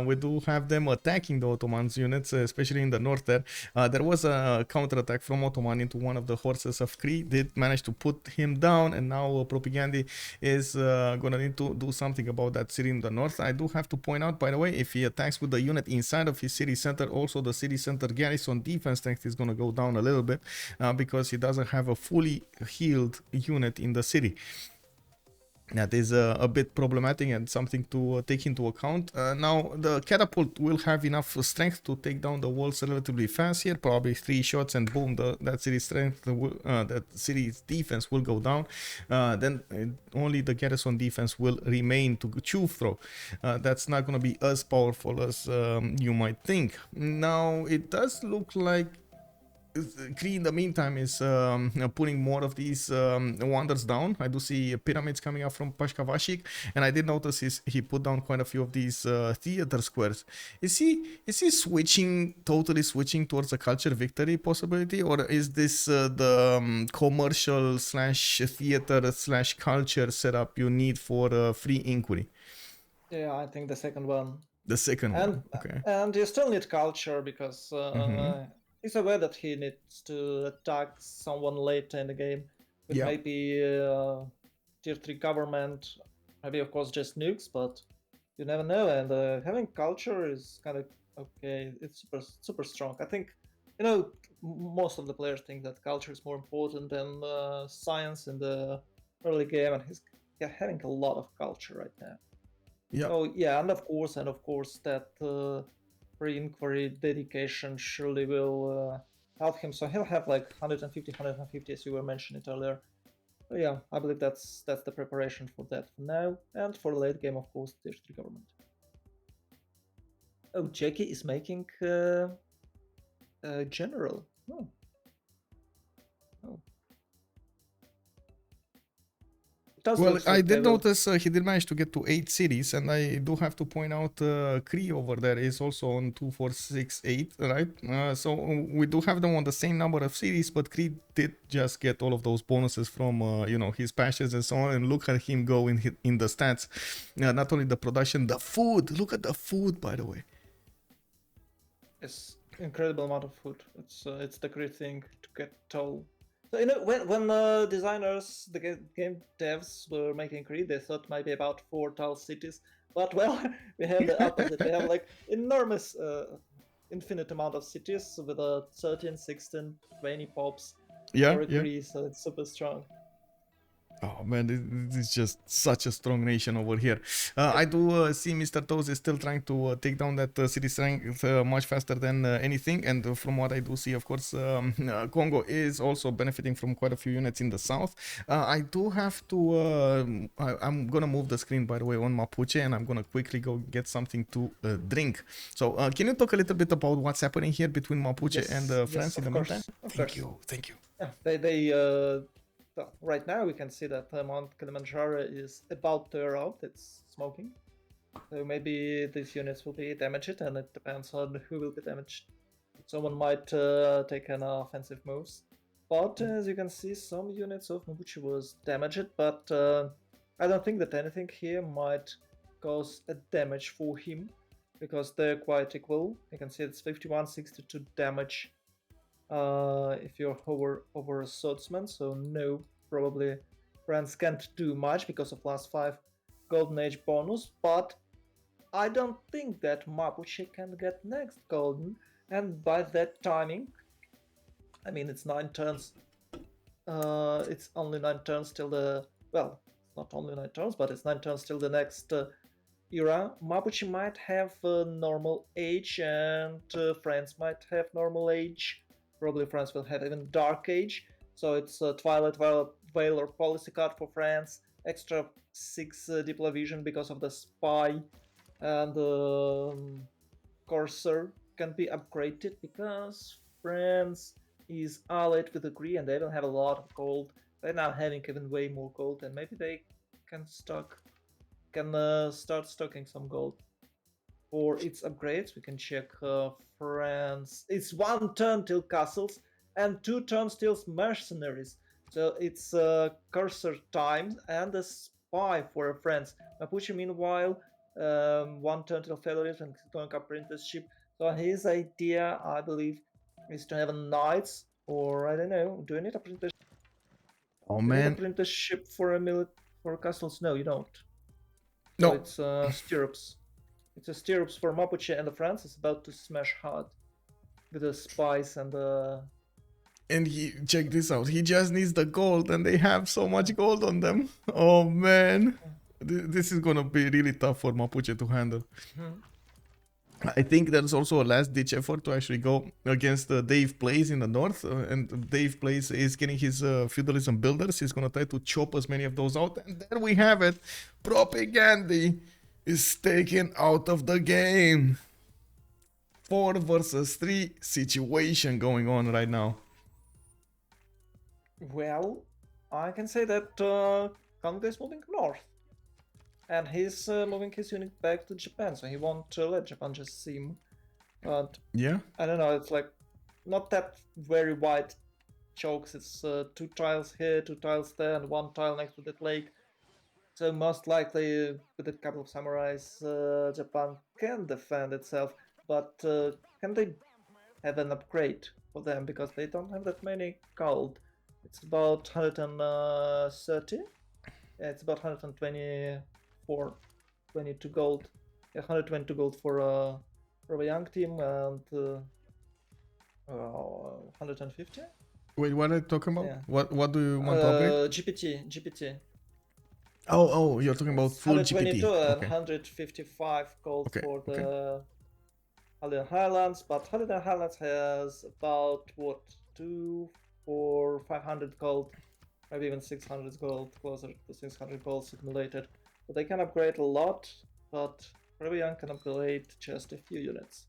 We do have them attacking the Ottomans units, especially in the north there. There was a counterattack from Ottoman into one of the horses of Cree. Did manage to put him down, and now Propigandhi is going to need to do something about that city in the north. I do have to point out, by the way, if he attacks with the unit inside of his city center, also the city center garrison defense strength is going to go down a little bit because he doesn't have a fully healed unit in the city. That is a bit problematic and something to take into account. Now, the catapult will have enough strength to take down the walls relatively fast here. Probably 3 shots and boom, that city's strength, that city's defense will go down. Then only the garrison defense will remain to chew through. That's not going to be as powerful as you might think. Now, it does look like Cree in the meantime is putting more of these wonders down. I do see pyramids coming up from Pashkavashik, and I did notice he put down quite a few of these theater squares. Is he totally switching towards a culture victory possibility, or is this the commercial / theater / culture setup you need for free inquiry? Yeah, I think the second one. The second one, okay. And you still need culture because he's aware that he needs to attack someone later in the game with maybe tier 3 government, maybe of course just nukes, but you never know. And having culture is kind of okay. It's super strong. I think most of the players think that culture is more important than science in the early game, and he's having a lot of culture right now. Yeah. Oh yeah, and of course that pre-inquiry dedication surely will help him. So he'll have like 150 as you were mentioning earlier. So yeah, I believe that's the preparation for that for now, and for the late game, of course, tier 3 government. Oh, Jackie is making general. Oh. Well, I did notice he did manage to get to 8 cities, and I do have to point out Cree over there is also on 2, 4, 6, 8, right? So we do have them on the same number of cities, but Cree did just get all of those bonuses from his passions and so on. And look at him go in the stats. Not only the production, the food. Look at the food, by the way. It's incredible amount of food. It's the great thing to get told. So when designers, the game devs were making Cree, they thought maybe about 4 tile cities, but well, we have the opposite. We have like enormous, infinite amount of cities with 13, 16, 20 pops for Cree, so it's super strong. Oh man, it's just such a strong nation over here. I do see Mr. Toes is still trying to take down that city strength much faster than anything. And from what I do see, of course, Congo is also benefiting from quite a few units in the south. I do have to... I'm going to move the screen, by the way, on Mapuche, and I'm going to quickly go get something to drink. So can you talk a little bit about what's happening here between Mapuche and France in the meantime? Thank you. Yeah, right now we can see that Mount Kilimanjaro is about to air out. It's smoking. So maybe these units will be damaged, and it depends on who will be damaged. Someone might take an offensive moves. But as you can see, some units of Mapuche was damaged, but I don't think that anything here might cause a damage for him. because they're quite equal. You can see it's 51-62 damage if you're over a swordsman. So no, probably France can't do much because of last 5 Golden Age bonus, but I don't think that Mapuche can get next Golden, and by that timing, I mean it's 9 turns. It's only 9 turns till the, well, it's not only 9 turns, but it's 9 turns till the next era. Mapuche might have normal age, and France might have normal age. Probably France will have even Dark Age. So it's Twilight Veil or Policy card for France. Extra 6 Diplo Vision because of the Spy, and Corsair can be upgraded because France is allied with the Cree and they will have a lot of gold. They're now having even way more gold, and maybe they can start stocking some gold for its upgrades. We can check France. It's 1 turn till castles and 2 turns till mercenaries. So it's cursor time and a spy for France. Mapuche, meanwhile, 1 turn till feathers and going apprenticeship. So his idea, I believe, is to have a knights, or I don't know. Do you need apprenticeship? Oh You need man, apprenticeship for for castles? No, you don't. So no. it's stirrups. It's a stirrups for Mapuche, and the France is about to smash hard with the spies and the. And he check this out. He just needs the gold, and they have so much gold on them. Oh man, this is gonna be really tough for Mapuche to handle. I think there's also a last-ditch effort to actually go against DavePlays in the north, and DavePlays is getting his feudalism builders. He's gonna try to chop as many of those out, and there we have it. Propigandhi is taken out of the game. 4 versus 3 situation going on right now. Well, I can say that Kongo is moving north, and he's moving his unit back to Japan, so he won't let Japan just see him. But Yeah. I don't know. It's like not that very wide chokes. It's 2 tiles here, 2 tiles there, and 1 tile next to that lake. So most likely, with a couple of samurais, Japan can defend itself. But can they have an upgrade for them, because they don't have that many gold? It's about 130. Yeah, it's about 124, 22 gold. Yeah, 122 gold for a young team, and 150. Wait, what are you talking about? Yeah. What do you want to upgrade? GPT. Oh, you're talking about full 122 GPT. and Okay. 155 gold Okay, for the okay. Highlands, but Highlands has about what 2, 4, 500 gold, maybe even 600 gold, closer to 600 gold accumulated. So they can upgrade a lot, but Young can upgrade just a few units.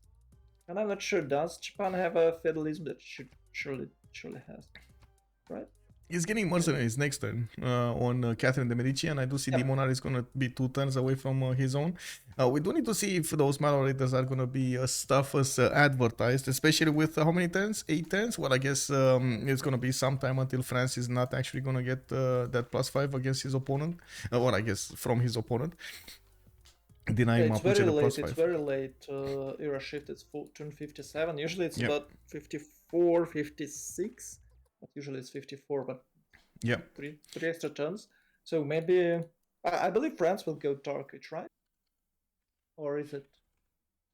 And I'm not sure, does Japan have a feudalism? That surely has, right? He's getting mercenaries next turn on Catherine de Medici, and I do see Yep. Demonar is going to be 2 turns away from his own. We do need to see if those mallorators are going to be as tough as advertised, especially with how many turns? 8 turns? Well, I guess it's going to be some time until France is not actually going to get that +5 against his opponent, or I guess from his opponent. Denying It's Mapuche very the late. +5. It's very late. Era shift. It's turn 57. Usually it's Yep. about 54, 56. But usually it's 54. But yeah, three extra turns. So maybe I believe France will go Dark Age, right? Or is it?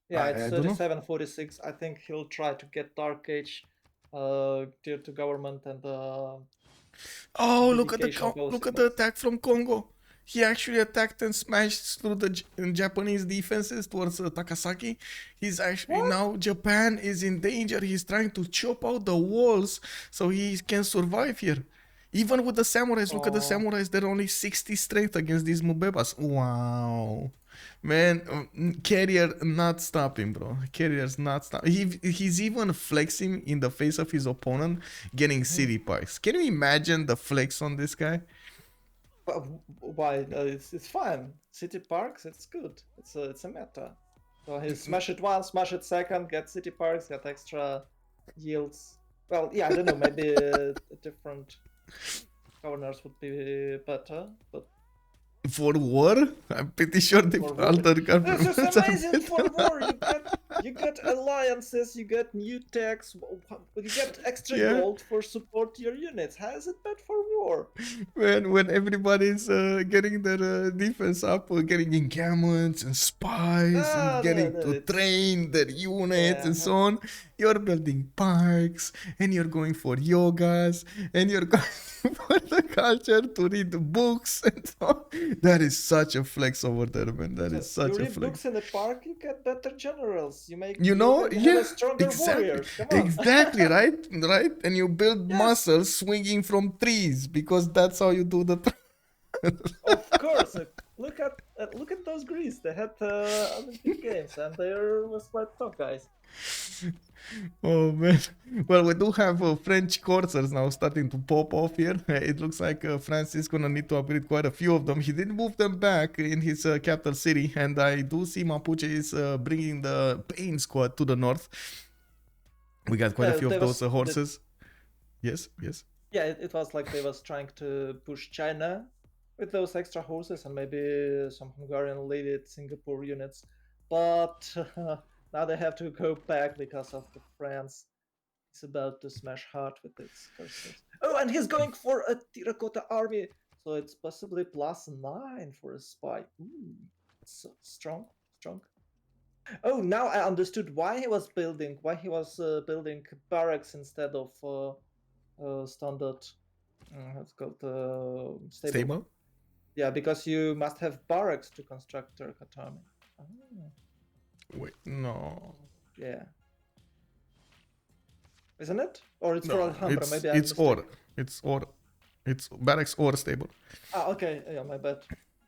Yeah, it's I don't know. 37, 46. I think he'll try to get Dark Age, tier 2 government, and Oh, look at dedication the attack from Kongo. He actually attacked and smashed through the Japanese defenses towards Takasaki. He's actually now Japan is in danger. He's trying to chop out the walls so he can survive here. Even with the samurais, look at the samurais. They're only 60 strength against these Mubebas. Wow. Man, Carrier not stopping, bro. Carrier's not stopping. He's even flexing in the face of his opponent, getting city parks. Can you imagine the flex on this guy? Why? It's fine. City parks, it's good. It's a meta. So he smash it once, smash it second, get city parks, get extra yields. Well, yeah, I don't know. Maybe different governors would be better, but For war? I'm pretty sure the For war. altered This is governments are amazing for better. war. You get alliances, you get new techs, you get extra Yeah. gold for support to your units. How is it bad for war? When everybody's getting their defense up, getting encampments and spies and Ah, getting no, to it's train their units yeah. and so on, you're building parks and you're going for yogas and you're going for the culture to read the books and so on. That is such a flex over there, man. That So is you such a read flex. books in the park, you get better generals. You make You know, yoga, you have a yeah, stronger exactly, warriors. Come on. exactly, right, right, and you build Yes, muscles swinging from trees because that's how you do the. of course. Look at those Greece. They had Olympic Games, and they was quite tough guys. Oh man. Well, we do have French coursers now starting to pop off here. It looks like France is gonna need to upgrade quite a few of them. He did move them back in his capital city, and I do see Mapuche is bringing the Pain squad to the north. We got quite a few of There those was horses. Yes, yes. yeah. It was like they was trying to push China with those extra horses and maybe some Hungarian led Singapore units, but now they have to go back because of the France. It's about to smash hard with its cursors. Oh, and he's going for a terracotta army, so it's possibly +9 for a spy. Ooh, so strong, strong. Oh, now I understood why he was building barracks instead of standard. What's called stable. Stable? Yeah, because you must have barracks to construct terracotta army. Oh, Wait, no. yeah. Isn't it? Or it's for No, Alhambra? Maybe I'm it's mistaken. or. It's or. It's barracks or stable. Ah, okay. Yeah, my bad.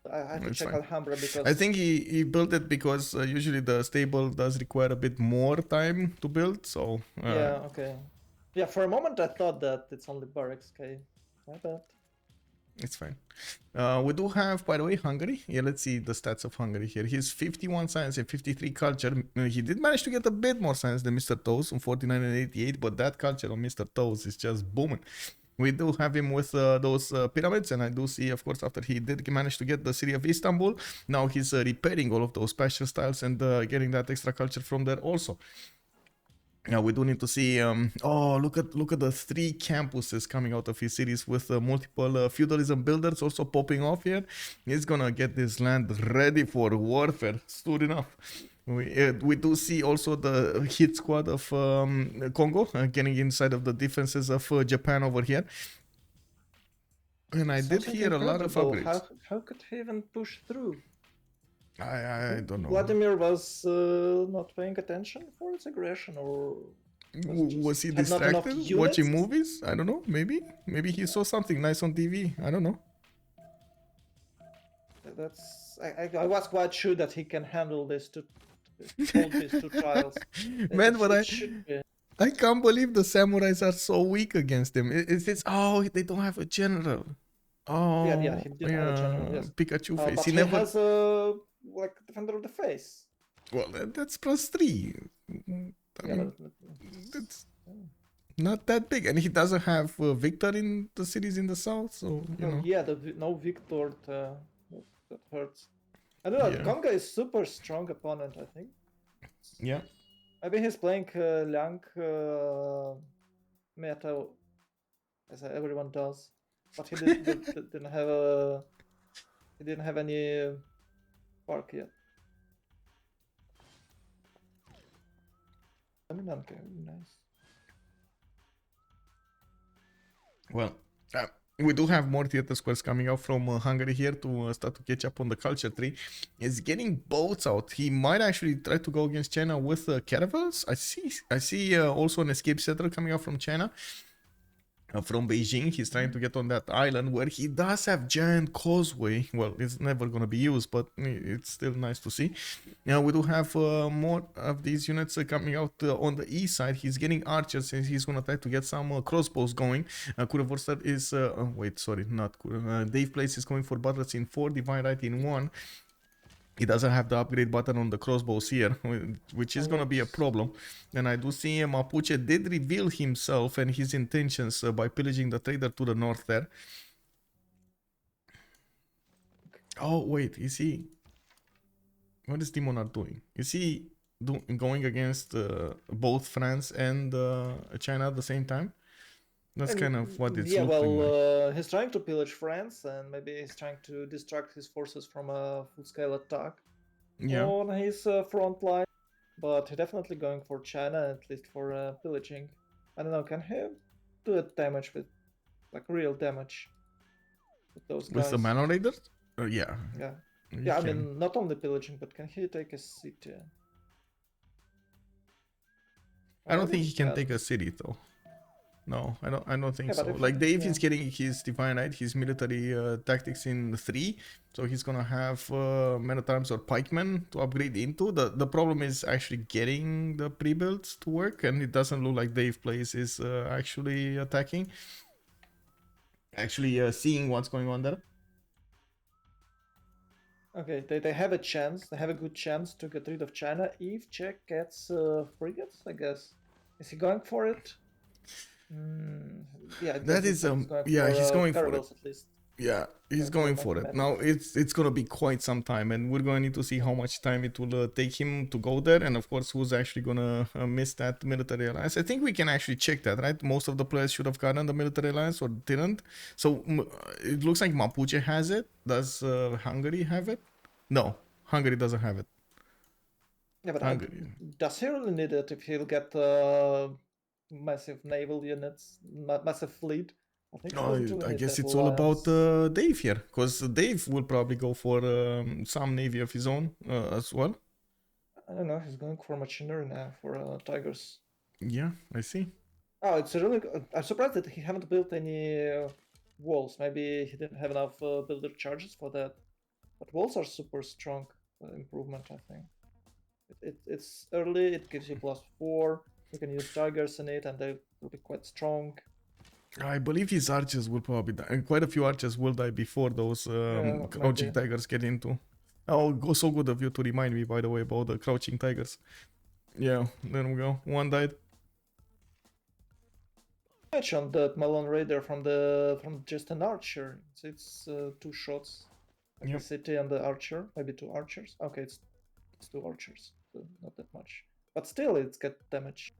I have to It's check fine. Alhambra because I think he built it because usually the stable does require a bit more time to build, so yeah, okay. Yeah, for a moment I thought that it's only barracks. Okay, my bad. it's fine. We do have, by the way, Hungary. Yeah, let's see the stats of Hungary here. He's 51 science and 53 culture. He did manage to get a bit more science than Mr. Toes on 49 and 88, but that culture on Mr. Toes is just booming. We do have him with those pyramids, and I do see, of course, after he did manage to get the city of Istanbul, now he's repairing all of those pasture styles and getting that extra culture from there also. Yeah, we do need to see. Oh, look at the 3 campuses coming out of his cities with multiple feudalism builders also popping off here. He's gonna get this land ready for warfare soon enough. We do see also the hit squad of Congo getting inside of the defenses of Japan over here. And I did Something hear a lot of incredible. upgrades. How could he even push through? I don't know. Vladimir was not paying attention for its aggression, or Was he had not enough distracted watching units. movies? I don't know. Maybe he saw something nice on TV. I don't know. I was quite sure that he can handle these two trials. Man, but It should be. I can't believe the samurais are so weak against him. It's oh, they don't have a general. Yeah, Oh he didn't have a general, yeah, yes. Pikachu face. But He he never. has a like defender of the face. Well, that's +3. I Yeah, mean, but that's not that big, and he doesn't have Victor in the cities in the south, so you know. yeah, no Victor. That hurts. I don't know. Yeah. Kongo is super strong opponent. I think. Yeah. Maybe he's playing Liang meta as everyone does, but he didn't have a he didn't have any park yet. Dominant, nice. Well, we do have more theater squares coming out from Hungary here to start to catch up on the culture tree. He's getting boats out. He might actually try to go against China with caravels. I see also an escape settler coming out from China. From Beijing, he's trying to get on that island where he does have giant causeway. Well, it's never going to be used, but it's still nice to see. Now we do have more of these units coming out on the east side. He's getting archers and he's going to try to get some crossbows going. Currywurster is wait, sorry, not DavePlays is going for butlers in 4, divine right in 1. He doesn't have the upgrade button on the crossbows here, which is gonna be a problem. And I do see Mapuche did reveal himself and his intentions by pillaging the trader to the north there. Oh wait, is he? What is Demonar doing? Is he going against both France and China at the same time? That's kind of what it's Yeah, looking like. well, he's trying to pillage France, and maybe he's trying to distract his forces from a full-scale attack Yeah. on his front line. But he's definitely going for China, at least for pillaging. I don't know, can he do a damage with, like, real damage with those With the guys? Mana Raiders? Yeah. Yeah. You Yeah, I can. mean, not only pillaging, but can he take a city? I don't Maybe think he he can can. take a city though. No, I don't think Yeah, so. but if Like Dave yeah. is getting his divine right, his military tactics in 3, so he's gonna have men at arms or pikemen to upgrade into. The problem is actually getting the pre-builds to work, and it doesn't look like DavePlays is actually attacking. Actually seeing what's going on there. Okay, they have a chance. They have a good chance to get rid of China if Czech gets frigates, I guess. Is he going for it? Yeah, it That doesn't is look like he's going yeah, for he's going for it. caravels at least. Yeah, he's going for it. Now it's gonna be quite some time, and we're gonna need to see how much time it will take him to go there, and of course who's actually gonna miss that military alliance. I think we can actually check that, right? Most of the players should have gotten the military alliance or didn't. So it looks like Mapuche has it. Does Hungary have it? No, Hungary doesn't have it. Yeah, but Hungary. does he really need it if he'll get massive naval units, massive fleet? I think he doesn't really I need guess that it's all about alliance. Dave here, because Dave will probably go for some navy of his own as well. I don't know, he's going for machinery now, for tigers. Yeah, I see. Oh, it's really. I'm surprised that he haven't built any walls. Maybe he didn't have enough builder charges for that. But walls are super strong improvement, I think. It's early, it gives you +4. You can use tigers in it, and they will be quite strong. I believe his archers will probably die. And quite a few archers will die before those crouching tigers get into. Oh, so good of you to remind me, by the way, about the crouching tigers. Yeah, there we go. One died. Mentioned that Malone Raider from just an archer. It's 2 shots, like the city and the archer, maybe 2 archers. Okay, it's 2 archers, so not that much, but still it's got damage.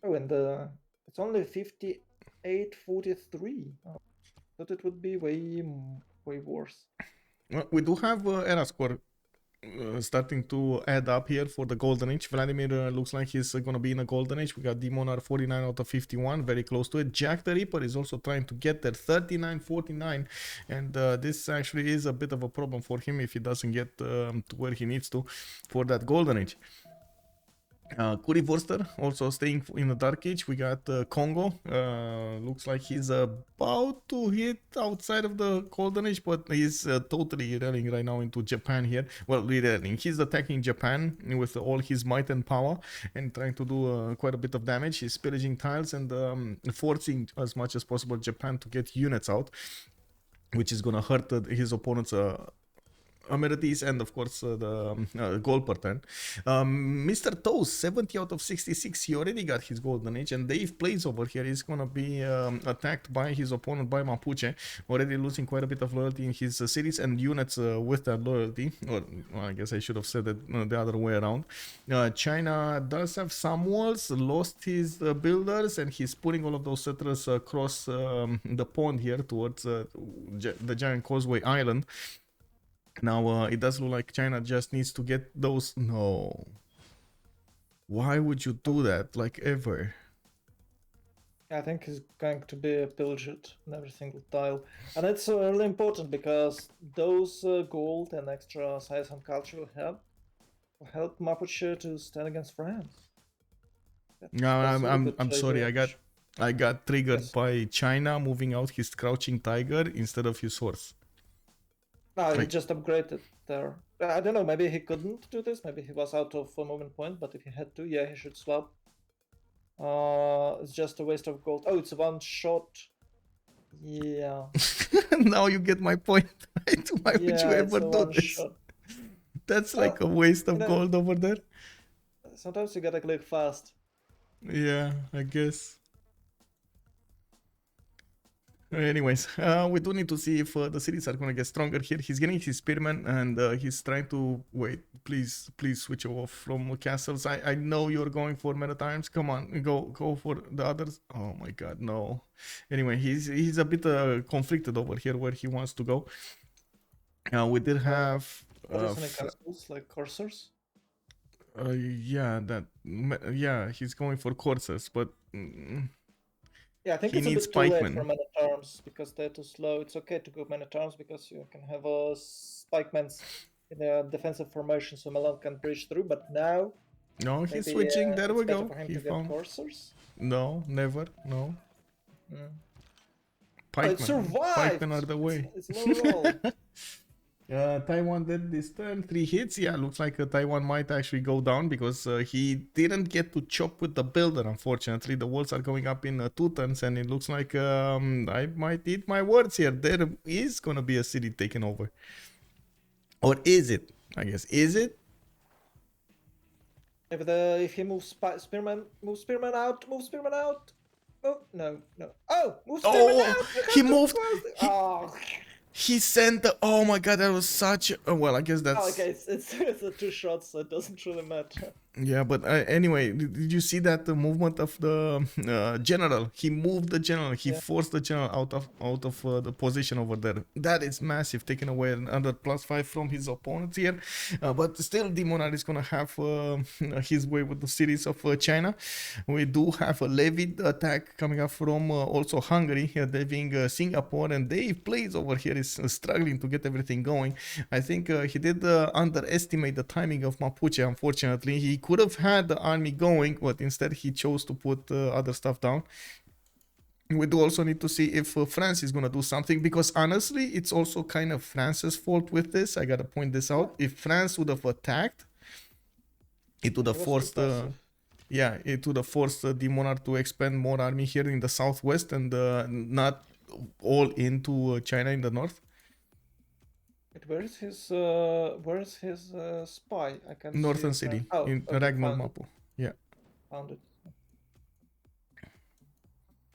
Oh, and it's only 58-43. Oh, thought it would be way worse. Well, we do have era score starting to add up here for the golden age. Vladimir looks like he's gonna be in a golden age. We got Demonar 49 out of 51, very close to it. JackTheRipper is also trying to get there, 39-49, and this actually is a bit of a problem for him if he doesn't get to where he needs to for that golden age. Currywurster also staying in the dark age. We got Kongo. Looks like he's about to hit outside of the golden age, but he's totally rallying right now into Japan here. Well, rallying. He's attacking Japan with all his might and power and trying to do quite a bit of damage. He's pillaging tiles and forcing as much as possible Japan to get units out, which is gonna hurt his opponent's amenities and of course the goal per turn. Mr. Toast 70 out of 66, he already got his golden age, and DavePlays over here is gonna be attacked by his opponent by Mapuche, already losing quite a bit of loyalty in his cities and units with that loyalty, or well, I guess I should have said it the other way around. China does have some walls, lost his builders, and he's putting all of those settlers across the pond here towards the giant causeway island. Now, it does look like China just needs to get those... No. Why would you do that, like, ever? I think he's going to be pillaged in every single tile. And it's really important because those gold and extra size and culture will help Mapuche to stand against France. I'm sorry, I got triggered by China moving out his crouching tiger instead of his horse. No, he just upgraded there. I don't know, maybe he couldn't do this, maybe he was out of a movement point, but if he had to, yeah, he should swap. It's just a waste of gold. Oh, it's one shot. Yeah. Now you get my point. Why would you ever do this? Shot. That's like a waste of gold over there. Sometimes you gotta click fast. Yeah, I guess. Anyways, we do need to see if the cities are gonna get stronger here. He's getting his spearmen and he's trying to wait. Please switch off from castles. I know you're going for meta times. Come on, go for the others. Oh my god, no. Anyway, he's a bit conflicted over here where he wants to go. We did have Are there any castles like coursers? yeah, yeah, he's going for coursers, but yeah, I think he it's a needs bit too late pikemen. for mana terms because they're too slow. It's okay to go mana terms because you can have a spikemans in a defensive formation, so Milan can breach through. But now, No, he's maybe, switching. There we it's better go. for him He to get found. coursers. No, never. No. Mm. Pikemen. It survived. Pikemen are the way. It's low roll. Taiwan did this turn, 3 hits. Yeah, looks like Taiwan might actually go down because he didn't get to chop with the builder, unfortunately. The walls are going up in 2 turns, and it looks like I might eat my words here. There is going to be a city taken over. Or is it? I guess. Is it? If he moves spearman out. Oh no. Oh, move spearman out. He moved. Oh. He sent the. Oh my god, that was such. Well, I guess that's. Oh, okay, it's a 2 shots, so it doesn't really matter. Yeah, but anyway, did you see that the movement of the general? He moved the general. He forced the general out of the position over there. That is massive, taking away another +5 from his opponents here. But still, Demonar is gonna have his way with the cities of China. We do have a levied attack coming up from also Hungary. They being Singapore, and DavePlays over here is struggling to get everything going. I think he did underestimate the timing of Mapuche. Unfortunately, he could have had the army going, but instead he chose to put other stuff down. We do also need to see if France is going to do something, because honestly, it's also kind of France's fault with this. I got to point this out. If France would have attacked, it would have forced... it would have forced Demonar to expand more army here in the southwest and not all into China in the north. Where is his spy? I can't Northern see city in okay, Ragnar Mapu. Yeah. Found it.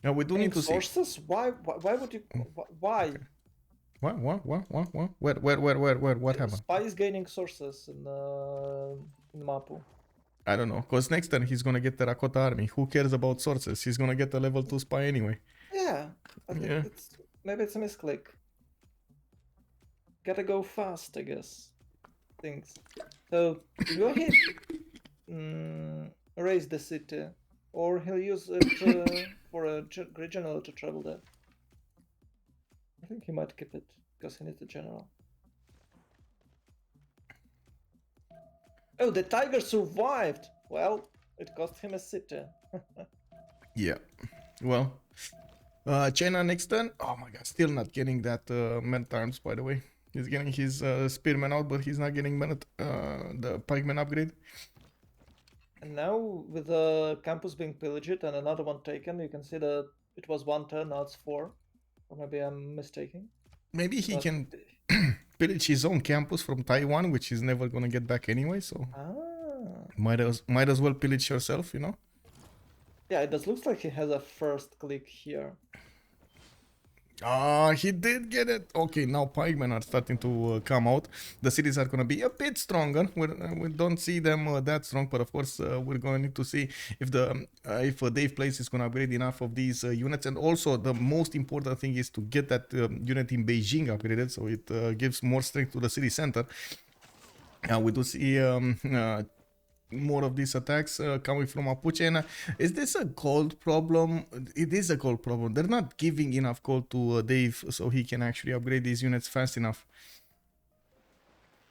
Yeah, we do need to sources? Why would you? Why? Okay. What? Where? What happened? Spy is gaining sources in Mapu. I don't know, because next turn he's gonna get the Rakota army. Who cares about sources? He's gonna get a level 2 spy anyway. Yeah, I think maybe it's a misclick. Gotta go fast, I guess. Things. So go ahead, raise the city, or he'll use it for a great general to travel there. I think he might keep it because he needs a general. Oh, the tiger survived. Well, it cost him a city. Yeah. Well, China next turn. Oh my god, still not getting that men arms, by the way. He's getting his spearman out, but he's not getting the pikeman upgrade. And now, with the campus being pillaged and another one taken, you can see that it was 1 turn, now it's 4. Or maybe I'm mistaken. Maybe he can pillage his own campus from Taiwan, which he's never gonna get back anyway, so... Might as well pillage yourself, you know? Yeah, it does looks like he has a first click here. Ah, he did get it. Okay, now pikemen are starting to come out. The cities are going to be a bit stronger. We don't see them that strong, but of course we're going to need to see if DavePlays is going to upgrade enough of these units. And also the most important thing is to get that unit in Beijing upgraded, so it gives more strength to the city center. We do see more of these attacks coming from Mapuche. And is this a gold problem? It is a gold problem. They're not giving enough gold to Dave so he can actually upgrade these units fast enough.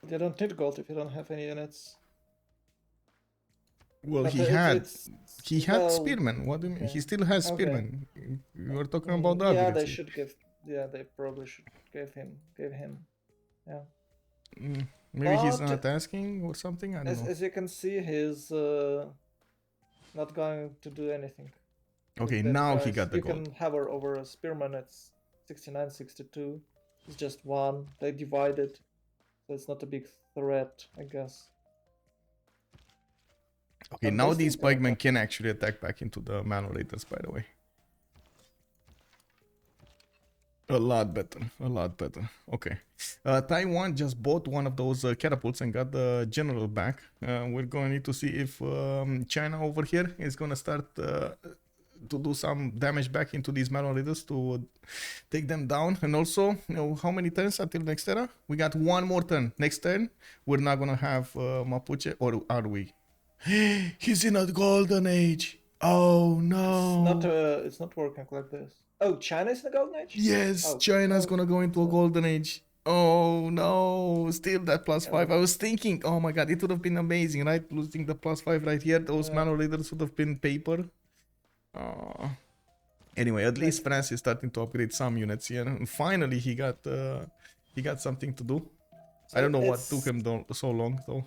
You don't need gold if you don't have any units. Well, but he had spearmen. What do you mean? He still has spearmen. You were talking about the yeah, upgrades. they should give. Yeah, they probably should give him. Yeah. Maybe he's not asking or something. I don't know. As you can see, he's not going to do anything. Okay, now he got the gold. You can hover over a spearman. It's 69, 62. It's just 1. They divided, so it's not a big threat, I guess. Okay, but now these pikemen can actually attack back into the manual raiders, by the way. A lot better, a lot better. Okay. Taiwan just bought one of those catapults and got the general back. We're going to need to see if China over here is going to start to do some damage back into these Maron Raiders to take them down. And also, how many turns until next era? We got one more turn. Next turn, we're not going to have Mapuche, or are we? He's in a golden age. Oh no. It's not working like this. Oh, China is in the golden age? Yes, Oh, China's gonna go into a golden age. Oh no, still that +5. I was thinking, oh my god, it would have been amazing, right? Losing the +5 right here. Those Mano Raiders would have been paper. Anyway, at least France is starting to upgrade some units here. And finally, he got something to do. So I don't know what took him so long though.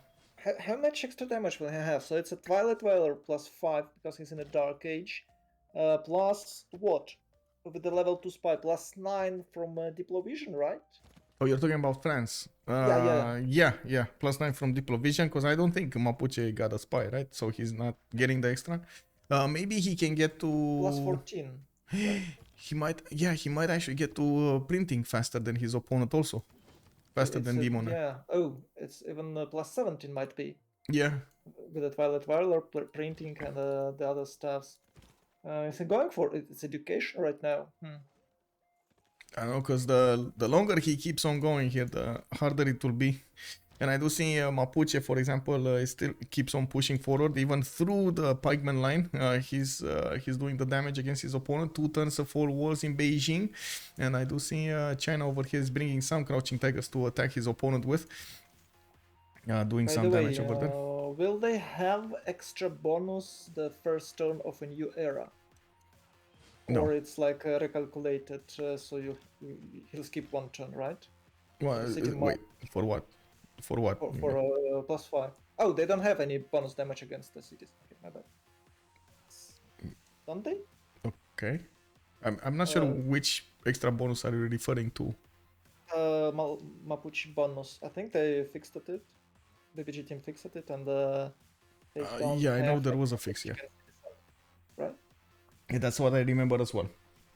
How much extra damage will he have? So it's a Twilight Dweller +5 because he's in a Dark Age. Plus what? With the level 2 spy, +9 from Diplovision, right? Oh, you're talking about France? Yeah. +9 from Diplovision, because I don't think Mapuche got a spy, right? So he's not getting the extra. Maybe he can get to +14. Right? He might actually get to printing faster than his opponent also. Faster than Demonar. Yeah. Oh, it's even +17 might be. Yeah. With the Twilight Dweller printing and the other stuffs. Is he going for it? It's education right now. I know, because the longer he keeps on going here, the harder it will be. And I do see Mapuche, for example, still keeps on pushing forward, even through the pikeman line. He's doing the damage against his opponent. 2 turns of 4 walls in Beijing. And I do see China over here is bringing some crouching tigers to attack his opponent with. Doing some damage over there. Will they have extra bonus the first turn of a new era? No. Or it's like recalculated, so he'll skip 1 turn, right? Well, wait, for what? For what? For +5. Oh, they don't have any bonus damage against the cities. Okay, my bad. Don't they? Okay. I'm not sure which extra bonus are you referring to. Mapuche bonus. I think they fixed it. The BG team fixed it, and yeah, I know there was a fix, yeah. Right? Yeah, that's what I remember as well.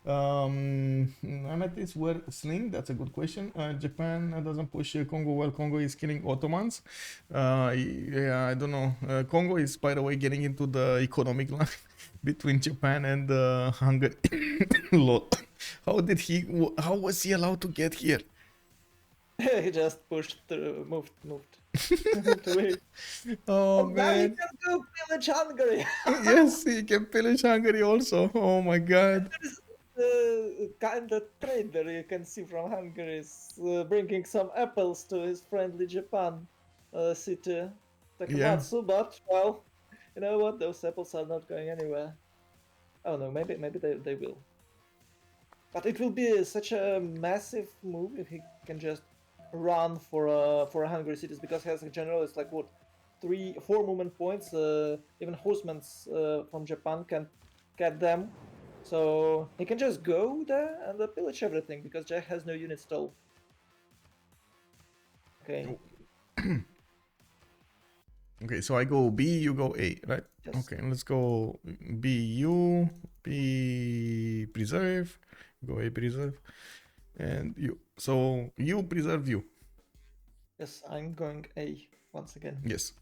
Amethyst were sling. That's a good question. Japan doesn't push Kongo well. Kongo is killing Ottomans. Yeah, I don't know. Kongo is, by the way, getting into the economic line between Japan and Hungary. Lol. How was he allowed to get here? He just pushed through, moved. Oh man! Now he can go pillage Hungary. Yes, he can pillage Hungary also. Oh my god! Kind of trader you can see from Hungary is bringing some apples to his friendly Japan city, Takamatsu. Yeah. But well, you know what? Those apples are not going anywhere. Oh no, maybe they will. But it will be such a massive move if he can just run for a Hungary cities, because he has a general. It's like what, 3-4 movement points. Even horsemen from Japan can get them. So he can just go there and pillage everything, because Jack has no unit stall. Okay. Okay, so I go B, you go A, right? Yes. Okay, let's go B, U, B, preserve, go A, preserve, and U. So U, preserve, U. Yes, I'm going A once again. Yes.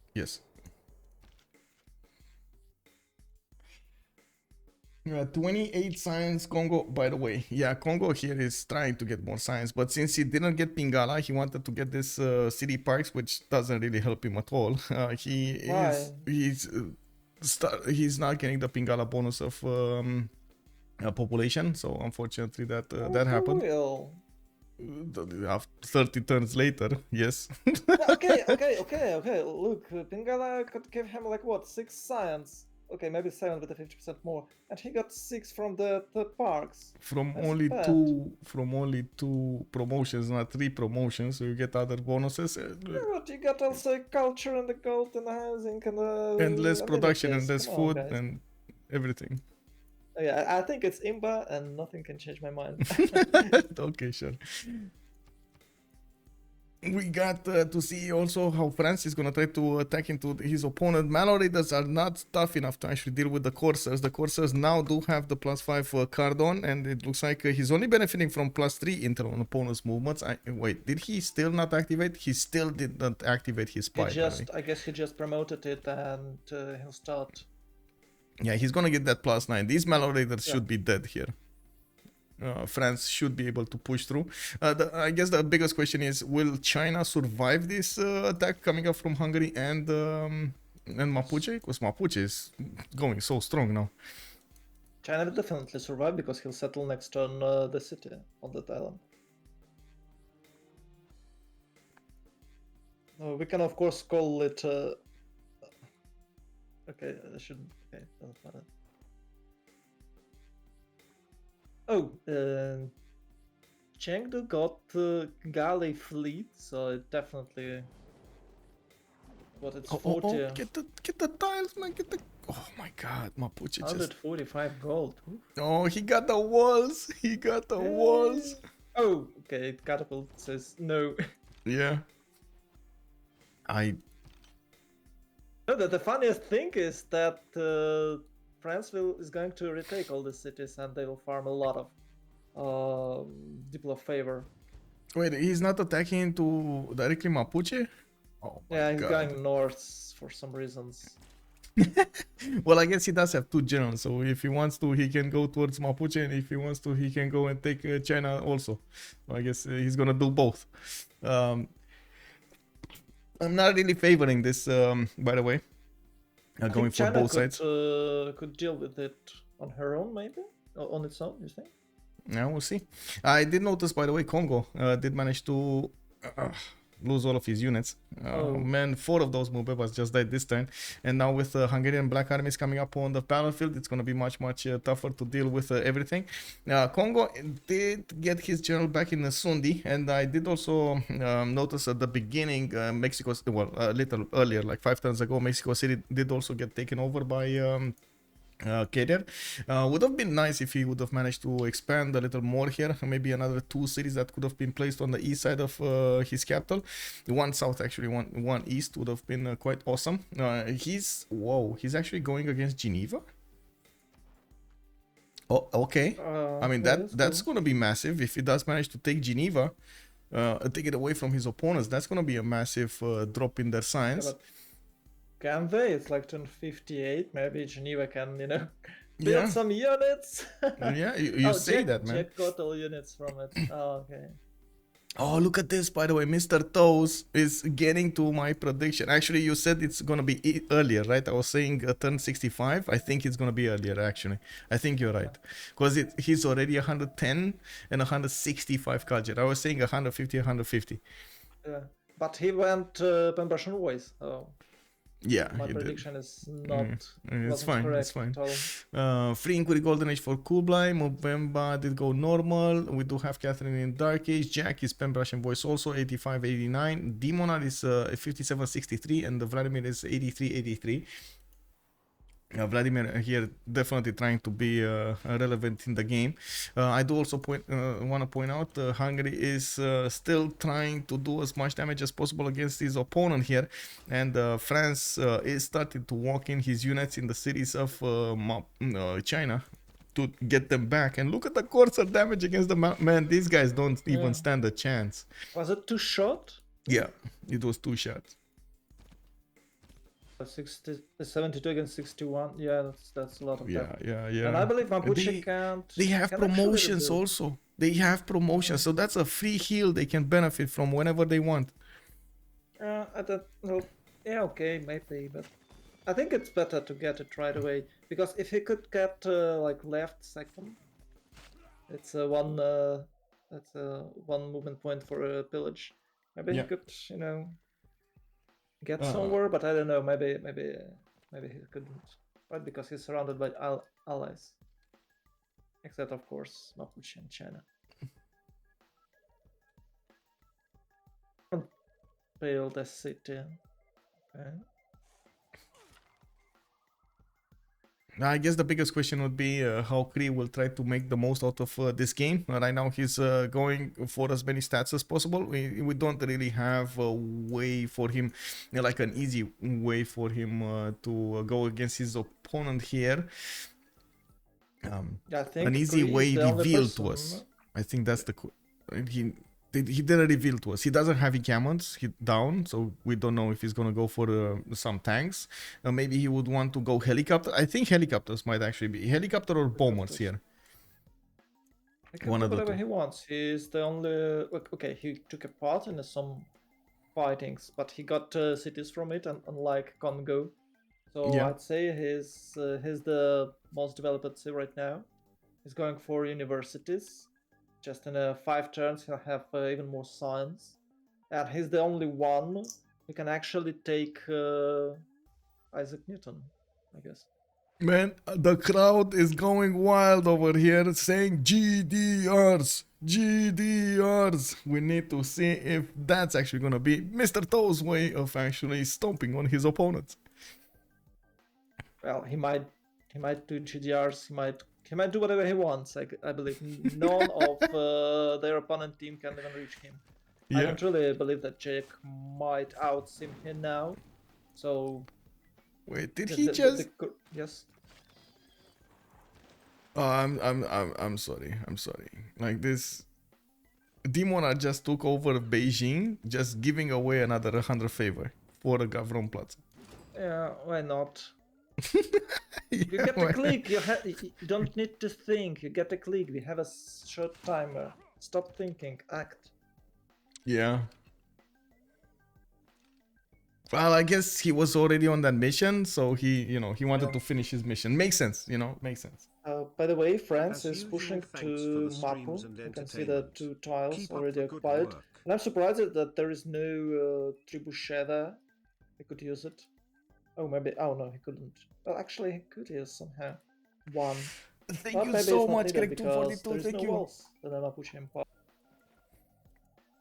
28 science Kongo, by the way. Yeah, Kongo here is trying to get more science, but since he didn't get Pingala, he wanted to get this city parks, which doesn't really help him at all. He's not getting the Pingala bonus of population, so unfortunately that happened. After 30 turns later, yes. Okay. Look, Pingala could give him like what, 6 science. Okay, maybe 7 with a 50% more, and he got 6 from the parks. From only two promotions, not 3 promotions, so you get other bonuses. Yeah, but you got also culture and the gold and the housing and less production and less food and everything. Yeah, I think it's Imba, and nothing can change my mind. Okay, sure. we got to see also how France is gonna try to attack into his opponent. Malo Raiders are not tough enough to actually deal with the Corsairs. The Corsairs now do have the +5 card on, and it looks like he's only benefiting from +3 intel on opponent's movements. Wait, did he still not activate? He still did not activate his spy. I guess he just promoted it and he'll start. Yeah, he's gonna get that +9. These Malo Raiders should be dead here. France should be able to push through. I guess the biggest question is, will China survive this attack coming up from Hungary and Mapuche? Because Mapuche is going so strong now. China will definitely survive because he'll settle next on the city on that island. We can of course call it. Okay, I shouldn't. Okay, doesn't matter. Oh, Chengdu got galley fleet, so it definitely. What it's 40. Oh, get the tiles, man! Get the. Oh my God, Mapuche just. 145 gold. Oof. Oh, he got the walls. He got the walls. Oh, okay. Catapult says no. Yeah. No, the funniest thing is that France is going to retake all the cities and they will farm a lot of Diplo favor. Wait, he's not attacking into directly Mapuche? Oh my yeah, he's God. going north for some reasons. Well, I guess he does have 2 generals, so if he wants to, he can go towards Mapuche, and if he wants to, he can go and take China also. So I guess he's gonna do both. I'm not really favoring this, by the way. Going for both sides. Could deal with it on her own, maybe? On its own, you think? Yeah, we'll see. I did notice, by the way, Kongo did manage to lose all of his units. Man, 4 of those Mubebas just died this turn. And now with Hungarian Black Armies coming up on the battlefield, it's going to be much tougher to deal with everything. Kongo did get his general back in Sundi, and I did also notice at the beginning, Mexico, well, a little earlier, like 5 turns ago, Mexico City did also get taken over by Cater. Would have been nice if he would have managed to expand a little more here. Maybe another 2 cities that could have been placed on the east side of his capital. One south, actually, one east would have been quite awesome. He's actually going against Geneva. Oh, okay. I mean, that's cool. Gonna be massive if he does manage to take Geneva, take it away from his opponents. That's gonna be a massive drop in their science. Yeah, can they? It's like 258. Maybe Geneva can, build some units. Yeah, you say that, man. Jack got all units from it. Oh, okay. Oh, look at this, by the way. Mr. Toes is getting to my prediction. Actually, you said it's going to be earlier, right? I was saying turn 65. I think it's going to be earlier, actually. I think you're right. Because he's already 110 and 165 culture. I was saying 150, 150. Yeah, but he went Pembrasian voice. Oh. Yeah, my prediction is not. It's fine. It's fine. Free Inquiry Golden Age for Kublai. Movemba did go normal. We do have Catherine in Dark Age. Jack is Pembrasian voice also 85, 89. Demonar is 57, 63, and the Vladimir is 83, 83. Vladimir here definitely trying to be relevant in the game. I do also want to point out Hungary is still trying to do as much damage as possible against his opponent here, and France is starting to walk in his units in the cities of China to get them back. And look at the Corsair damage against the man. These guys don't even stand a chance. Was it 2 shot? Yeah, it was 2 shots. 72 against 61. Yeah, that's a lot of yeah. And I believe Mapuche can't. They have promotions also. They have promotions, so that's a free heal they can benefit from whenever they want. I don't know. Yeah, okay, maybe, but I think it's better to get it right away, because if he could get like left second, it's one movement point for a pillage. Maybe he could, get somewhere, but I don't know. Maybe he couldn't, right? Because he's surrounded by allies, except of course Mapuche and China. Build a city. Okay. I guess the biggest question would be how Cree will try to make the most out of this game. Right now, he's going for as many stats as possible. We don't really have a way for him, like an easy way for him to go against his opponent here. Yeah, I An think easy Cree is way the only revealed to person. us. I think that's the he didn't reveal to us. He doesn't have encampments down, so we don't know if he's gonna go for some tanks. Maybe he would want to go helicopter. I think helicopters might actually be helicopter or bombers here. He can One do of the whatever two. he wants. He's the only. Okay, he took a part in some fightings, but he got cities from it, and unlike Kongo. So Yeah. I'd say he's the most developed civ right now. He's going for universities. Just in 5 turns, he'll have even more science, and he's the only one who can actually take Isaac Newton, I guess. Man, the crowd is going wild over here saying GDRs, GDRs. We need to see if that's actually gonna be Mr. Toe's way of actually stomping on his opponents. Well, he might do GDRs. He might do whatever he wants. I believe none of their opponent team can even reach him. Yeah. I don't really believe that Jake might outsim him now. So Wait, did he just? Yes. Oh, I'm sorry. I'm sorry. Like this, Demonar just took over Beijing, just giving away another 100 favor for the government Plaza. Yeah, why not? Yeah, You get the click. You don't need to think. You get the click. We have a short timer. Stop thinking. Act. Yeah. Well, I guess he was already on that mission, so he wanted to finish his mission. Makes sense, makes sense. By the way, France is pushing to Mapu. You can see the 2 tiles already occupied. And I'm surprised that there is no trebuchet there. He could use it. Oh, maybe. Oh, no, he couldn't. Well, actually, he could use somehow. 1. Thank you so much, Greg242. Thank There's no you. walls in the Mapuche Empire.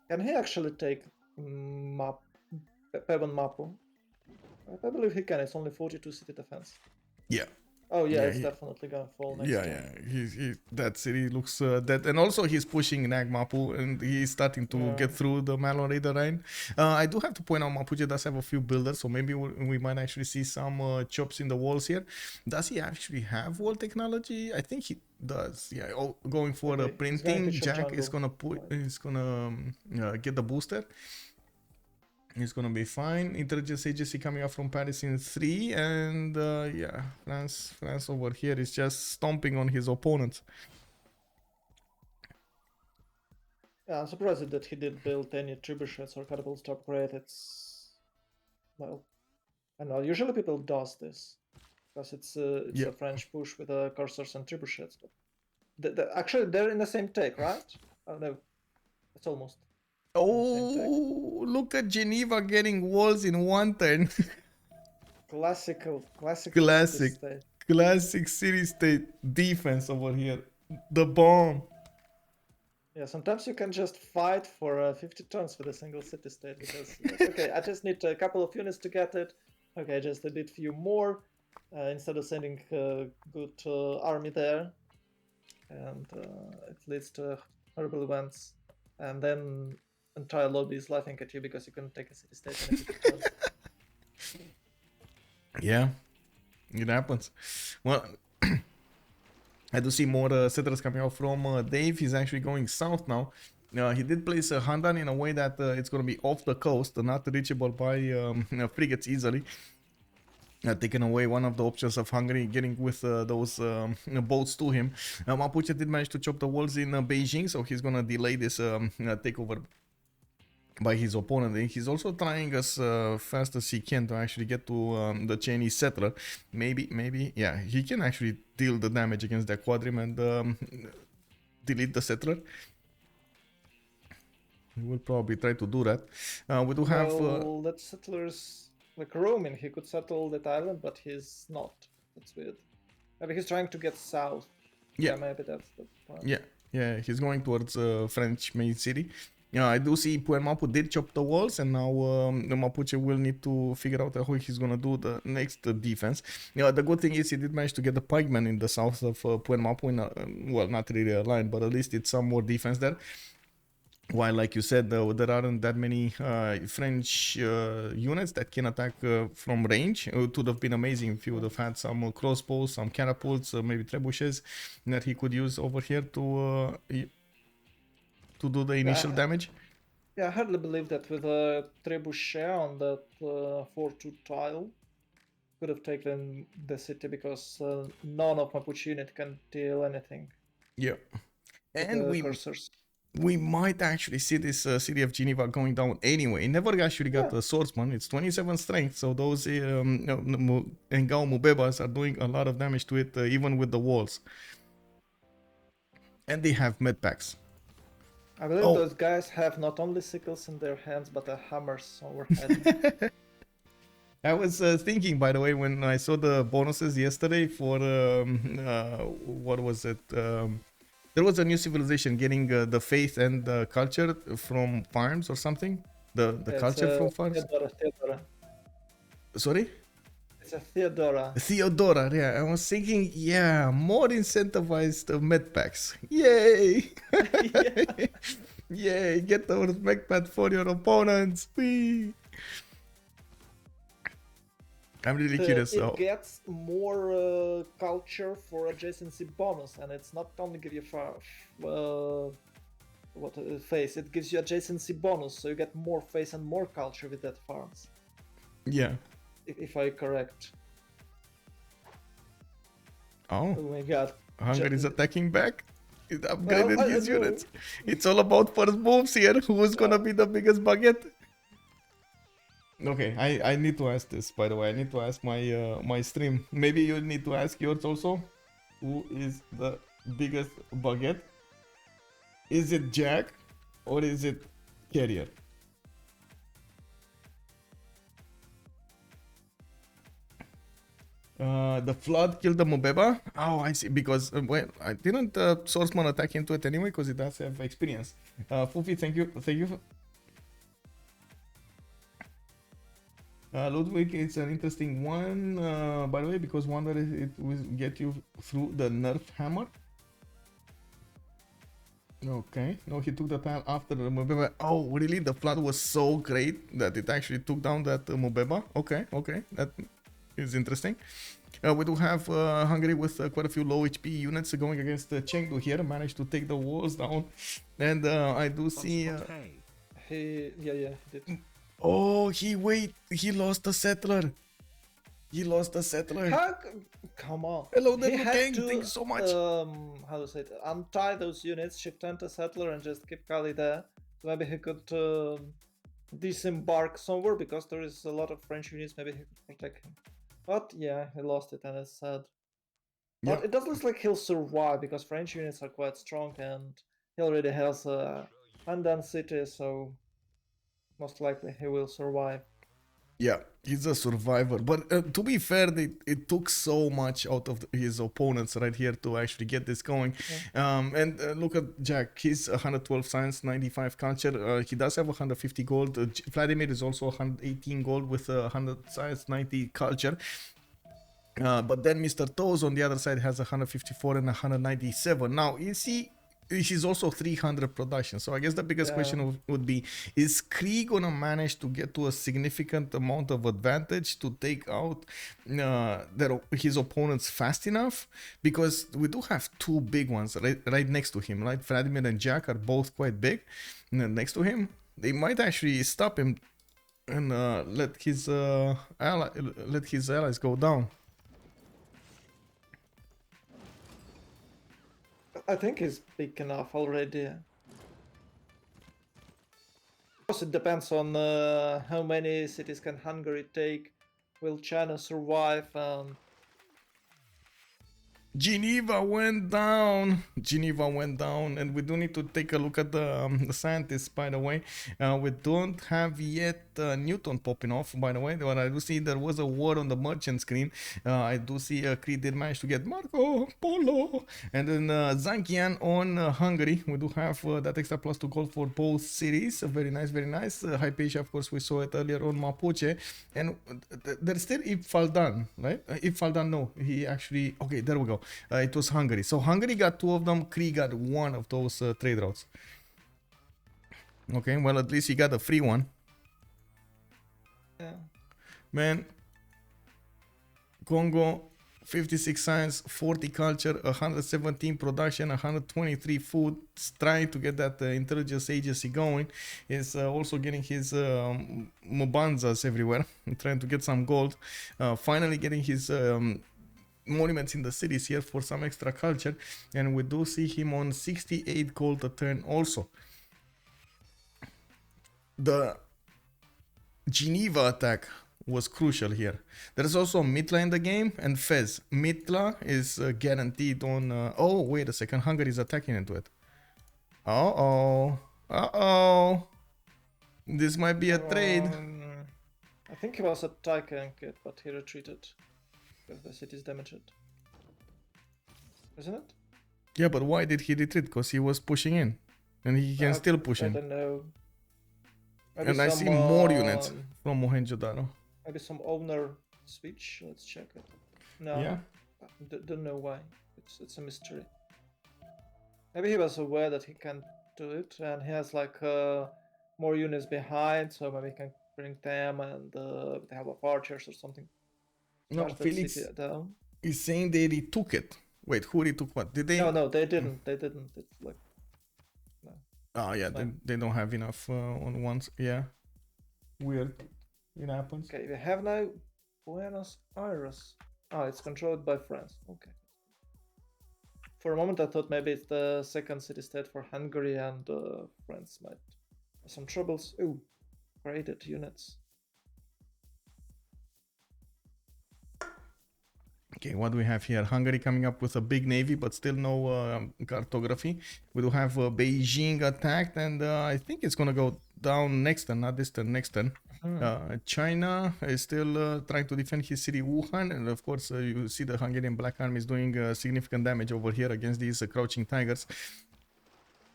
Can he actually take Pebon Mapu? I believe he can. It's only 42 city defense. Yeah. Oh yeah, it's definitely gonna fall next time. Yeah. That city looks dead, and also he's pushing Nag Mapu, and he's starting to get through the Malon Raider line. I do have to point out Mapuche does have a few builders, so maybe we might actually see some chops in the walls here. Does he actually have wall technology? I think he does. Yeah. Oh, going for the printing. Jack is gonna get the booster. It's gonna be fine. Intelligence agency coming up from Paris in 3, and yeah, France over here is just stomping on his opponent. Yeah, I'm surprised that he did build any trebuchets or catapults to upgrade. It's well, I know. Usually people does this because it's a French push with cursors and trebuchets. But actually, they're in the same take, right? Oh no, it's almost. Oh, look at Geneva getting walls in 1 turn. Classic city-state defense over here. The bomb. Yeah, sometimes you can just fight for 50 turns with a single city-state because okay, I just need a couple of units to get it. Okay, just a bit few more instead of sending a good army there, and it leads to horrible events, and then entire lobby is laughing at you because you couldn't take a city-state in 50 turns. Yeah, it happens. Well, I do see more settlers coming out from Dave. He's actually going south now. He did place a Handan in a way that it's going to be off the coast, not reachable by frigates easily. Taken away one of the options of Hungary, getting with those boats to him. Mapuche did manage to chop the walls in Beijing, so he's going to delay this takeover by his opponent. And he's also trying as fast as he can to actually get to the Chinese settler. Maybe, yeah, he can actually deal the damage against that quadrim and delete the settler. He will probably try to do that. We do have... that settler's like roaming. He could settle that island, but he's not. That's weird. Maybe he's trying to get south. Yeah, maybe that's the point. Yeah, he's going towards French main city. Yeah, I do see Mapu did chop the walls, and now the Mapuche will need to figure out how he's gonna do the next defense. Yeah, the good thing is he did manage to get the pikemen in the south of Mapu in well, not really a line, but at least it's some more defense there. While, like you said, there aren't that many French units that can attack from range. It would have been amazing if he would have had some crossbows, some catapults, maybe trebuchets that he could use over here to do the initial damage. Yeah, I hardly believe that with a trebuchet on that 4-2 tile could have taken the city, because none of Mapuche unit can deal anything. Yeah, and cursors. We might actually see this city of Geneva going down anyway. It never actually got a swordsman. It's 27 strength, so those Engao Mubebas are doing a lot of damage to it, even with the walls. And they have medpacks. I believe those guys have not only sickles in their hands, but a hammers overhead. I was thinking, by the way, when I saw the bonuses yesterday for what was it? There was a new civilization getting the faith and the culture from farms or something. The culture from farms. Theodora. Sorry? It's a Theodora. Theodora, yeah. I was thinking, yeah, more incentivized medpacks. Yay! Yeah. Yay! Get those medpacks for your opponents. Whee! I'm really curious. It gets more culture for adjacency bonus, and it's not only give you face. It gives you adjacency bonus, so you get more face and more culture with that farms. Yeah. If I correct. Oh my god. Hungary is attacking back. It upgraded his units. It's all about first moves here. Who's gonna be the biggest baguette? Okay, I need to ask this, by the way. I need to ask my stream. Maybe you need to ask yours also. Who is the biggest baguette? Is it Jack or is it Carrier? The flood killed the Mubeba. Oh, I see. Because well, I didn't swordsman attack into it anyway, because it does have experience. Fufi, thank you. Ludwig, it's an interesting one, by the way, because one that it will get you through the nerf hammer. Okay, no, he took the time after the Mubeba. Oh, really? The flood was so great that it actually took down that Mubeba. Okay, that is interesting. We do have Hungary with quite a few low HP units going against Chengdu here. Managed to take the walls down, and I do see. He did. Oh, he lost the settler. Come on. Hello there, thank you so much. How to say it? Untie those units, shift enter settler, and just keep Kali there. So maybe he could disembark somewhere, because there is a lot of French units. Maybe he could protect him. But yeah, he lost it, and it's sad. But it does look like he'll survive, because French units are quite strong, and he already has a undone city, so most likely he will survive. Yeah, he's a survivor. But to be fair, it took so much out of his opponents right here to actually get this going. Yeah. And look at Jack. He's 112 science, 95 culture. He does have 150 gold. Vladimir is also 118 gold with 100 science, 90 culture. But then Mr. Toes on the other side has 154 and 197. Now, you see, he's also 300 production. So I guess the biggest question would be, is Cree gonna manage to get to a significant amount of advantage to take out his opponents fast enough? Because we do have two big ones right next to him, right? Vladimir and Jack are both quite big. And then next to him, they might actually stop him and let his allies go down. I think he's big enough already. Of course, it depends on how many cities can Hungary take. Will China survive? Geneva went down. Geneva went down, and we do need to take a look at the scientists. By the way, we don't have yet Newton popping off. By the way, but I do see there was a war on the merchant screen. I do see Cree did manage to get Marco Polo, and then Zankian on Hungary. We do have that extra plus 2 gold for both cities. Very nice, very nice. Hypatia, of course, we saw it earlier on Mapuche, and there's still Ifaldan, right? Ifaldan, no, he actually. Okay, there we go. It was Hungary. So Hungary got 2 of them. Cree got 1 of those trade routes. Okay, well, at least he got a free one. Yeah. Man, Kongo, 56 science, 40 culture, 117 production, 123 food. Trying to get that intelligence agency going. Is also getting his Mobanzas everywhere. Trying to get some gold. Finally getting his monuments in the cities here for some extra culture, and we do see him on 68 gold a turn also. The Geneva attack was crucial here. There's also Mitla in the game and Fez. Mitla is guaranteed on oh wait a second, Hungary is attacking into it. This might be a trade. I think he was attacking it, but he retreated because the city is damaged. Isn't it? Yeah, but why did he retreat? Because he was pushing in. And he can still push in. I don't know. Maybe and I see more units from Mohenjo-Daro. Maybe some owner switch. Let's check it. No. Yeah. Don't know why. It's a mystery. Maybe he was aware that he can do it, and he has like more units behind, so maybe he can bring them and they have archers or something. No, Felix is saying they retook it. Wait, who retook what? Did they? No, they didn't. They didn't. It's like no. Oh yeah, they don't have enough on ones. Yeah, weird. It happens. Okay, we have now Buenos Aires. Oh, it's controlled by France. Okay. For a moment, I thought maybe it's the second city-state for Hungary, and France might have some troubles. Ooh, created units. Okay, what do we have here? Hungary coming up with a big navy, but still no cartography. We do have Beijing attacked, and I think it's gonna go down next turn, not this turn, next turn. China is still trying to defend his city Wuhan, and of course you see the Hungarian Black Army is doing significant damage over here against these crouching tigers.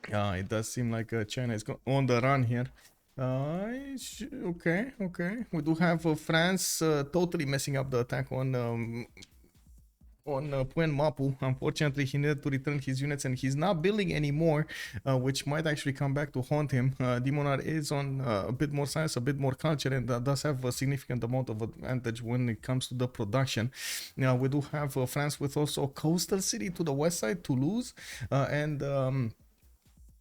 It does seem like China is on the run here. Okay. We do have France totally messing up the attack on Puen Mapu. Unfortunately, he needed to return his units, and he's not building anymore, which might actually come back to haunt him. Demonar is on a bit more science, a bit more culture, and does have a significant amount of advantage when it comes to the production. Now, we do have France with also a coastal city to the west side, Toulouse, and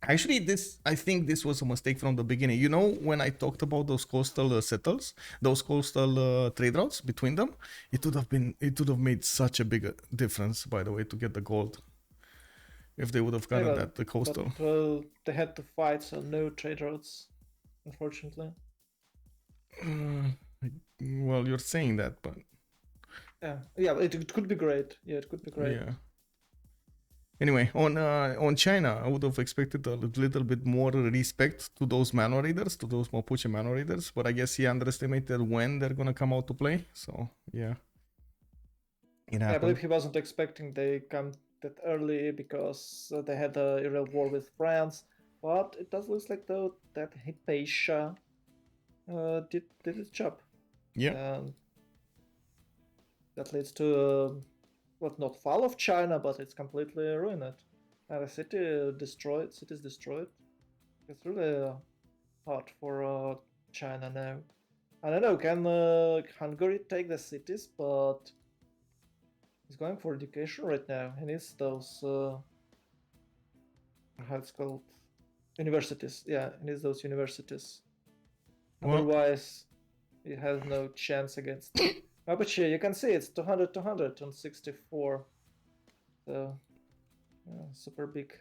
actually, I think this was a mistake from the beginning. You know, when I talked about those coastal settles, those coastal trade routes between them, it would have made such a big difference, by the way, to get the gold. If they would have gotten that, the coastal. But, they had to fight, so no trade routes, unfortunately. Well, you're saying that, but... Yeah, it could be great. Yeah, it could be great. Yeah. Anyway, on China, I would have expected a little bit more respect to those mano raiders, to those Mapuche mano raiders, but I guess he underestimated when they're gonna come out to play. So yeah, it happened. Yeah, I believe he wasn't expecting they come that early because they had a real war with France. But it does look like though that Hypatia did its job. Yeah. That leads to. Well, not fall of China, but it's completely ruined. And the city destroyed. Cities destroyed. It's really hard for China now. I don't know. Can Hungary take the cities? But he's going for education right now. He needs those. How it's called? Universities. Yeah, he needs those universities. Well, otherwise, he has no chance against. But you can see it's 200 on 64. So, super big.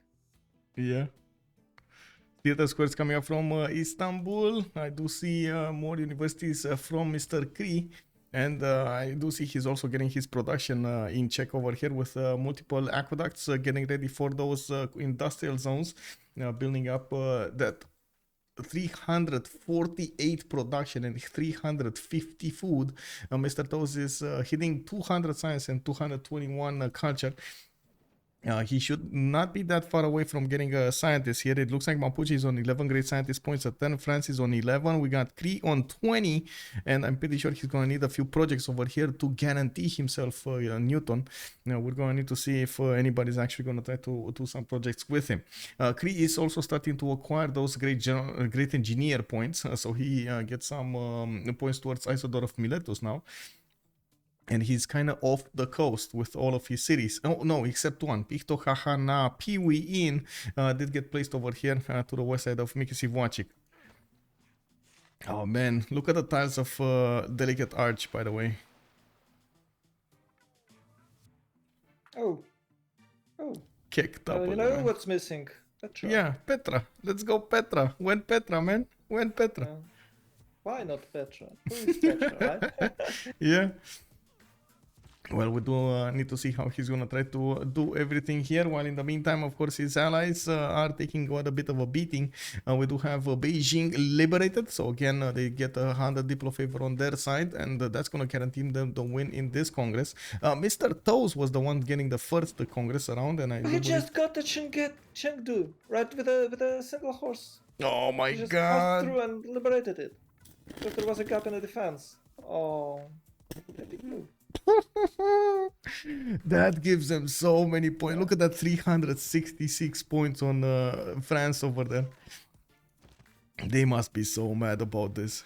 Yeah. Theater squares coming up from Istanbul. I do see more universities from Mr. Cree. And I do see he's also getting his production in check over here with multiple aqueducts, getting ready for those industrial zones, building up that 348 production and 350 food. Mr. Toes is hitting 200 science and 221 culture. He should not be that far away from getting a scientist here. It looks like Mapuche is on 11 great scientist points at 10. France is on 11. We got Cree on 20. And I'm pretty sure he's going to need a few projects over here to guarantee himself Newton. Now, we're going to need to see if anybody's actually going to try to do some projects with him. Cree is also starting to acquire those great engineer points. So he gets some points towards Isidore of Miletus now. And he's kind of off the coast with all of his cities. Oh, no, except one. Pihto, Hahana, Piwi Inn did get placed over here to the west side of Mikisivuachik. Oh, man. Look at the tiles of Delicate Arch, by the way. Oh. Kicked up. You know what's missing? Petra. Yeah, Petra. Let's go Petra. When Petra, man? When Petra? Why not Petra? Who is Petra, right? Yeah. Well, we do need to see how he's going to try to do everything here, while in the meantime, of course, his allies are taking quite a bit of a beating. We do have Beijing liberated, so again, they get 100 diplo favor on their side, and that's going to guarantee them the win in this Congress. Mr. Toes was the one getting the first Congress around, and He just got the Chengdu, right, with a single horse. Oh my he just god! Passed through and liberated it, because there was a gap in the defense. Oh, epic move. That gives them so many points. Look at that 366 points on France over there. They must be so mad about this.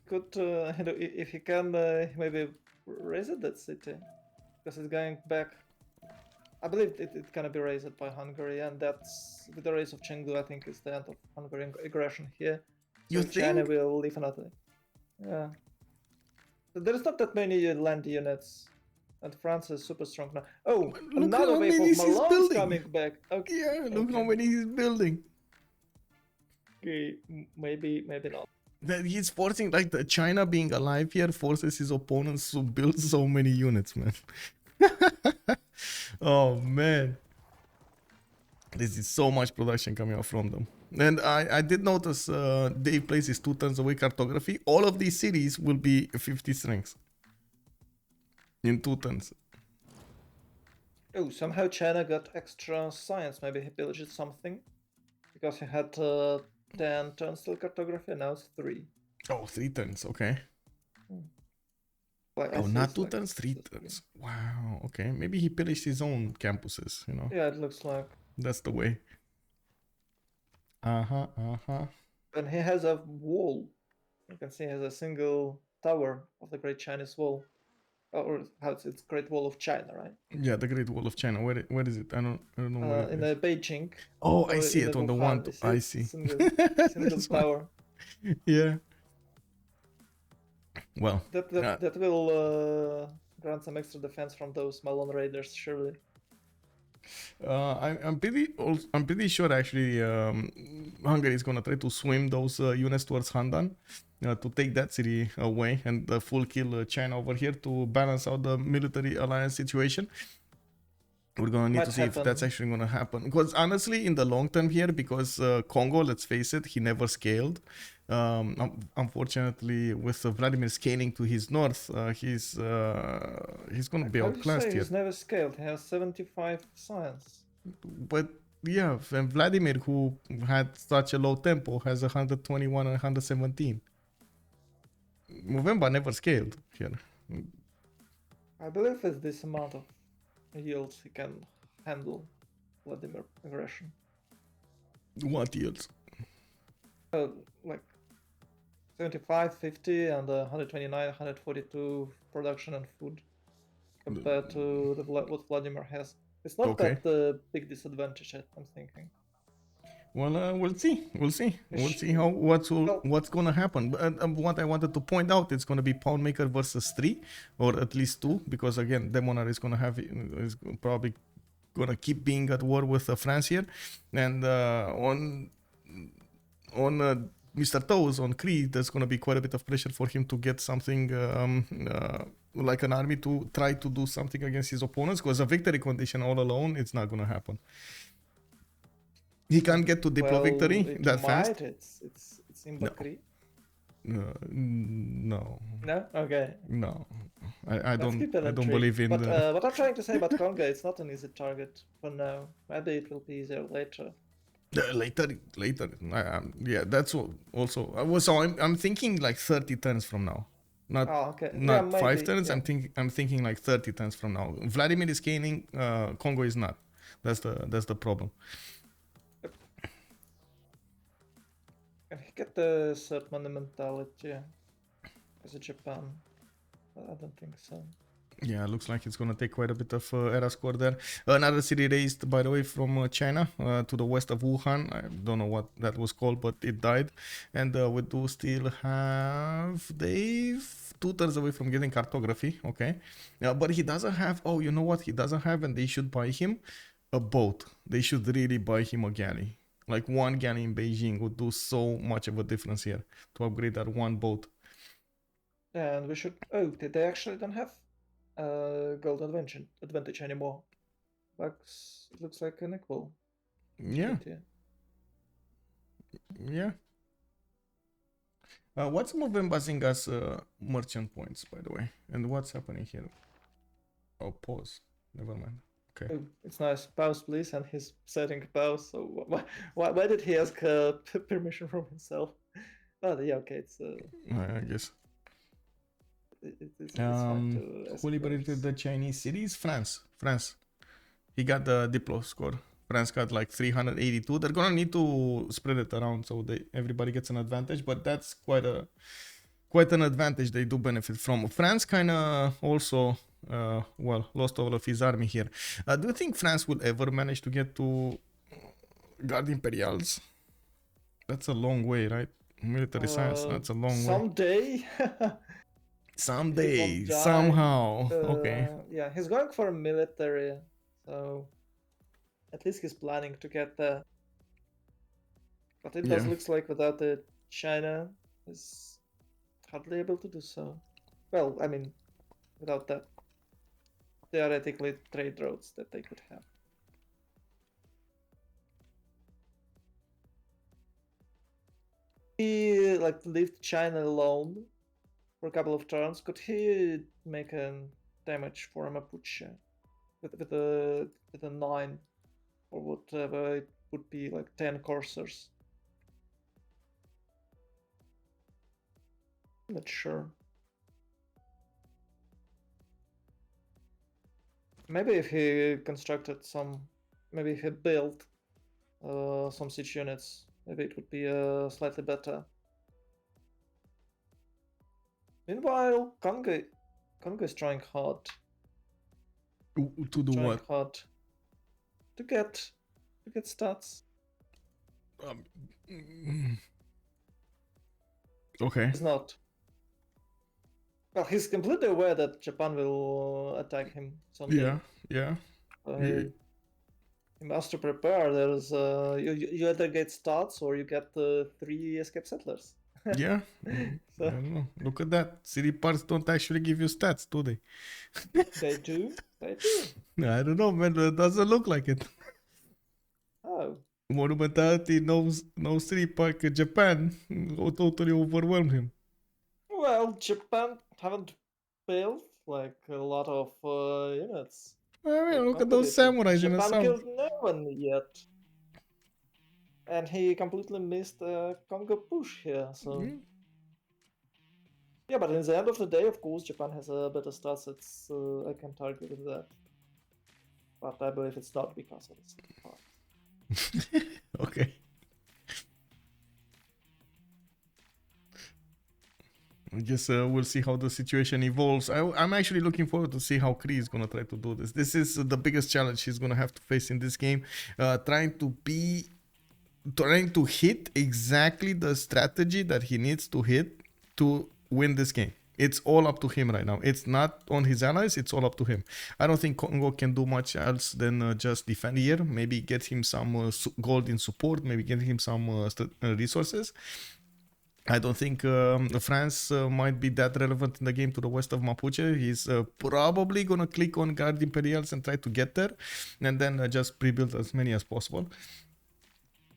Could if he can maybe raise that city, because it's going back. I believe it can be raised by Hungary, and that's with the raise of Chengdu. I think it's the end of Hungarian aggression here. You think China think? will leave another? Yeah. There's not that many land units, and France is super strong now. Oh, Look another how wave many of he's Malons building. coming back. Okay. Yeah, look how many he's building. Okay, maybe not. That he's forcing, like, the China being alive here forces his opponents to build so many units, man. Oh man, this is so much production coming out from them. And I did notice DavePlays is 2 turns away cartography. All of these cities will be 50 strengths in 2 turns. Oh, somehow China got extra science. Maybe he pillaged something, because he had 10 turns till cartography, now it's 3. Oh, 3 turns, okay. Like, Oh, not 2 turns, 3 turns. Wow, okay. Maybe he pillaged his own campuses, you know. Yeah, it looks like. That's the way. And he has a wall. You can see he has a single tower of the Great Chinese Wall. Or how it's Great Wall of China, right? Yeah, the Great Wall of China. Where is it? I don't know where it In is. Beijing. Oh, I see it on the one. I see. Single tower. Yeah. Well, That will grant some extra defense from those Malon raiders, surely. I'm pretty sure actually Hungary is gonna try to swim those units towards Handan to take that city away and full kill China over here to balance out the military alliance situation. We're gonna need to see if that's actually gonna happen. Because honestly, in the long term here, because Kongo, let's face it, he never scaled. Unfortunately, with Vladimir scaling to his north, he's gonna be outclassed here. He's never scaled. He has 75 science. But yeah, and Vladimir, who had such a low tempo, has 121 and 117. Movember never scaled here. I believe it's this amount of yields he can handle Vladimir aggression. What yields? Like 75, 50, and 129, 142 production and food compared to what Vladimir has. It's not that big disadvantage, I'm thinking. Well, we'll see. We'll see what's gonna happen. But what I wanted to point out, it's gonna be Poundmaker versus 3, or at least 2, because again, Demonar is probably gonna keep being at war with France here, and on Mr. Toes on Cree, there's going to be quite a bit of pressure for him to get something like an army to try to do something against his opponents, because a victory condition all alone, it's not going to happen. He can't get to Diplo victory that fast. It's in No. Cree. No. No? Okay. No. I don't Intrigue. believe in but, what I'm trying to say about Kongo, it's not an easy target for now. Maybe it will be easier later. Later. Yeah, that's also. So I'm thinking like 30 turns from now. Not okay. not Yeah, 5 turns. yeah. I'm thinking like 30 turns from now. Vladimir is gaining. Kongo is not. That's the problem. Can he get the third monumentality as a Japan? I don't think so. Yeah, looks like it's gonna take quite a bit of era score there. Another city raised, by the way, from China to the west of Wuhan. I don't know what that was called, but it died. And we do still have Dave 2 turns away from getting cartography. Okay, but he doesn't have. Oh, you know what? He doesn't have, and they should buy him a boat. They should really buy him a galley. Like one galley in Beijing would do so much of a difference here to upgrade that one boat. And we should. Oh, they actually don't have gold advantage anymore. Looks like an equal. Yeah. Yeah. What's Movembazinga's merchant points, by the way? And what's happening here? Oh, pause. Never mind. Okay. Oh, it's nice. Pause, please. And he's setting pause. So why did he ask permission from himself? But yeah, okay. It's. I guess. It's fine to who liberated the Chinese cities? France. He got the Diplo score. France got like 382. They're gonna need to spread it around so everybody gets an advantage, but that's quite an advantage they do benefit from. France kind of also lost all of his army here. Do you think France will ever manage to get to Guard Imperials? That's a long way, right? Military science, that's a long way. Someday, somehow. Okay. Yeah, he's going for a military, so at least he's planning to get there. But it does looks like without the China is hardly able to do so. Well, I mean, without that theoretically trade routes that they could have. He left China alone for a couple of turns. Could he make a damage for a Mapuche with a 9 or whatever? It would be like 10 coursers. I'm not sure. Maybe if he constructed maybe if he built some siege units, maybe it would be slightly better. Meanwhile, Kongo is trying hard. To do what? Hard to get stats. Okay. He's not. Well, he's completely aware that Japan will attack him someday. Yeah. He must prepare. There's you either get stats or you get 3 escape settlers. Yeah. So, I don't know. Look at that. City parts don't actually give you stats, do they? They do. They do. I don't know, man. It doesn't look like it. Oh. Monumentality no city park. Japan totally overwhelmed him. Well, Japan haven't built like a lot of units. I mean, look at those samurais in the south. Japan killed no one yet. And he completely missed Kongo push here, so... Yeah, but in the end of the day, of course, Japan has a better stats. I can argue with that. But I believe it's not because of the city part. Okay. I guess we'll see how the situation evolves. I'm actually looking forward to see how Cree is going to try to do this. This is the biggest challenge he's going to have to face in this game. Trying to hit exactly the strategy that he needs to hit to win this game. It's all up to him right now. It's not on his allies. It's all up to him. I don't think Kongo can do much else than just defend here. Maybe get him some gold in support. Maybe get him some resources. I don't think France might be that relevant in the game to the west of Mapuche. He's probably gonna click on Guard Imperials and try to get there, and then just pre-build as many as possible.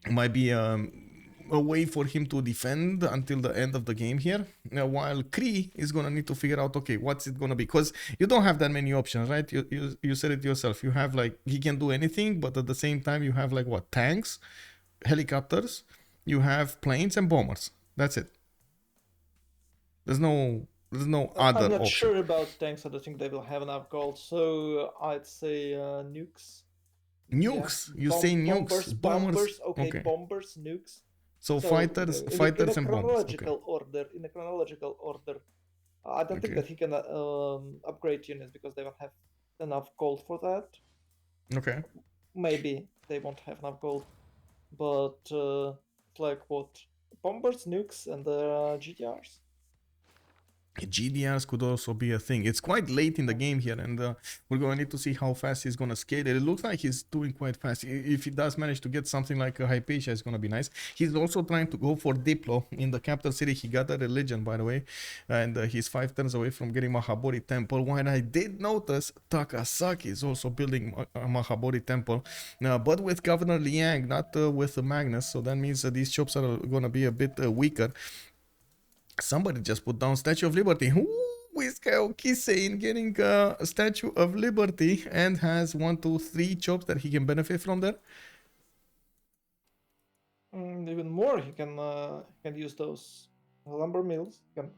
Might be a way for him to defend until the end of the game here, while Cree is gonna need to figure out, okay, what's it gonna be, because you don't have that many options, right? You said it yourself. You have like, he can do anything, but at the same time you have like what, tanks, helicopters, you have planes and bombers. That's it. There's no other I'm not option. sure about tanks. I don't think they will have enough gold, so I'd say nukes. Nukes. Yeah. You say nukes, bombers. Okay, bombers, nukes. So fighters, fighters and bombers. Okay. In a chronological order. I don't think that he can upgrade units because they won't have enough gold for that. Okay. Maybe they won't have enough gold, but like what? Bombers, nukes, and GTRs. GDRs could also be a thing. It's quite late in the game here, and we're going to need to see how fast he's going to scale it. It looks like he's doing quite fast. If he does manage to get something like a Hypatia, it's going to be nice. He's also trying to go for Diplo in the capital city. He got a religion, by the way, and he's 5 turns away from getting Mahabodhi Temple. While I did notice Takasaki is also building a Mahabodhi Temple, but with Governor Liang, not with Magnus, so that means that these shops are going to be a bit weaker. Somebody just put down Statue of Liberty. Who is Kisane getting a Statue of Liberty and has 1, 2, 3 chops that he can benefit from there? Even more, he can use those lumber mills. He can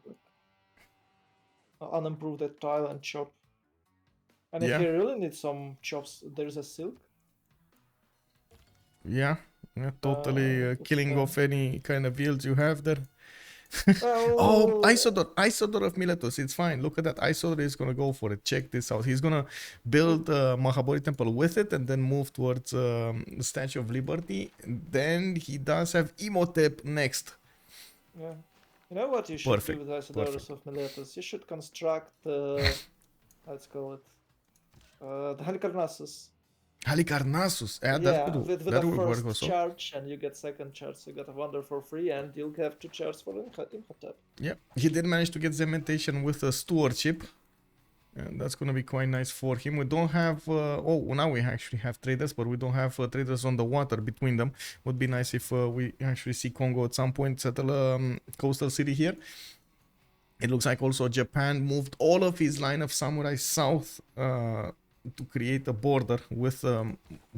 unimprove that tile and chop. And if he really needs some chops, there's a silk. Yeah, totally killing off any kind of yields you have there. Oh, Isodor of Miletus. It's fine. Look at that. Isodor is gonna go for it. Check this out. He's gonna build Mahabodhi Temple with it and then move towards the Statue of Liberty. Then he does have Imhotep next. Yeah. You know what you should do with Isodorus of Miletus? You should construct let's call it the Halicarnassus. Halicarnassus. Yeah, with the first charge, and you get second charge, so you get a wonder for free, and you'll have 2 charges for Imhotep. Yeah, he did manage to get Zementation with a stewardship, and that's gonna be quite nice for him. We don't have now we actually have traders, but we don't have traders on the water between them. Would be nice if we actually see Kongo at some point settle a coastal city here. It looks like also Japan moved all of his line of samurai south to create a border with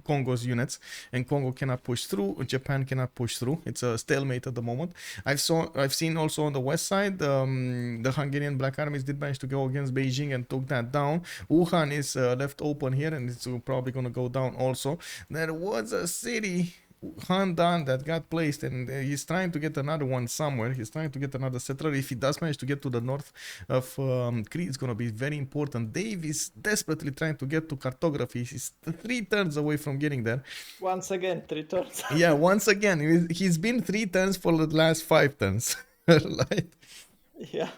Kongo's units, and Kongo cannot push through, Japan cannot push through. It's a stalemate at the moment. I've seen also on the west side, the Hungarian Black Armies did manage to go against Beijing and took that down. Wuhan is left open here, and it's probably gonna go down also. There was a city, Handan, that got placed, and he's trying to get another one somewhere. He's trying to get another settler. If he does manage to get to the north of Cree, it's going to be very important. Dave is desperately trying to get to cartography. He's 3 turns away from getting there. Once again, 3 turns. Yeah, once again. He's been 3 turns for the last 5 turns. Right? Yeah.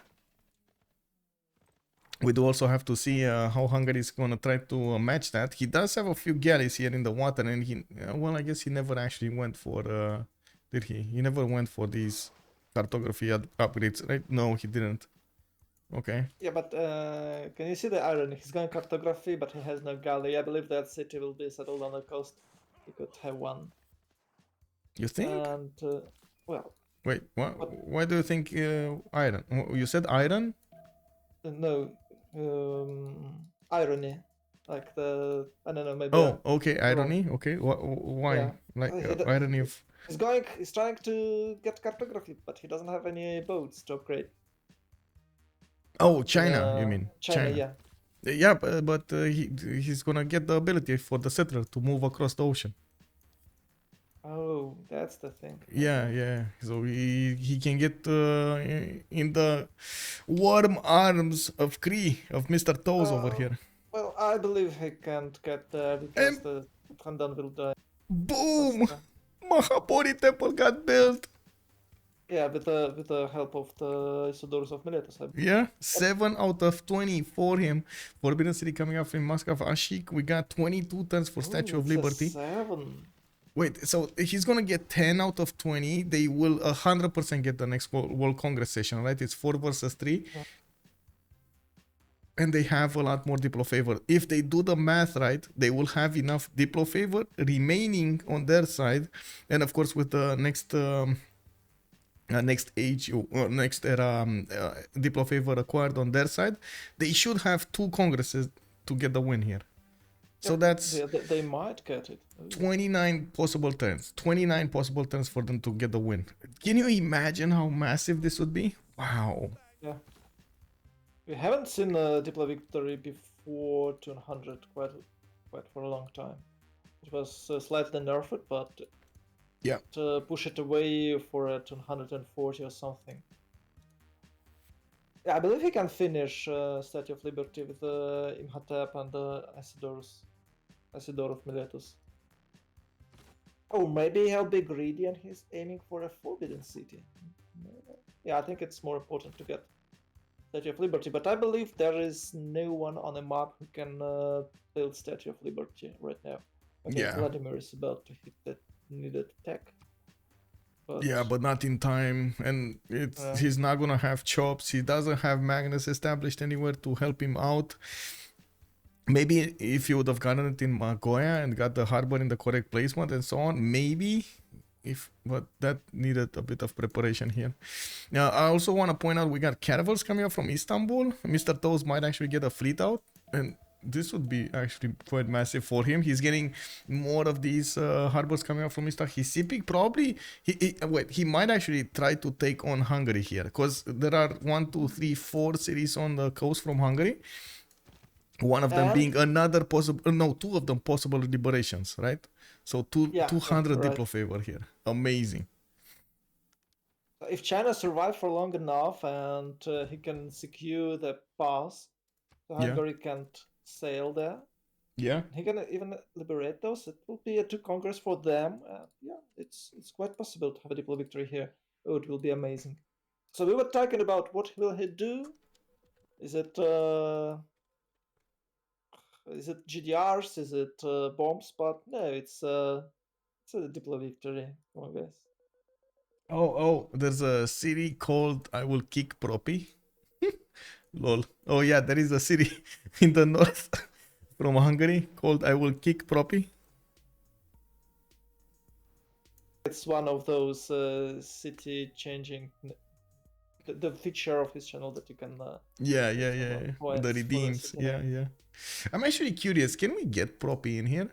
We do also have to see how Hungary is going to try to match that. He does have a few galleys here in the water, and he, well, I guess he never actually went for, did he? He never went for these cartography upgrades, right? No, he didn't. Okay. Yeah, but can you see the irony? He's going cartography, but he has no galley. I believe that city will be settled on the coast. He could have one. You think? And, well... Wait, why do you think iron? You said iron? No. Irony, like the, I don't know, maybe. Oh, okay, irony. Okay, why? Yeah. Like irony of. He's trying to get cartography, but he doesn't have any boats to upgrade. Oh, China, you mean? China, yeah. Yeah, but he's gonna get the ability for the settler to move across the ocean. Oh, that's the thing. Yeah. So he can get in the warm arms of Cree, of Mr. Toes over here. Well, I believe he can't get there because the Handan will die. Boom! Mahabodhi Temple got built. Yeah, with the help of the Isodorus of Miletus. Yeah, 7 out of 20 for him. Forbidden City coming up in Moscow. Ashik, we got 22 turns for Statue of Liberty. 7. Wait, so he's gonna get 10 out of 20. They will 100% get the next World Congress session, right? It's 4 versus 3. Yeah. And they have a lot more Diplo favor. If they do the math right, they will have enough Diplo favor remaining on their side. And of course, with the next next age, next era Diplo favor acquired on their side, they should have 2 congresses to get the win here. So that's they might get it. 29 possible turns. 29 possible turns for them to get the win. Can you imagine how massive this would be? Wow. Yeah. We haven't seen a Diplo victory before 200 quite for a long time. It was slightly nerfed, but yeah, push it away for 240 or something. Yeah, I believe he can finish Statue of Liberty with Imhotep and Isidore of Miletus. Oh, maybe he'll be greedy and he's aiming for a Forbidden City. Yeah, I think it's more important to get Statue of Liberty, but I believe there is no one on the map who can build Statue of Liberty right now. I think Vladimir is about to hit that needed tech. But not in time, and he's not gonna have chops. He doesn't have Magnus established anywhere to help him out. Maybe if you would have gotten it in Magoya and got the harbor in the correct placement and so on, maybe. But that needed a bit of preparation here. Now, I also want to point out we got caravels coming up from Istanbul. Mr. Toes might actually get a fleet out, and this would be actually quite massive for him. He's getting more of these harbors coming up from Istanbul. He's sipping probably. He might actually try to take on Hungary here, because there are 1, 2, 3, 4 cities on the coast from Hungary. One of them being another possible, no, 2 of them possible liberations, right? So 200 Diplo favor here. Amazing. If China survives for long enough and he can secure the pass, so Hungary can't sail there. Yeah. He can even liberate those. It will be a 2 conquers for them. It's quite possible to have a Diplo victory here. Oh, it will be amazing. So we were talking about what will he do? Is it GDRs? Is it bombs? But no, it's a Diplo victory, I guess. Oh, there's a city called I Will Kick Propi. Lol. Oh yeah, there is a city in the north from Hungary called I Will Kick Propi. It's one of those city changing the feature of his channel that you can yeah. The redeems. Yeah. I'm actually curious, can we get Propi in here?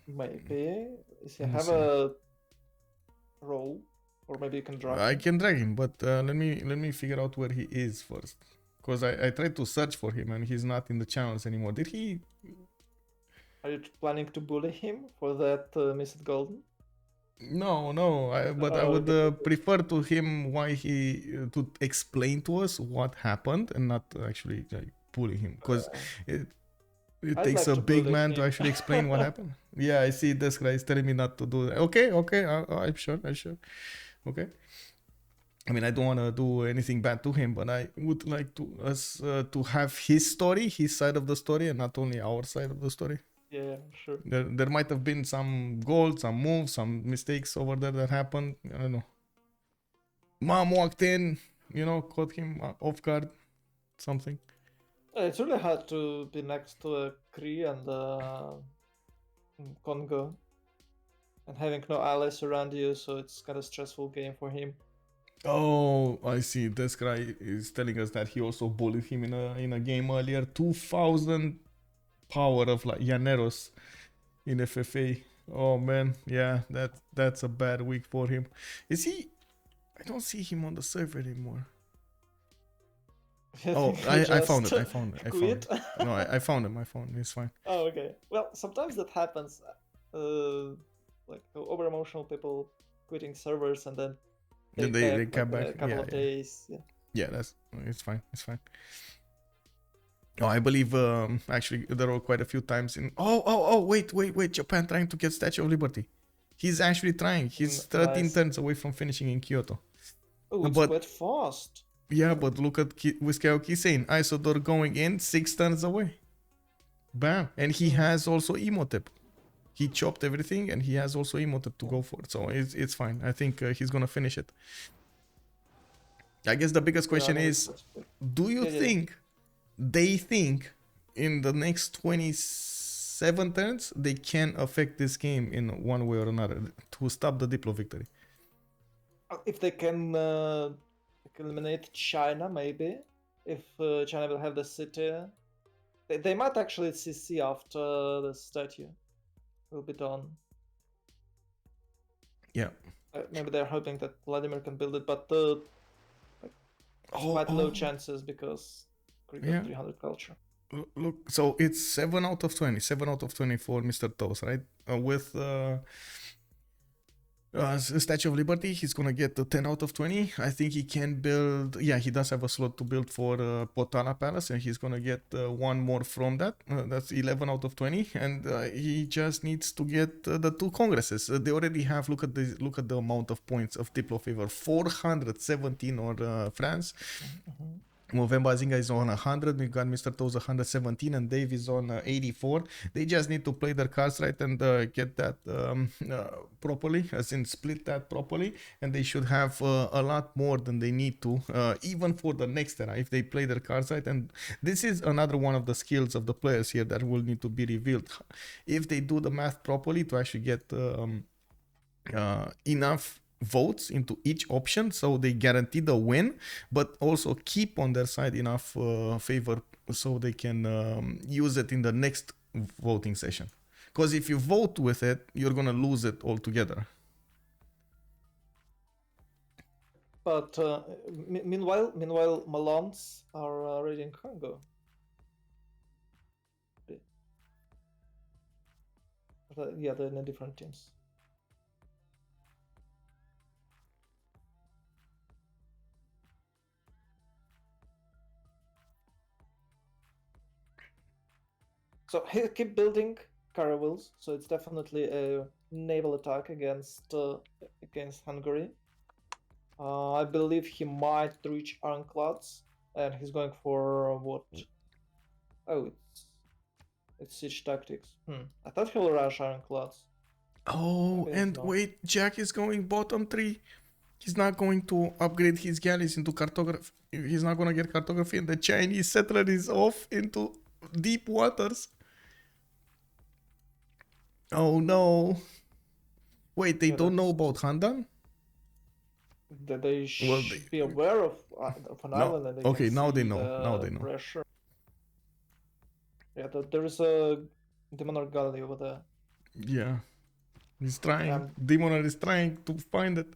Maybe. If you have a role, or maybe you can drag him. I can drag him, but let me figure out where he is first, because I tried to search for him and he's not in the channels anymore. Did he? Are you planning to bully him for that missed golden? No, but I would prefer to him why he to explain to us what happened and not actually like bully him, because it takes a big man to actually explain what happened. Yeah, I see this guy is telling me not to do that. Okay, I'm sure. Okay. I mean, I don't want to do anything bad to him, but I would like us to have his story, his side of the story, and not only our side of the story. Yeah, sure. There might have been some goals, some moves, some mistakes over there that happened. I don't know. Mom walked in, caught him off guard, something. It's really hard to be next to Cree and Kongo and having no allies around you, so it's kind of stressful game for him. Oh, I see. This guy is telling us that he also bullied him in a game earlier. 2,000 power of like Llaneros in FFA. Oh man, yeah, that's a bad week for him. Is he? I don't see him on the server anymore. Oh, I found it. No, I found him. It's fine. Oh, okay. Well, sometimes that happens. Like over emotional people quitting servers and then they come back a couple of days. Yeah, it's fine. Oh, I believe actually there were quite a few times in. Oh, wait! Japan trying to get Statue of Liberty. He's actually trying. He's 13 turns away from finishing in Kyoto. Oh, it's quite fast. Yeah, but look at Whiskayoki saying Isidore going in 6 turns away. Bam, and he has also Imhotep. he chopped everything, and he has also emoted to go for it. So it's fine. I think he's gonna finish it. I guess the biggest question is, do you think they think in the next 27 turns they can affect this game in one way or another to stop the Diplo victory? If they can eliminate China, maybe. If China will have the city, they might actually CC after the statue will be done. Yeah. Maybe they're hoping that Vladimir can build it, but quite low chances because Cree got 300 culture. Look, so it's 7 out of 20. 7 out of 20 for Mr. Toast, right? With Statue of Liberty, he's gonna get the 10 out of 20. I think he can build. Yeah, he does have a slot to build for Potala Palace, and he's gonna get one more from that. That's 11 out of 20, and he just needs to get the 2 congresses. They already have. Look at the amount of points of Diplo favor. 417 on France. Movember Zinga is on 100, we got Mr. Toes 117, and Dave is on 84. They just need to play their cards right and get that properly, as in split that properly, and they should have a lot more than they need to, even for the next era, if they play their cards right. And this is another one of the skills of the players here that will need to be revealed. If they do the math properly to actually get enough votes into each option, so they guarantee the win, but also keep on their side enough favor so they can use it in the next voting session. Because if you vote with it, you're gonna lose it altogether. But meanwhile, Malons are raiding Kongo. Yeah, they're in different teams. So he'll keep building caravels, so it's definitely a naval attack against Hungary. I believe he might reach ironclads, and he's going for what? Oh, it's siege tactics. I thought he'll rush ironclads. Oh, maybe and wait, Jack is going bottom 3. He's not going to upgrade his galleys into cartography. He's not going to get cartography, and the Chinese settler is off into deep waters. Oh no. Wait, they don't know about Handan? That they should be aware of an island, and they okay, can now see they know. Now they know. Pressure. Yeah, there is a Demonar galley over there. Yeah, he's trying. Demonar is trying to find it.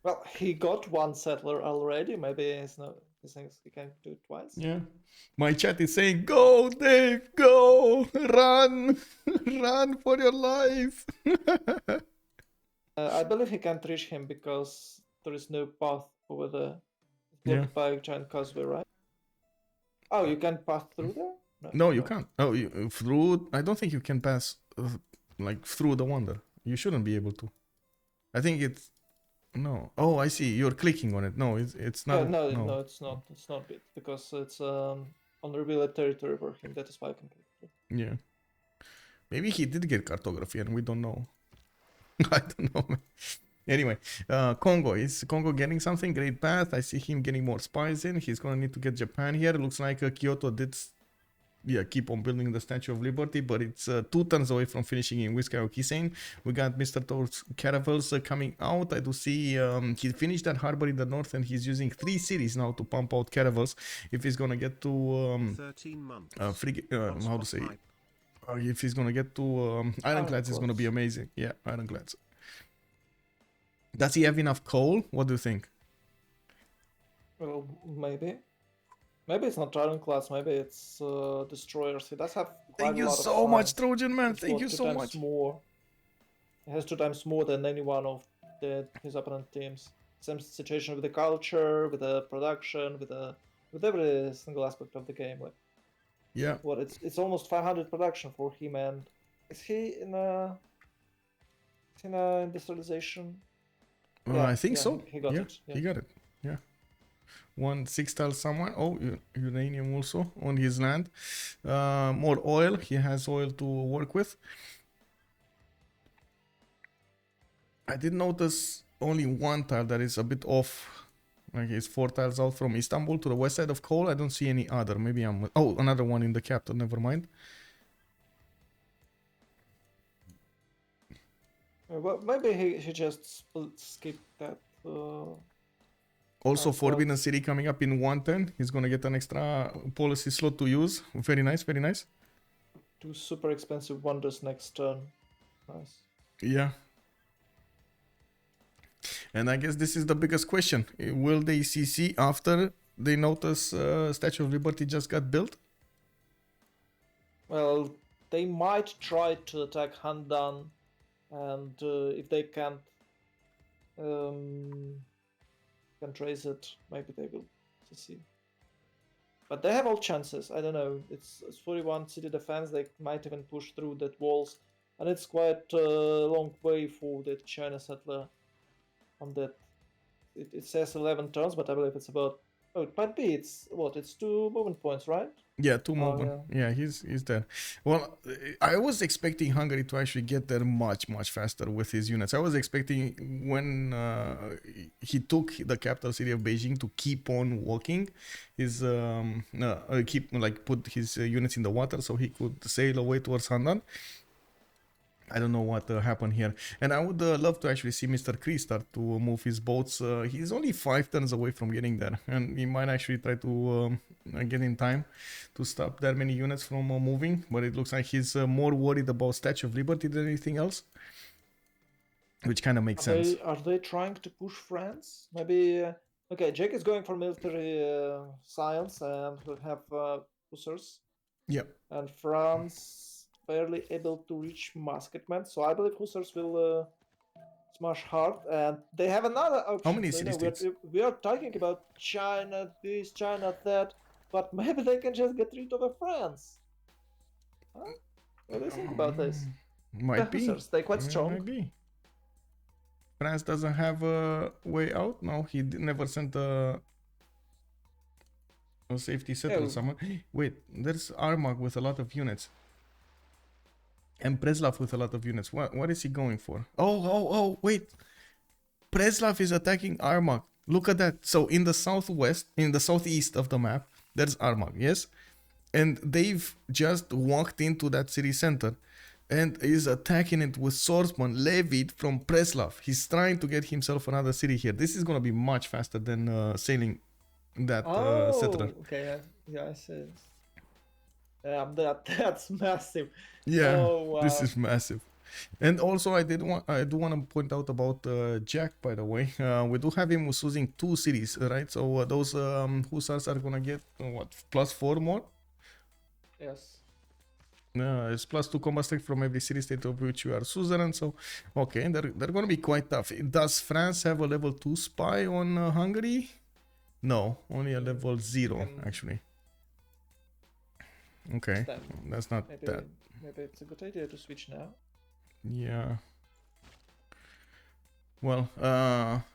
Well, he got one settler already. Maybe he thinks he can do it twice. Yeah. My chat is saying, "Go, Dave, go, run, run for your life." I believe he can't reach him because there is no path over there. It's blocked by a giant causeway, right? Oh, you can pass through there? No, you can't. Oh, through. I don't think you can pass like through the wonder. You shouldn't be able to. I think it's no. Oh, I see. You're clicking on it. No, it's not. Yeah, no, it's not. It's not bit because it's unrevealed territory for him. That is why I can click through. Yeah. Maybe he did get cartography and we don't know. I don't know. Anyway, Kongo. Is Kongo getting something? Great path. I see him getting more spies in. He's gonna need to get Japan here. Looks like Kyoto did keep on building the Statue of Liberty, but it's 2 turns away from finishing in Wiskayokisane. We got Mr. Toad's caravels coming out. I do see he finished that harbor in the north, and he's using 3 cities now to pump out caravels. If he's gonna get to 13 months. how to say it? If he's gonna get to ironclads, it's gonna be amazing. Yeah, ironclads. Does he have enough coal? What do you think? Well, maybe. Maybe it's not ironclads, maybe it's destroyers. He does have quite Thank a you lot so of much, Trojan man. Thank you so much. More. He has 2 times more than any one of his opponent teams. Same situation with the culture, with the production, with every single aspect of the game. Like, yeah. What it's almost 500 production for him, and is he in a industrialization? I think so. He got it. He got it. Yeah. 1 6 tile somewhere. Oh, uranium also on his land. More oil. He has oil to work with. I did notice only one tile that is a bit off. Like it's 4 tiles out from Istanbul to the west side of Cole. I don't see any other. Maybe I'm... Oh, another one in the capital. Never mind. Well, maybe he just skipped that. Also, I've got- Forbidden City coming up in 110. He's gonna get an extra policy slot to use. Very nice, very nice. 2 super expensive wonders next turn. Nice. Yeah. And I guess this is the biggest question. Will they CC after they notice Statue of Liberty just got built? Well, they might try to attack Handan, and if they can't trace it, maybe they will CC. But they have all chances. I don't know. It's 41 city defense. They might even push through that walls, and it's quite a long way for the China settler. On that, it says 11 turns, but I believe it's about. Oh, it might be. It's what? It's 2 movement points, right? Yeah, 2 movement. Yeah, he's there. Well, I was expecting Hungary to actually get there much faster with his units. I was expecting when he took the capital city of Beijing to keep on walking, his put his units in the water so he could sail away towards Handan. I don't know what happened here. And I would love to actually see Mr. Cree start to move his boats. He's only 5 turns away from getting there. And he might actually try to get in time to stop that many units from moving. But it looks like he's more worried about Statue of Liberty than anything else. Which kind of makes sense. Are they trying to push France? Maybe... okay, Jack is going for military science and will have pushers. Yeah. And France... barely able to reach musketmen, so I believe hussars will smash hard, and they have another option. How many city states? We are talking about China this, China that, but maybe they can just get rid of France. Huh? What do you think about this? Might be. Hussars, they're quite strong. Might be. France doesn't have a way out. No, he never sent a safety settler or someone. Wait, there's Armagh with a lot of units. And Preslav with a lot of units. What is he going for? Oh, wait. Preslav is attacking Armagh. Look at that. So in the southwest, in the southeast of the map, there's Armagh, yes? And they've just walked into that city center and is attacking it with swordsman levied from Preslav. He's trying to get himself another city here. This is going to be much faster than sailing that settler. Okay, yeah, I see. That's massive. Yeah, wow. This is massive. And also I do want to point out about Jack, by the way. We do have him using 2 cities, right? So those hussars are gonna get what, +4 more? Yes. It's +2 combat strength from every city state of which you are suzerain. So okay, they're gonna be quite tough. Does France have a level 2 spy on Hungary? No, only a level 0 actually. Okay, that's not that. Maybe it's a good idea to switch now. Yeah. Well,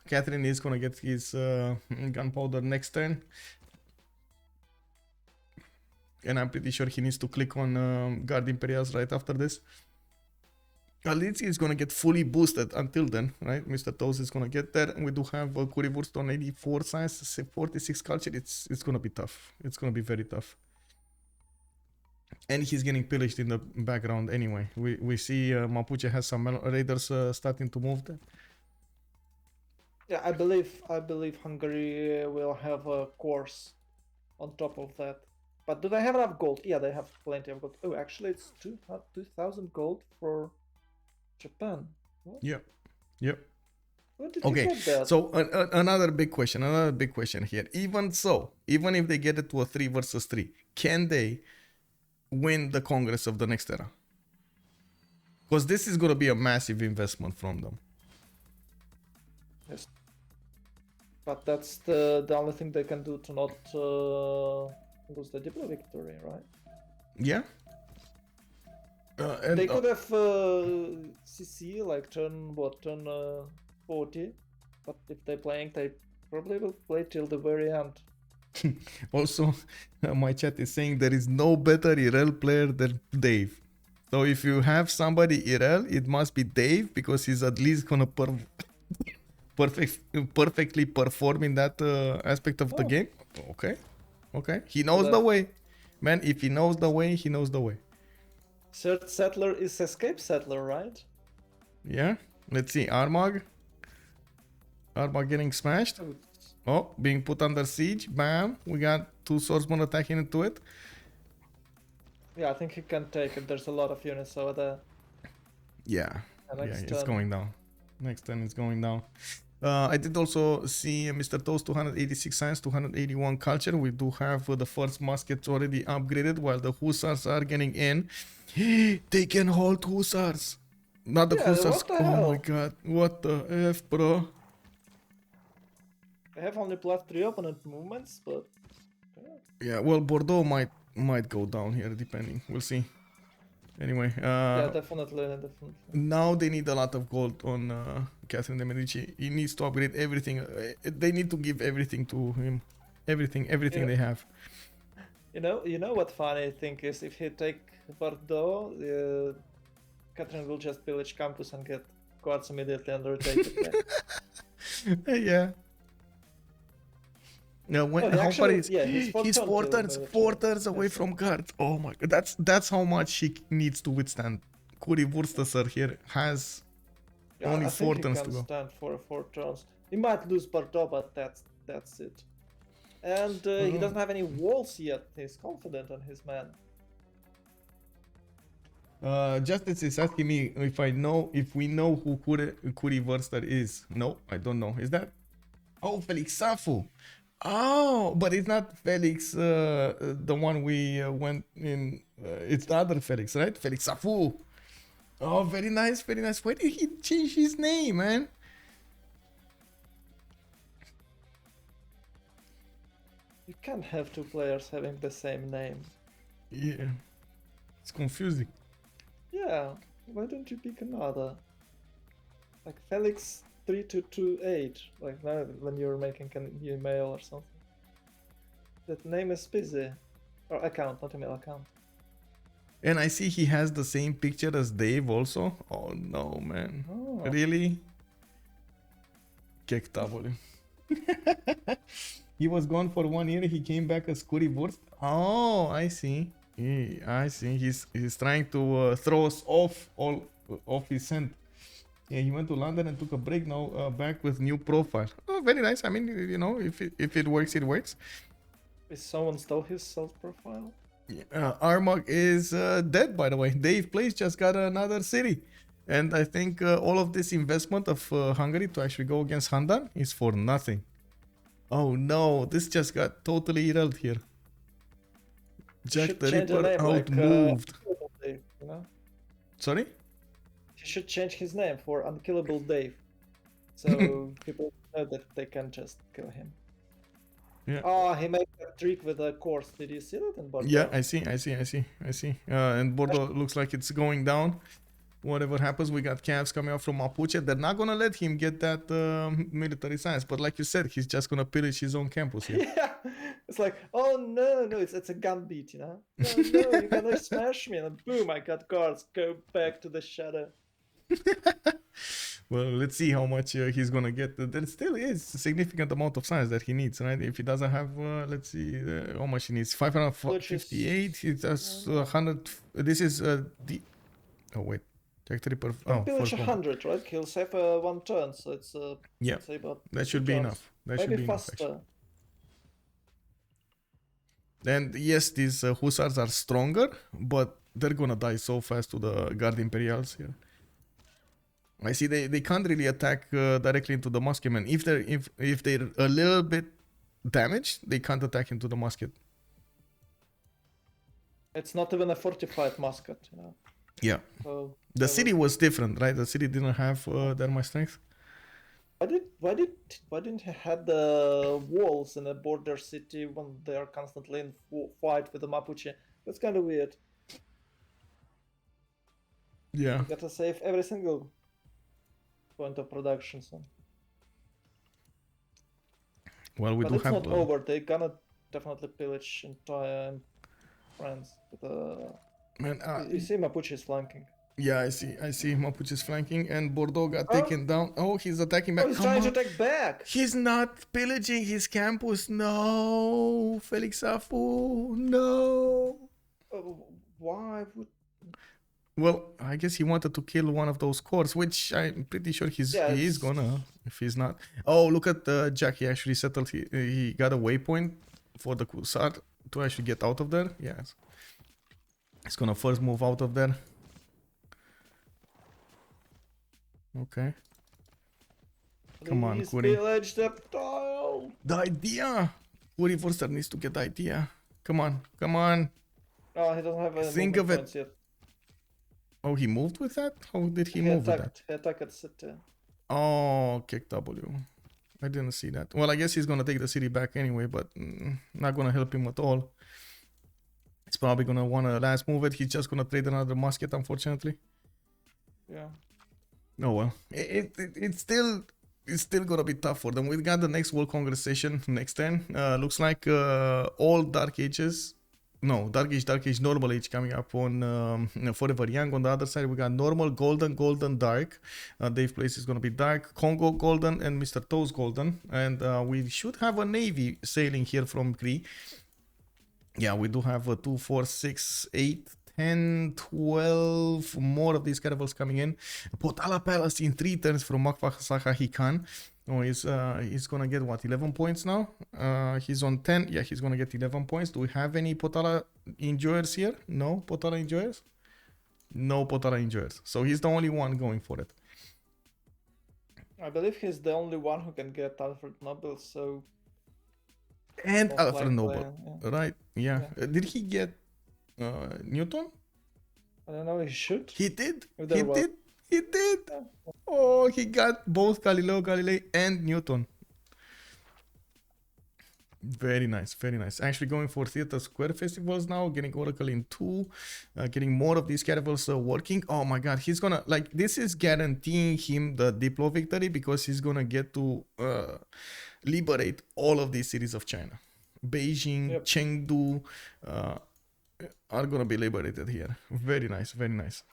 Catherine is gonna get his gunpowder next turn. And I'm pretty sure he needs to click on Guard Imperials right after this. Alitsi is gonna get fully boosted until then, right? Mr. Toes is gonna get there. We do have Currywurster on 84 science, 46 culture. It's gonna be tough. It's gonna be very tough. And he's getting pillaged in the background anyway. We see Mapuche has some raiders starting to move there. Yeah, I believe Hungary will have a course on top of that. But do they have enough gold? Yeah, they have plenty of gold. Oh, actually, it's 2,000 gold for Japan. What? Yep. Yep. Where did you get that? So another big question here. Even if they get it to a 3 versus 3, can they win the Congress of the next era? Because this is going to be a massive investment from them. Yes. But that's the only thing they can do to not lose the Diplo victory, right? Yeah. They could have CC like turn 40, but if they're playing, they probably will play till the very end. Also, my chat is saying there is no better IRL player than Dave. So if you have somebody IRL, it must be Dave because he's at least gonna perfectly perform in that aspect of the Oh. game. Okay, okay. He knows the way, man. If he knows the way, he knows the way. Third settler is escape settler, right? Yeah. Let's see. Armag getting smashed. Oh, being put under siege. Bam. We got 2 swordsmen attacking into it. Yeah, I think he can take it. There's a lot of units over there. Yeah. Yeah, Next it's turn. going down. Next turn it's going down. I did also see Mr. Toast 286 science, 281 culture. We do have the first muskets already upgraded while the hussars are getting in. They can hold hussars. Not the hussars. What the hell? Oh my god. What the F, bro? They have only plus 3 opponent movements, but... Yeah, well, Bordeaux might go down here, depending. We'll see. Anyway, yeah, definitely. now they need a lot of gold on Catherine de Medici. He needs to upgrade everything. They need to give everything to him. Everything they have. You know what funny thing is? If he take Bordeaux, Catherine will just pillage campus and get quartz immediately and retake it. Yeah. Yeah, how far is he's 4 turns away from guards. Oh my god, that's how much he needs to withstand. Currywurster sir here has only 4 turns to go. He can stand for 4 turns. He might lose Bordeaux, but that's it. And he doesn't have any walls yet. He's confident on his man. Justice is asking me if we know who Currywurster is. No, I don't know. Is that? Oh, Felix Safu. Oh, but it's not Felix, the one we went in. It's the other Felix, right? Felix Safu. Oh, very nice, very nice. Why did he change his name, man? You can't have 2 players having the same name. Yeah, it's confusing. Yeah, why don't you pick another? Like Felix 3228, like when you're making an email or something. That name is busy. Or account, not email, account. And I see he has the same picture as Dave also. Oh no, man. Oh. Really? He was gone for 1 year. He came back as Currywurst. Oh, I see. I see. He's trying to throw us off his scent. Yeah, he went to London and took a break. Now back with new profile. Oh, very nice. I mean, you know, if it works, it works. Is someone stole his self profile? Yeah, Armag is dead, by the way. DavePlays just got another city. And I think all of this investment of Hungary to actually go against Handan is for nothing. Oh no, this just got totally irrelevant here. JackTheRipper outmoved. Dave, you know? Sorry? He should change his name for Unkillable Dave. So people know that they can just kill him. Yeah. Oh, he made a trick with a course. Did you see that in Bordeaux? Yeah, I see. And Bordeaux looks like it's going down. Whatever happens, we got calves coming out from Mapuche. They're not gonna let him get that military science. But like you said, he's just gonna pillage his own campus here. Yeah, it's like, oh no, it's a gun beat, you know? No, you're gonna smash me, and boom, I got guards. Go back to the shadow. Well, let's see how much he's gonna get. There still is a significant amount of science that he needs, right? If he doesn't have, let's see how much he needs. 558. He does 100. This is the. Oh wait. JackTheRipper. Oh, Pillage 100, right? He'll save 1 turn, so it's yeah. That should be enough. That should be enough. Actually. And yes, these hussars are stronger, but they're gonna die so fast to the Guard Imperials here. I see they can't really attack directly into the musketmen. If they're a little bit damaged, they can't attack into the musket. It's not even a fortified musket, you know. Yeah. So, the city was different, right? The city didn't have that much strength. Why didn't he have the walls in a border city when they are constantly in fight with the Mapuche? That's kind of weird. Yeah. You gotta save every single point of production. So. Well, we but do it's have. Not over. They're gonna definitely pillage entire France with Man, You see Mapuche is flanking. yeah, I see. Mapuche is flanking, and Bordeaux got Oh. taken down. Oh, he's attacking back. Oh, he's Come trying on. to take back. He's not pillaging his campus. No, Felix Afu. No. Why would? Well, I guess he wanted to kill one of those cores, which I'm pretty sure he is gonna. If he's not, oh, look at Jack. He actually settled. He got a waypoint for the Kusar to actually get out of there. Yes, he's gonna first move out of there. Okay. Come on, Kuri. Pillage the tile. The idea. Currywurster needs to get the idea. Come on, come on. Oh, he doesn't have any Think of it. points yet. Oh, he moved with that? How did he move with that? He attacked at city. Oh, kick W. I didn't see that. Well, I guess he's gonna take the city back anyway, but not gonna help him at all. He's probably gonna wanna last move it. He's just gonna trade another musket, unfortunately. Yeah. Oh well. It's still gonna be tough for them. We got the next World Congress session next turn. Looks like all Dark Ages. No, Dark Age, Normal Age coming up on Forever Young. On the other side, we got Normal, Golden, Dark. DavePlays is going to be Dark, Kongo, Golden, and Mr. Toes, Golden. And we should have a Navy sailing here from Cree. Yeah, we do have 2, 4, 6, 8, 10, 12 more of these caravels coming in. Potala Palace in 3 turns from Makfah Hikan. Oh, he's gonna get what, 11 points now? He's on 10. Yeah, he's gonna get 11 points. Do we have any Potala enjoyers here? No Potala enjoyers? No Potala enjoyers. So he's the only one going for it. I believe he's the only one who can get Alfred Nobel, so... And Alfred Nobel, yeah. right? Yeah. Did he get Newton? I don't know, he should. He did? He did! Yeah. Oh, he got both Galileo Galilei and Newton. Very nice, very nice. Actually going for Theatre Square festivals now, getting Oracle in 2, getting more of these caravels working. Oh my god, he's gonna, like, this is guaranteeing him the Diplo victory because he's gonna get to liberate all of these cities of China. Beijing, Chengdu are gonna be liberated here. Very nice, very nice.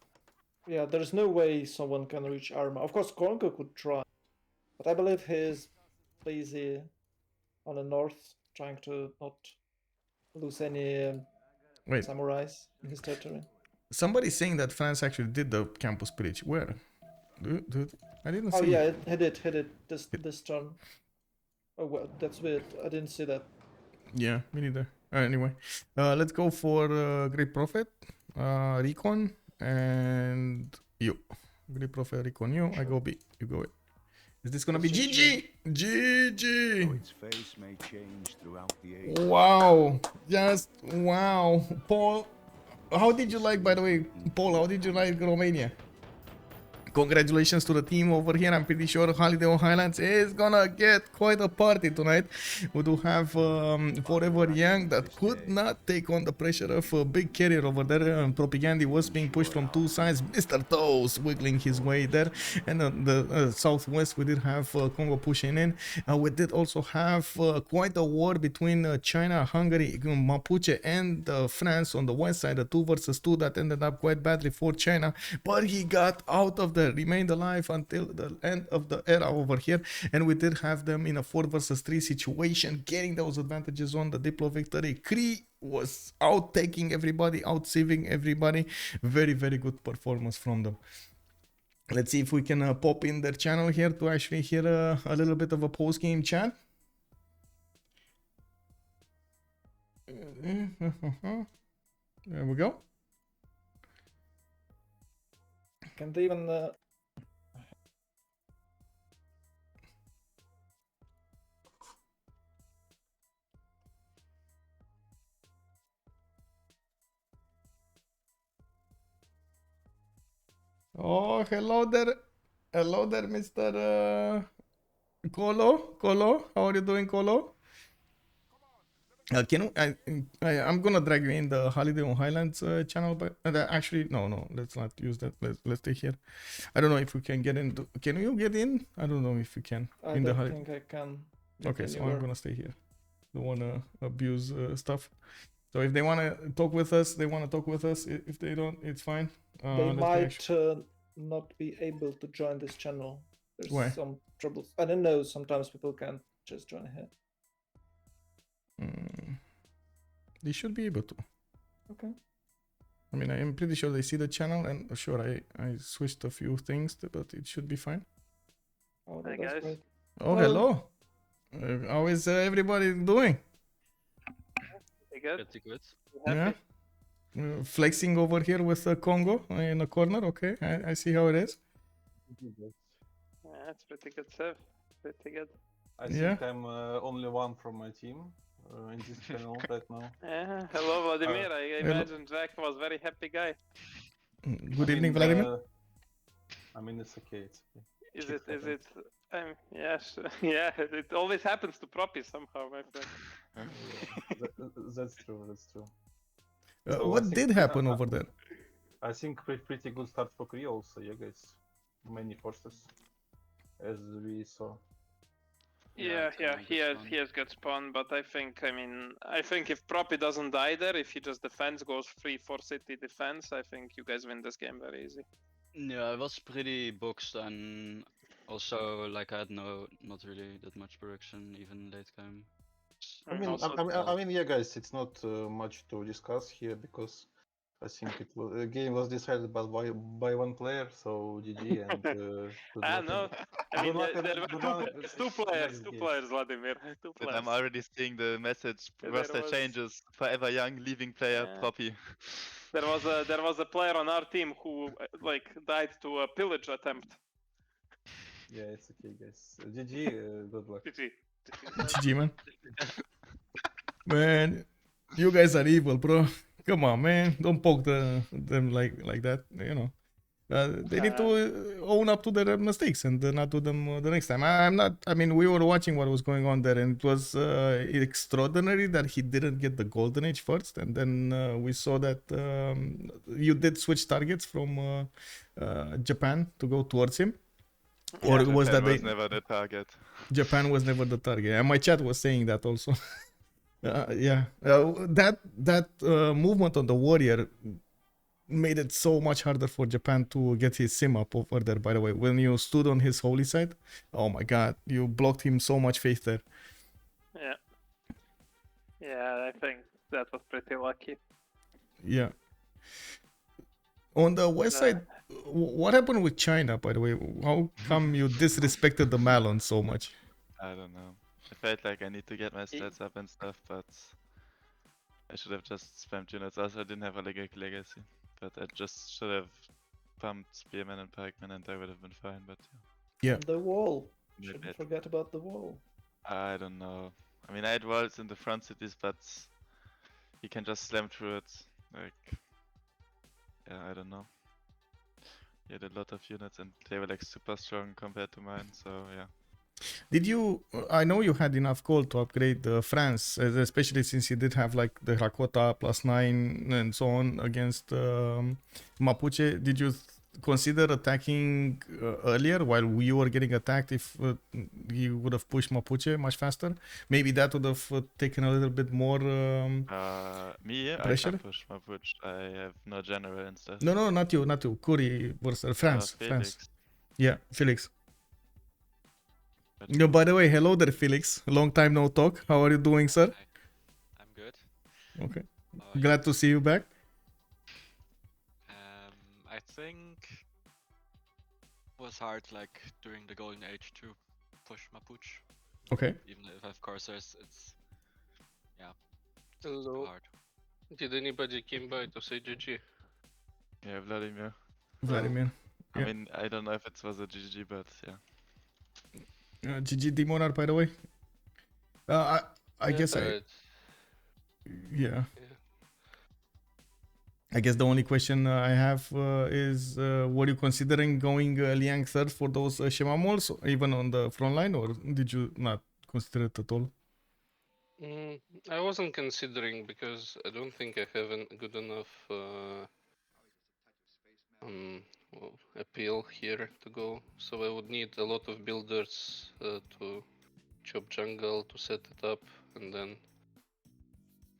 Yeah, there's no way someone can reach Arma. Of course, Kongo could try, but I believe he's busy on the north, trying to not lose any samurais in his territory. Somebody's saying that France actually did the campus pillage. Where? Dude, I didn't see. Oh yeah, he did this turn. Oh well, that's weird. I didn't see that. Yeah, me neither. Anyway, let's go for Great Prophet, Recon, and you. Great Prophet, Recon, you. I go B. You go A. Is this gonna be GG? GG! Its face may change throughout the age. Wow! Just wow! Paul, how did you like, by the way, Paul, how did you like Romania? Congratulations to the team over here. I'm pretty sure Holiday on Highlands is gonna get quite a party tonight. We do have Forever Young that could not take on the pressure of a big carrier over there. Propigandhi was being pushed from 2 sides. Mr. Toes wiggling his way there. And the southwest, we did have Kongo pushing in. We did also have quite a war between China, Hungary, Mapuche, and France on the west side. A 2 versus 2 that ended up quite badly for China. But he got out of there, remained alive until the end of the era over here, and we did have them in a 4 versus 3 situation, getting those advantages on the Diplo victory. Cree was out taking everybody, out saving everybody. Very, very good performance from them. Let's see if we can pop in their channel here to actually hear a little bit of a post-game chat. There we go. Can they even... Oh, hello there, Mr. Colo. How are you doing, Colo? Can I'm gonna drag you in the Holiday on Highlands channel, but actually no, let's not use that. Let's stay here. I don't know if we can get in. Can you get in? I don't know if you can. I don't think I can. Okay, so I'm gonna stay here. Don't wanna abuse stuff. So if they want to talk with us, they want to talk with us. If they don't, it's fine. They let's might not be able to join this channel. There's Why? some troubles. I don't know. Sometimes people can't just join here. They should be able to. Okay. I mean, I am pretty sure they see the channel, and sure, I switched a few things, but it should be fine. Oh, Hi, that's guys. great. Oh, hello. How is everybody doing? Pretty good. Pretty good. You Yeah. happy? Flexing over here with Congo in the corner. Okay, I see how it is. Yeah, it's pretty good stuff. Pretty good. I Yeah. think I'm only one from my team in this channel right now. Yeah. Hello, Vladimir. I hello. imagine Jack was very happy guy. Good evening, Vladimir. I mean, it's okay. It's okay. Is Shit it? Is it? Yes. Yeah. It always happens to Propi somehow, my friend. That's true. That's true. Uh, So I what think- did happen over there? I think pretty good start for Cree also. Yeah, guys. Many forces, as we saw. Yeah. it's Yeah. a He good has. spawn. He has good spawn, but I think. I mean, I think if Propi doesn't die there, if he just defends, goes 3-4 city defense, I think you guys win this game very easy. Yeah, I was pretty boxed and also like I had not really that much production even late game. I mean, Also, I mean, yeah, guys. It's not much to discuss here because I think the game was decided by one player. So GG and. Good luck no. in- I mean, good luck in- there were good luck it's two players. next Two game. players, Vladimir. Two And players. I'm already seeing the message. There Roster was- changes. Forever young, leaving player, Yeah. Proppy. There was a player on our team who like died to a pillage attempt. Yeah, it's okay, guys. GG. Good luck. GG. GG, man. Man, you guys are evil, bro. Come on, man. Don't poke them like that. You know. They need to own up to their mistakes and not do them the next time. I'm not. I mean, we were watching what was going on there, and it was extraordinary that he didn't get the golden age first, and then we saw that you did switch targets from Japan to go towards him, or Japan was that was they, never the target. Japan was never the target? And my chat was saying that also. Yeah, that movement on the warrior made it so much harder for Japan to get his sim up over there, by the way. When you stood on his holy side, oh my god, you blocked him so much faith there. Yeah. Yeah, I think that was pretty lucky. Yeah. On the west side, what happened with China, by the way? How come you disrespected the Malon so much? I don't know. I felt like I need to get my stats up and stuff, but I should have just spammed units. Also, I didn't have a legacy, but I just should have pumped Spearman and Pikeman and I would have been fine, but Yeah. And the wall. My Shouldn't bad. forget about the wall. I don't know. I mean, I had walls in the front cities, but you can just slam through it. Like, yeah, I don't know. He had a lot of units and they were like super strong compared to mine, so yeah. Did you? I know you had enough gold to upgrade France, especially since you did have like the Hakota +9 and so on against Mapuche. Did you consider attacking earlier while you were getting attacked? If you would have pushed Mapuche much faster, maybe that would have taken a little bit more. Me, Pressure? I can push Mapuche. I have no general and stuff. No, not you, not you. Currywurster, France, France. Felix. Yeah, Felix. But- No, by the way, hello there, Felix. Long time no talk. How are you doing, sir? I'm good. Okay. How are you? Glad to see you back. I think it was hard, like during the golden age, to push Mapuche. Okay. Even if I have coursers, it's Hello. hard. Did anybody came by to say GG? Yeah, Vladimir. Vladimir. I Yeah. mean, I don't know if it was a GG, but yeah. GG Demonar, by the way. I guess yeah. I guess the only question I have is were you considering going Liang third for those Shemamols, even on the front line, or did you not consider it at all? I wasn't considering because I don't think I have a good enough appeal here to go. So I would need a lot of builders to chop jungle to set it up, and then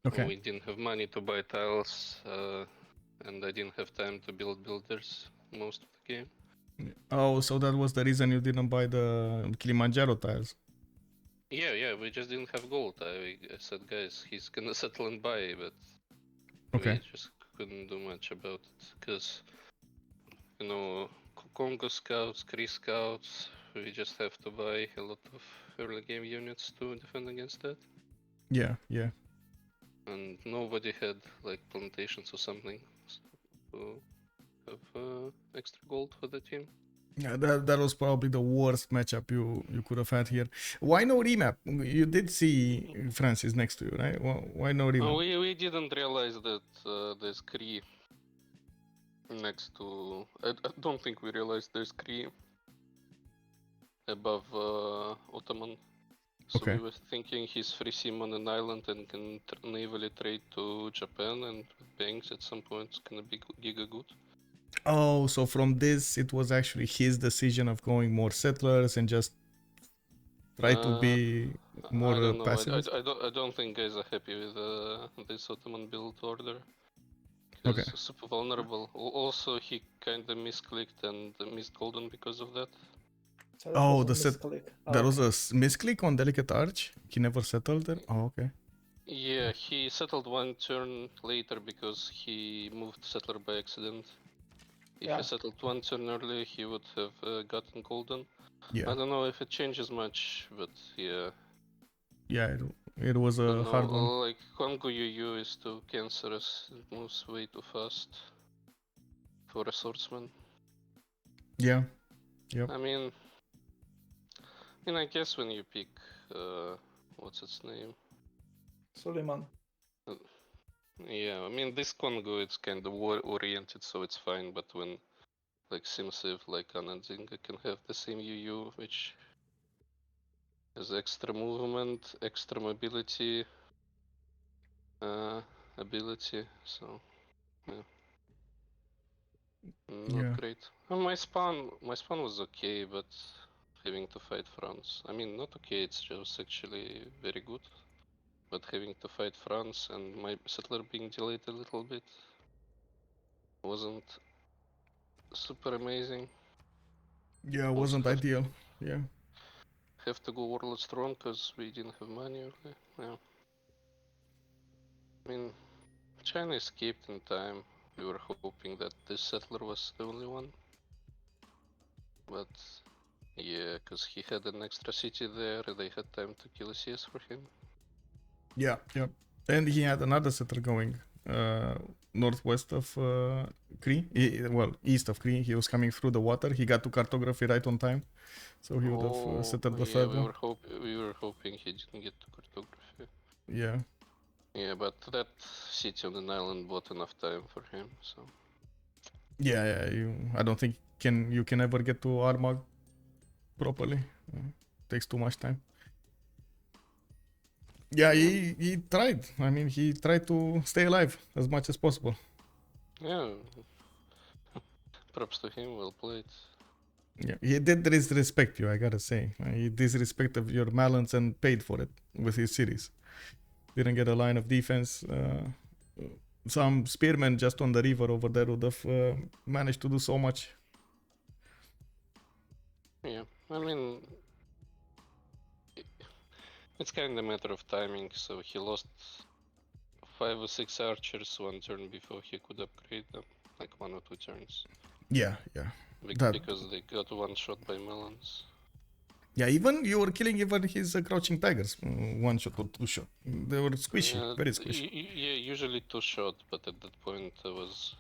Okay. We didn't have money to buy tiles, and I didn't have time to build builders most of the game. Oh, so that was the reason you didn't buy the Kilimanjaro tiles. Yeah, we just didn't have gold. I said, guys, he's gonna settle and buy, but Okay. we just couldn't do much about it because, you know, Kongo scouts, Cree scouts, we just have to buy a lot of early game units to defend against that. Yeah, yeah. And nobody had like plantations or something to have extra gold for the team. Yeah, that was probably the worst matchup you could have had here. Why no remap? You did see Francis next to you, right? Why no remap? We didn't realize that there's Cree next to. I don't think we realized there's Cree above Ottoman. So Okay. we were thinking he's free sim on an island and can navally trade to Japan, and with banks at some point it's gonna be giga good. Oh, so from this it was actually his decision of going more settlers and just try to be more I don't know. pacifist. I don't think guys are happy with this Ottoman build order. Okay. It's super vulnerable. Also, he kinda misclicked and missed golden because of that. So Oh, was a the misclick. there was okay. a misclick on Delicate Arch. He never settled there. Oh, okay. Yeah, he settled one turn later because he moved settler by accident. If Yeah. he settled one turn earlier, he would have gotten golden. Yeah. I don't know if it changes much, but yeah. Yeah, it was a hard one. Like Kongo UU is too cancerous. It moves way too fast for a swordsman. Yeah. Yep. I mean, I guess when you pick, what's its name? Suleiman. Yeah, I mean this Kongo it's kind of war oriented, so it's fine. But when like Simciv, like Anandzinga can have the same UU, which has extra movement, extra mobility, ability, so yeah, not Yeah. great. My spawn was okay, but having to fight France. I mean, not okay. It's just actually very good. But having to fight France and my settler being delayed a little bit wasn't super amazing. Yeah, it wasn't ideal. Yeah. Have to go Warlord Strong because we didn't have money early. Yeah. I mean, China escaped in time. We were hoping that this settler was the only one. But yeah, because he had an extra city there, they had time to kill a CS for him. Yeah, yep. And he had another settler going northwest of Cree. Well, east of Cree. He was coming through the water. He got to cartography right on time, so he would have settled the yeah, third one. we were hoping he didn't get to cartography. Yeah. Yeah, but that city on an island bought enough time for him, so. Yeah. I don't think you can ever get to Armagh properly. Takes too much time. Yeah, he tried. I mean, he tried to stay alive as much as possible. Yeah. Props to him, well played. Yeah, he did disrespect you, I gotta say. He disrespected your Malans and paid for it with his series. Didn't get a line of defense. Some spearmen just on the river over there would have managed to do so much. Yeah, I mean, it's kind of a matter of timing, so he lost 5 or 6 archers one turn before he could upgrade them, like 1 or 2 turns. Yeah. Because they got one shot by melons. Yeah, even you were killing even his crouching tigers, 1 shot or 2 shot. They were squishy, Yeah, very squishy. Yeah, usually 2 shot, but at that point I was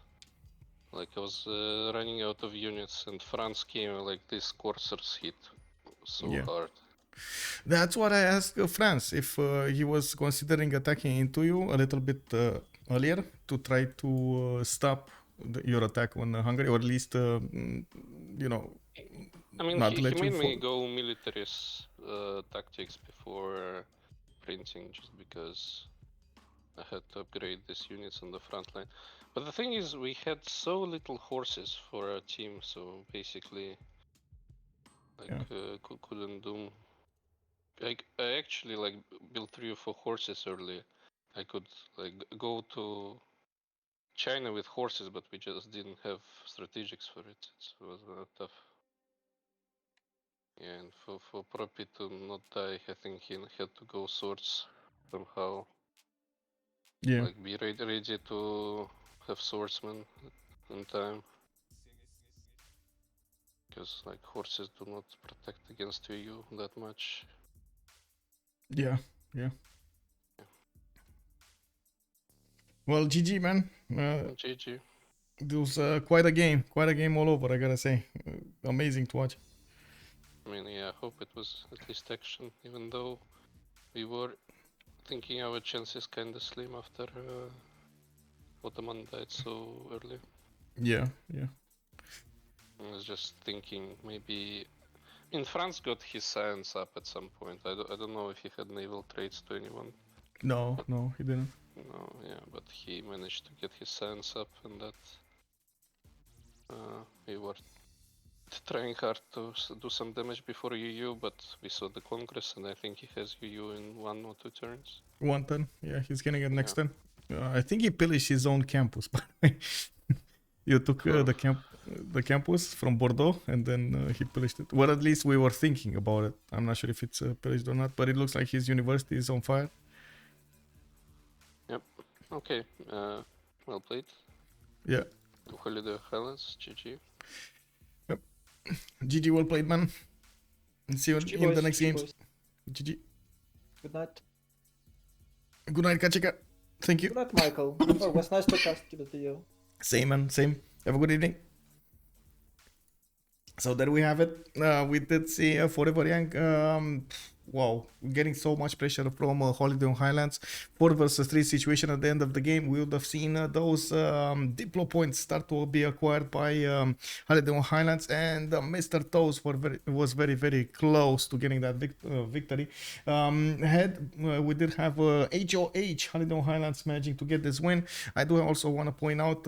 running out of units, and France came like these coursers hit so hard. That's what I asked France if he was considering attacking into you a little bit earlier to try to stop your attack on Hungary, or at least I mean, not he let you made me fall. go military tactics before printing, just because I had to upgrade these units on the front line. But the thing is, we had so little horses for our team, so basically, couldn't do. I actually built 3 or 4 horses early. I could like go to China with horses, but we just didn't have strategics for it. It was tough. Yeah, and for Propi to not die, I think he had to go swords somehow. Yeah. Like be ready to have swordsmen in time. Because like horses do not protect against you that much. Yeah. Well, GG, man. GG. It was quite a game all over, I gotta say. Amazing to watch. I mean, yeah, I hope it was at least action, even though we were thinking our chances kinda slim after Ottoman died so early. Yeah. I was just thinking maybe... I mean, France got his science up at some point. I don't know if he had naval traits to anyone. No, he didn't. No, yeah, but he managed to get his science up, and that we were trying hard to do some damage before UU, but we saw the Congress, and I think he has UU in 1 or 2 turns. 1 turn, yeah, he's getting it next turn. I think he pillaged his own campus, by the way. You took the campus from Bordeaux, and then he pillaged it. Well, at least we were thinking about it. I'm not sure if it's pillaged or not, but it looks like his university is on fire. Yep. Okay. Well played. Yeah. Holiday Highlands. GG. Yep. GG, well played, man. And see you GG in boys, the next GG games. boys. GG. Good night. Good night, Kachika. Thank you. Good night, Michael. Oh, it was nice to cast you with you. Same, man. Same. Have a good evening. So there we have it. We did see Forever Young. Wow, getting so much pressure from Holiday on Highlands. 4 versus 3 situation at the end of the game. We would have seen those Diplo points start to be acquired by Holiday on Highlands, and Mr. Toes was very, very close to getting that victory. We did have HOH, Holiday on Highlands, managing to get this win. I do also want to point out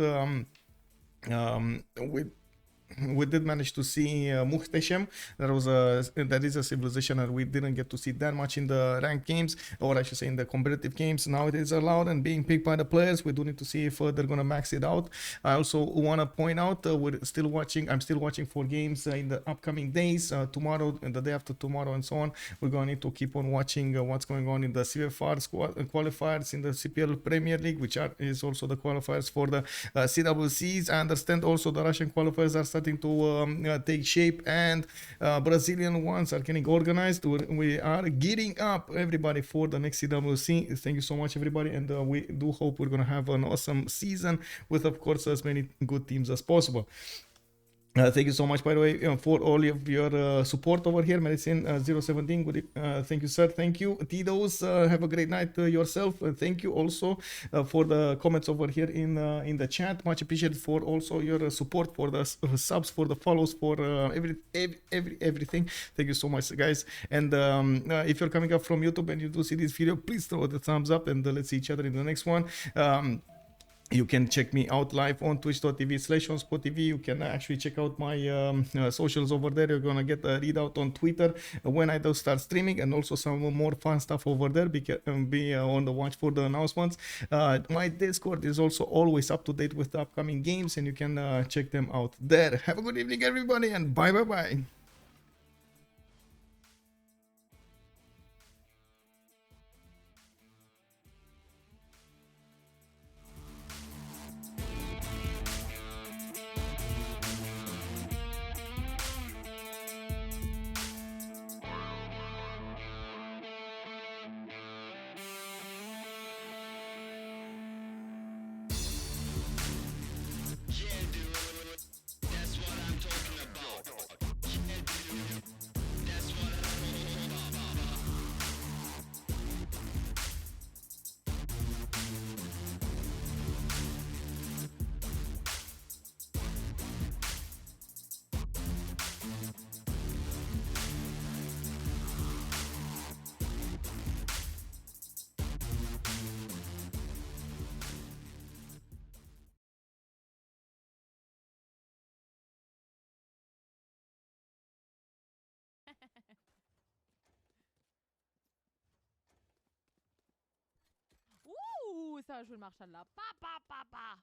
we did manage to see Muhteshem. That is a civilization that we didn't get to see that much in the ranked games, or I should say in the competitive games. Now it is allowed and being picked by the players. We do need to see if they're gonna max it out. I also want to point out I'm still watching for games in the upcoming days, tomorrow and the day after tomorrow and so on. We're gonna need to keep on watching what's going on in the CFR qualifiers in the CPL Premier League, which is also the qualifiers for the CWCs. I understand also the Russian qualifiers are starting to take shape, and Brazilian ones are getting organized. We are gearing up, everybody, for the next CWC. Thank you so much, everybody, and we do hope we're gonna have an awesome season with, of course, as many good teams as possible. Thank you so much, by the way, for all of your support over here. Medicine 017, thank you, sir. Thank you. Tidos, have a great night yourself. Thank you also for the comments over here in the chat. Much appreciated for also your support, for the subs, for the follows, for everything. Thank you so much, guys. And if you're coming up from YouTube and you do see this video, please throw the thumbs up, and let's see each other in the next one. You can check me out live on twitch.tv/OnSpotTV. You can actually check out my socials over there. You're gonna get a readout on Twitter when I do start streaming, and also some more fun stuff over there. Be on the watch for the announcements. My Discord is also always up to date with the upcoming games, and you can check them out there. Have a good evening, everybody, and bye. ça va jouer le Marshall là. Papa.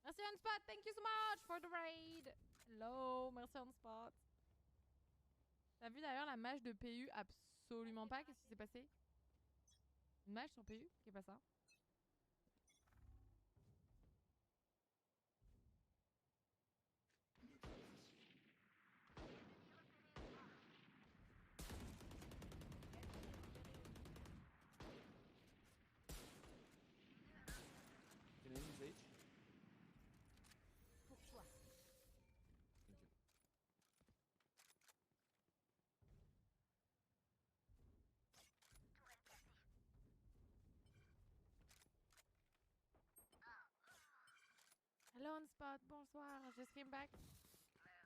Merci OnSpot, thank you so much for the raid. Hello, merci OnSpot. T'as vu d'ailleurs la mage de PU? Absolument pas, qu'est-ce qui s'est passé? Une mage sur PU? Qu'est-ce pas ça? Pour toi. Thank you. Hello OnSpot, bonsoir, je stream back.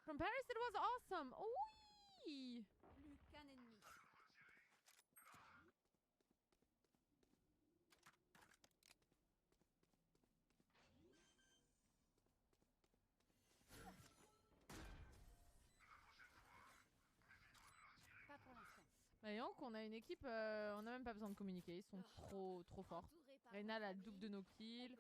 From Paris it was awesome. Oui. Plus qu'un ennemi. Pas pour l'instant. Voyons qu'on a une équipe, on n'a même pas besoin de communiquer, ils sont trop forts. Reyna a le double de nos kills,